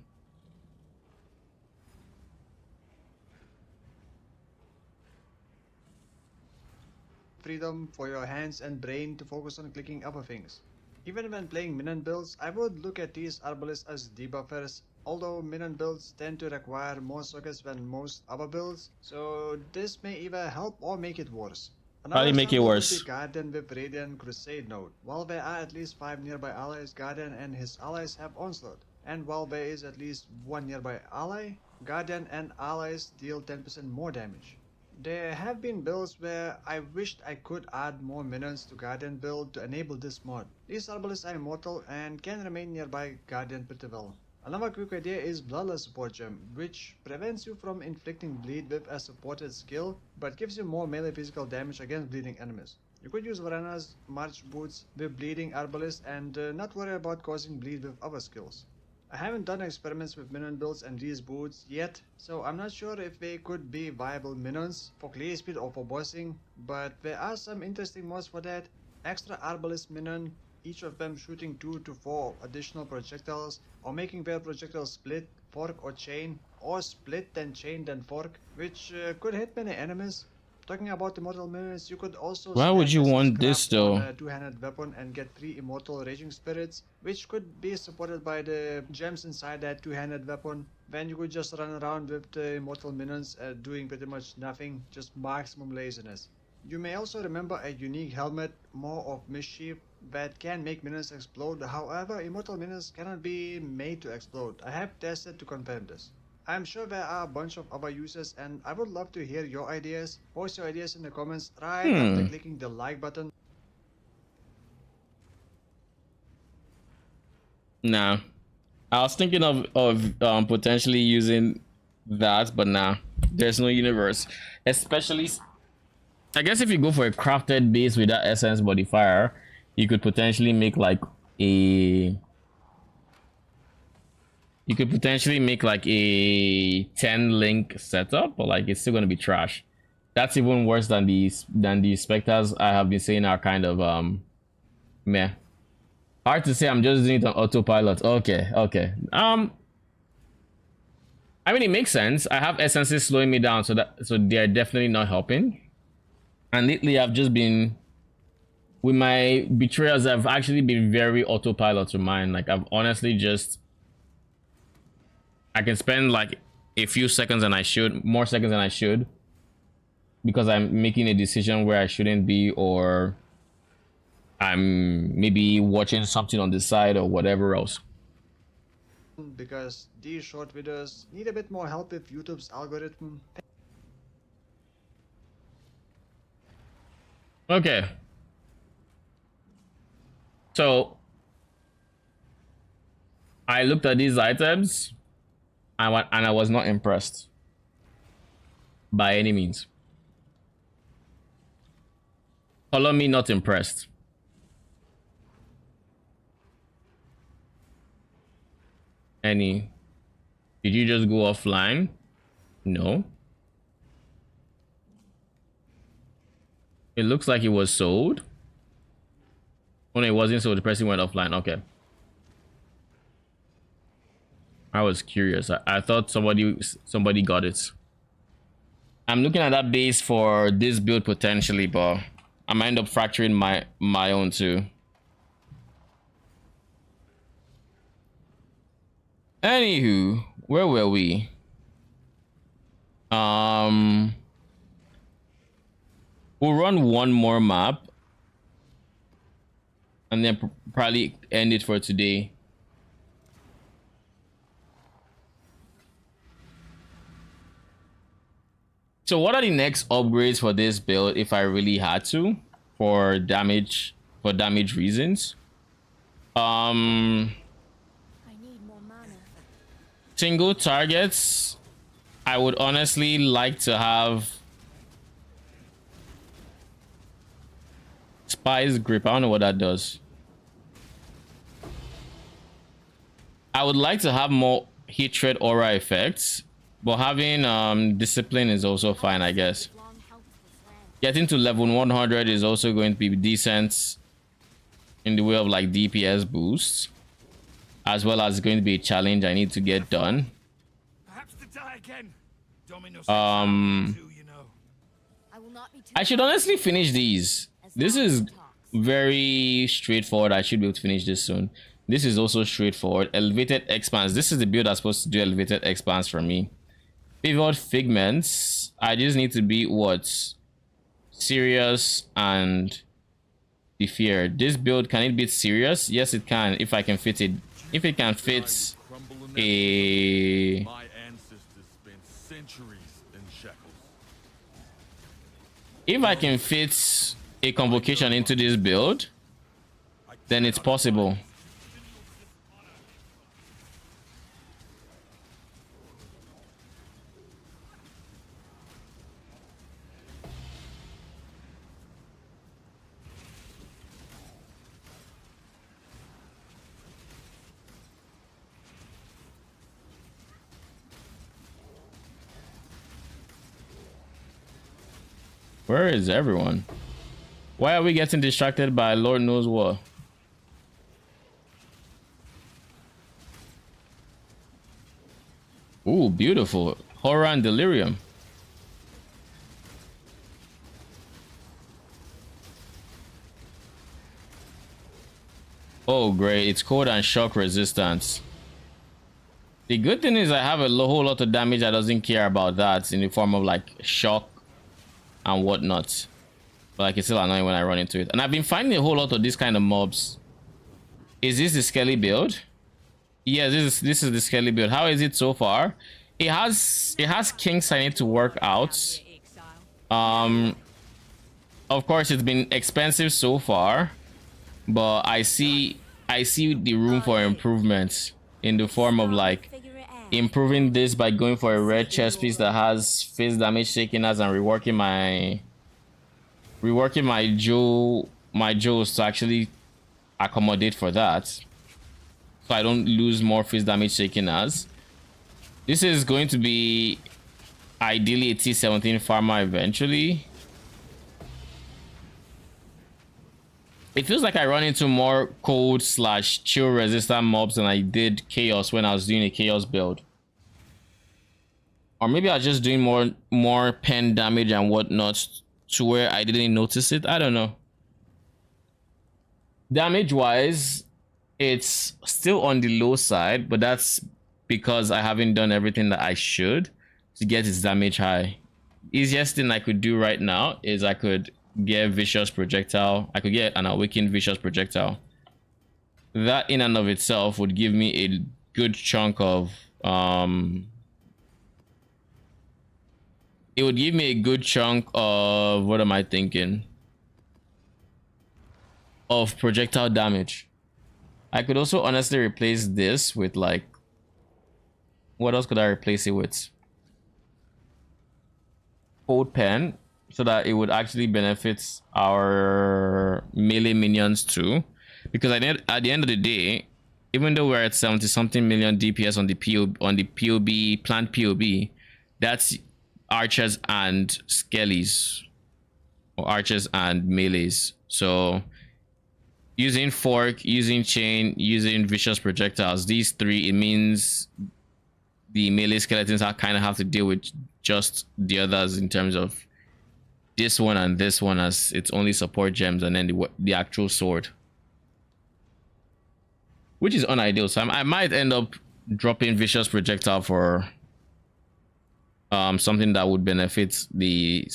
Freedom for your hands and brain to focus on clicking other things. Even when playing minion builds, I would look at these arbalists as debuffers, although minion builds tend to require more sockets than most other builds, so this may either help or make it worse. Probably make it worse. Guardian with Radiant Crusade node. While there are at least 5 nearby allies, Guardian and his allies have Onslaught. And while there is at least 1 nearby ally, Guardian and allies deal 10% more damage. There have been builds where I wished I could add more minions to Guardian build to enable this mod. These arbalists are immortal and can remain nearby Guardian pretty well. Another quick idea is Bloodless Support Gem, which prevents you from inflicting bleed with a supported skill, but gives you more melee physical damage against bleeding enemies. You could use Varana's March Boots with bleeding arbalist and not worry about causing bleed with other skills. I haven't done experiments with minion builds and these boots yet, so I'm not sure if they could be viable minions for clear speed or for bossing, but there are some interesting mods for that. Extra arbalist minion, each of them shooting 2 to 4 additional projectiles, or making their projectiles split, fork or chain, or split then chain then fork, which could hit many enemies. Talking about immortal minions, you could also why would you want this though? A two-handed weapon and get 3 immortal raging spirits, which could be supported by the gems inside that two-handed weapon. Then you could just run around with the immortal minions doing pretty much nothing, just maximum laziness. You may also remember a unique helmet, more of mischief, that can make minions explode. However, immortal minions cannot be made to explode. I have tested to confirm this. I'm sure there are a bunch of other uses, and I would love to hear your ideas. Post your ideas in the comments right after clicking the like button. Nah, I was thinking of potentially using that, but nah, there's no universe. Especially, I guess if you go for a crafted base with that essence modifier, you could potentially make like a 10 link setup, but like it's still gonna be trash. That's even worse than the specters I have been saying are kind of meh. Hard to say. I'm just doing it on autopilot. Okay. I mean, it makes sense. I have essences slowing me down, so they're definitely not helping. And lately, I've just been with my betrayals. I've actually been very autopilot to mine. Like I've honestly just I can spend like a few seconds, and more seconds than I should, because I'm making a decision where I shouldn't be, or I'm maybe watching something on the side or whatever else. Because these short videos need a bit more help with YouTube's algorithm. Okay. So I looked at these items and I was not impressed by any means. Follow me, not impressed. Did you just go offline? No. It looks like it was sold. Oh no, it wasn't sold. The person went offline. Okay. I was curious. I thought somebody got it. I'm looking at that base for this build potentially, but I might end up fracturing my own too. Anywho, where were we? We'll run one more map and then probably end it for today. So what are the next upgrades for this build if I really had to, for damage reasons? I need more mana. Single targets, I would honestly like to have Spy's Grip. I don't know what that does. I would like to have more Hatred Aura effects, but having Discipline is also fine, I guess. Long held this land. Getting to level 100 is also going to be decent in the way of like DPS boosts, as well as going to be a challenge I need to get done. Perhaps to die again. Dominus Um, you know. I will not be too I should honestly finish these. This is very straightforward. I should be able to finish this soon. This is also straightforward. Elevated Expanse. This is the build that's supposed to do Elevated Expanse for me. Pivot Figments. I just need to be what? Serious and feared. This build, can it beat Serious? Yes, it can. If I can fit it. If it can fit a... My ancestors spent centuries in shackles. If I can fit a Convocation into this build, then it's possible. Where is everyone? Why are we getting distracted by Lord knows what? Ooh, beautiful. Horror and Delirium. Oh, great. It's cold and shock resistance. The good thing is I have a whole lot of damage that doesn't care about that in the form of like shock and whatnot. Like, it's still annoying when I run into it. And I've been finding a whole lot of these kind of mobs. Is this the Skelly build? Yeah, this is the Skelly build. How is it so far? It has kinks I need to work out. Of course, it's been expensive so far, but I see the room for improvement in the form of like improving this by going for a red chest piece that has face damage taken as and reworking my Joes to actually accommodate for that, so I don't lose more face damage taken as. This is going to be ideally a T17 farmer eventually. It feels like I run into more cold / chill resistant mobs than I did chaos when I was doing a chaos build. Or maybe I was just doing more pen damage and whatnot to where I didn't notice it. I don't know. Damage wise, it's still on the low side, but that's because I haven't done everything that I should to get its damage high. Easiest thing I could do right now is I could get vicious projectile. I could get an awakened vicious projectile. That in and of itself would give me a good chunk of it would give me a good chunk of, what am I thinking, of projectile damage. I could also honestly replace this with like, what else could I replace it with? Cold pen, so that it would actually benefit our melee minions too. Because at the end of the day, even though we're at 70 something million DPS on the POB, plant POB, that's archers and skellies, or archers and melees. So using fork, using chain, using vicious projectiles, these three, it means the melee skeletons kind of have to deal with just the others in terms of this one and this one as its only support gems, and then the actual sword, which is unideal. So I might end up dropping vicious projectile for something that would benefit the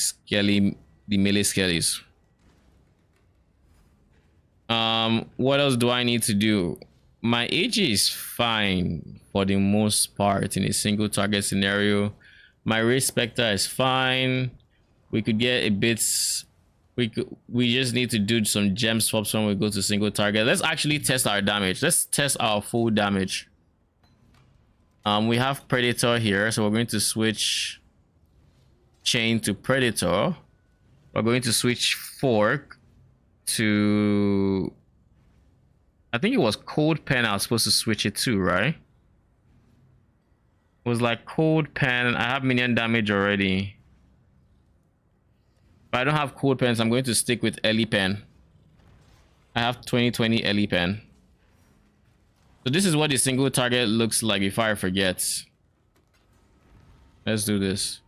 melee skellies. What else do I need to do? My AG is fine for the most part in a single target scenario. My Ray Spectre is fine. We could get a bit, we just need to do some gem swaps when we go to single target. Let's actually test our damage. Let's test our full damage. We have Predator here, so we're going to switch chain to Predator. We're going to switch fork to, I think it was cold pen I was supposed to switch it to, right? It was like cold pen. I have minion damage already. But I don't have cold pens. I'm going to stick with Ellie pen. I have 2020 Ellie pen. So this is what the single target looks like before I forget. Let's do this.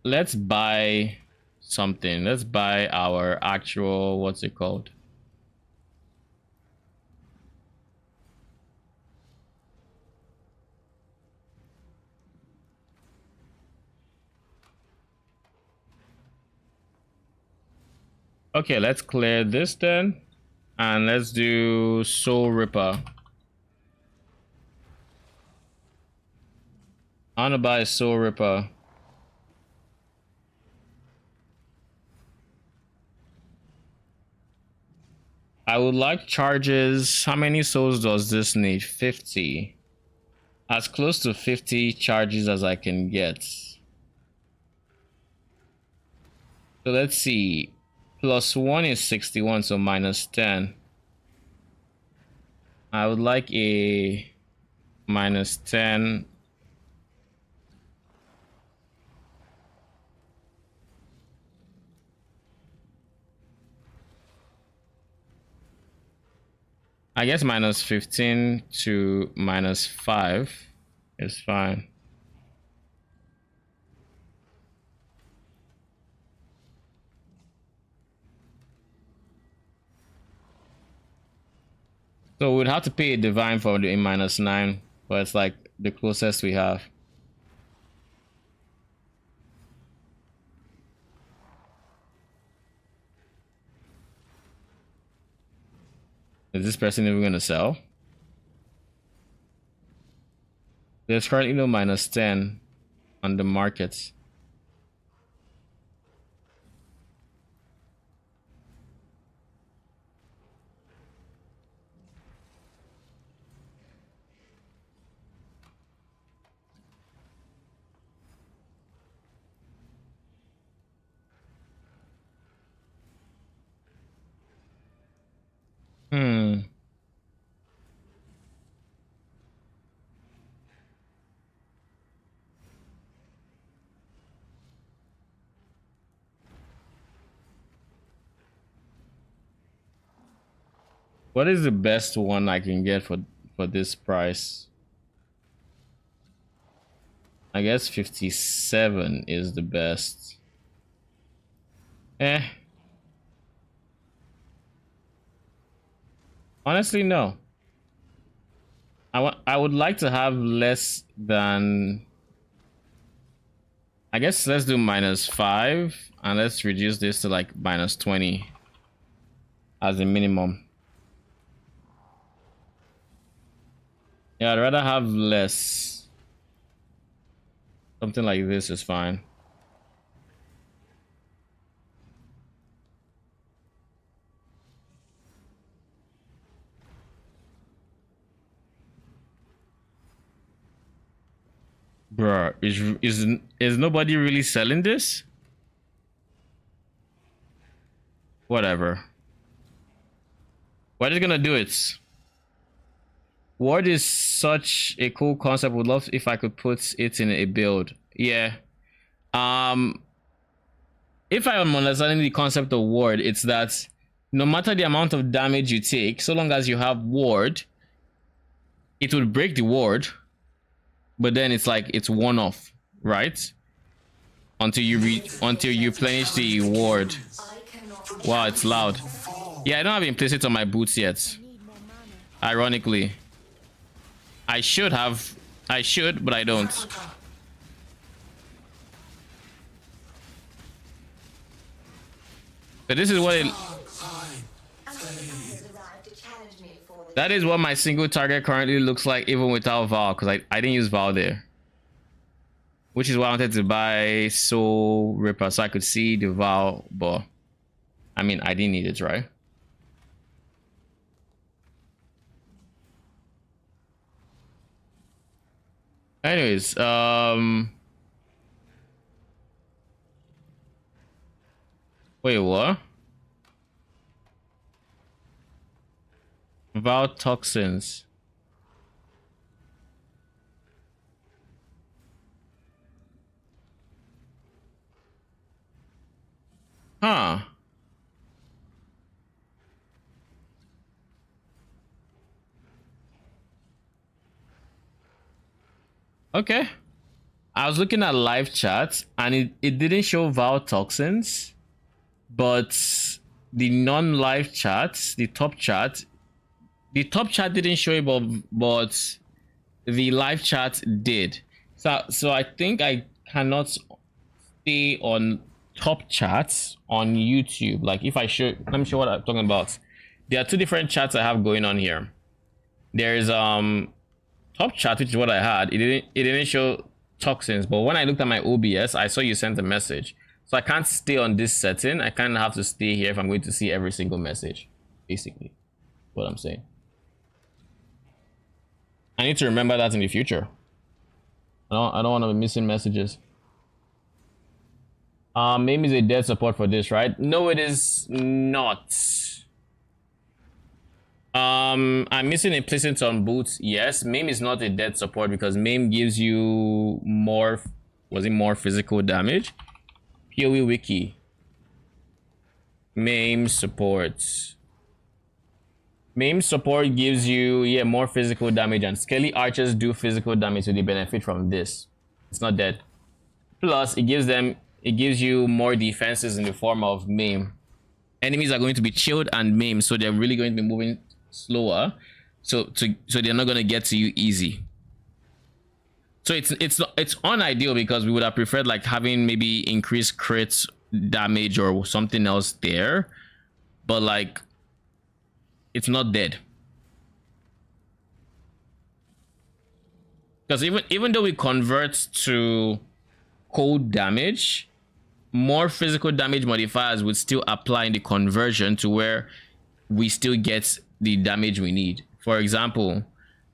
Let's buy something. Let's buy our actual, what's it called? Okay, let's clear this then, and let's do Soul Ripper. I want to buy a Soul Ripper. I would like charges. How many souls does this need? 50. As close to 50 charges as I can get. So let's see. +1 is 61, so -10. I would like a -10. I guess -15 to -5 is fine. So we'd have to pay a divine for the -9, but it's like the closest we have. Is this person even gonna sell? There's currently no -10 on the markets. Hmm. What is the best one I can get for this price? I guess 57 is the best. Honestly, no. I would like to have less than, I guess let's do -5 and let's reduce this to like -20 as a minimum. Yeah, I'd rather have less. Something like this is fine. Bruh, is nobody really selling this? Whatever. We're just gonna do it. Ward is such a cool concept. Would love if I could put it in a build. Yeah. If I am understanding the concept of ward, it's that no matter the amount of damage you take, so long as you have ward, it will break the ward, but then it's like it's one off, right? Until you replenish the ward. Wow, it's loud. Yeah, I don't have implicit on my boots yet. Ironically. I should, but I don't. But this is what it... That is what my single target currently looks like even without Val, because I didn't use Val there. Which is why I wanted to buy Soul Ripper so I could see the Val, but... I mean, I didn't need it, right? Anyways, wait, what? About toxins. Huh. Okay. I was looking at live chat and it didn't show Val toxins, but the non-live chat, the top chat didn't show it, but the live chat did. So I think I cannot stay on top chats on YouTube. Like if I show, let me show what I'm talking about. There are two different chats I have going on here. There's top chat, which is what I had. It didn't show toxins, but when I looked at my OBS, I saw you sent a message. So I can't stay on this setting. I kind of have to stay here if I'm going to see every single message. Basically, what I'm saying. I need to remember that in the future. I don't want to be missing messages. Maybe it's a dead support for this, right? No, it is not. I'm missing implicit on boots. Yes, MAME is not a dead support because MAME gives you more, was it more physical damage? PoE wiki. MAME supports. MAME support gives you, yeah, more physical damage, and Skelly archers do physical damage, so they benefit from this. It's not dead. Plus, it gives you more defenses in the form of MAME. Enemies are going to be chilled and MAME, so they're really going to be moving slower. so they're not gonna get to you easy. So it's unideal because we would have preferred like having maybe increased crit damage or something else there, but like it's not dead. Because even though we convert to cold damage, more physical damage modifiers would still apply in the conversion to where we still get the damage we need. For example,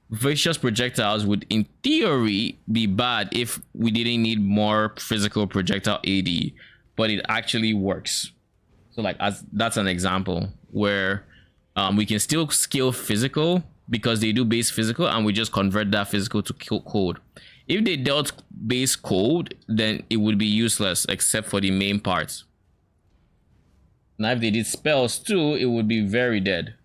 vicious projectiles would in theory be bad if we didn't need more physical projectile AD, but it actually works. So like that's an example where we can still scale physical because they do base physical and we just convert that physical to cold. If they dealt base cold, then it would be useless except for the main parts. Now if they did spells too, it would be very dead.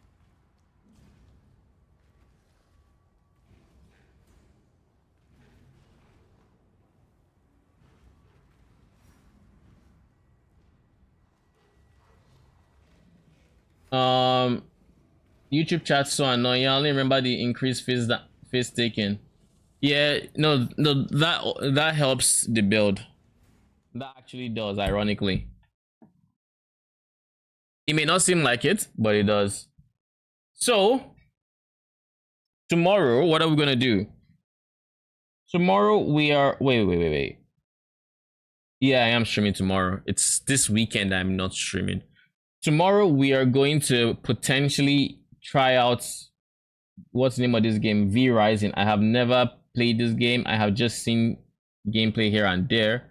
YouTube chat so annoying. I only remember the increased face taken. Yeah, no, that helps the build. That actually does, ironically. It may not seem like it, but it does. So tomorrow, what are we gonna do? Tomorrow we are wait. Yeah, I am streaming tomorrow. It's this weekend I'm not streaming. Tomorrow we are going to potentially try out what's the name of this game, V Rising. I have never played this game. I have just seen gameplay here and there.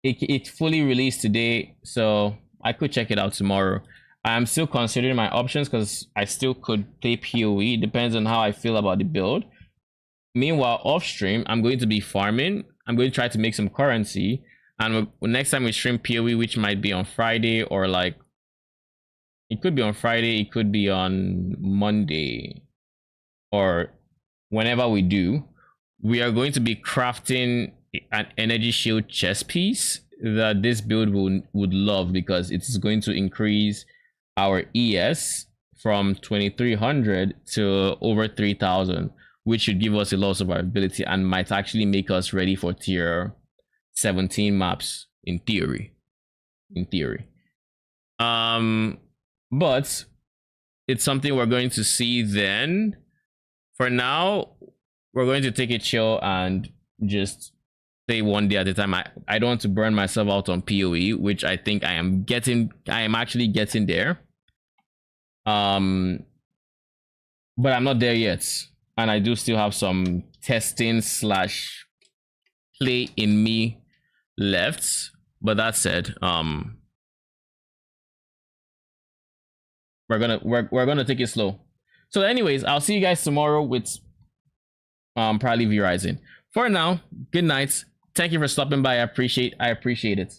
It fully released today, so I could check it out tomorrow. I'm still considering my options because I still could play PoE. Depends on how I feel about the build. Meanwhile, off stream, I'm going to be farming. I'm going to try to make some currency, and next time we stream PoE, which might be on Friday, or like it could be on Friday, it could be on Monday, or whenever we do, we are going to be crafting an energy shield chest piece that this build would love, because it's going to increase our ES from 2300 to over 3000, which should give us a lot of survivability and might actually make us ready for tier 17 maps in theory. But it's something we're going to see then. For now, we're going to take it chill and just play one day at a time. I don't want to burn myself out on PoE, which I think I am actually getting there. But I'm not there yet. And I do still have some testing / play in me left. But that said, we're gonna take it slow. So anyways, I'll see you guys tomorrow with probably V Rising. For now, good night. Thank you for stopping by. I appreciate it.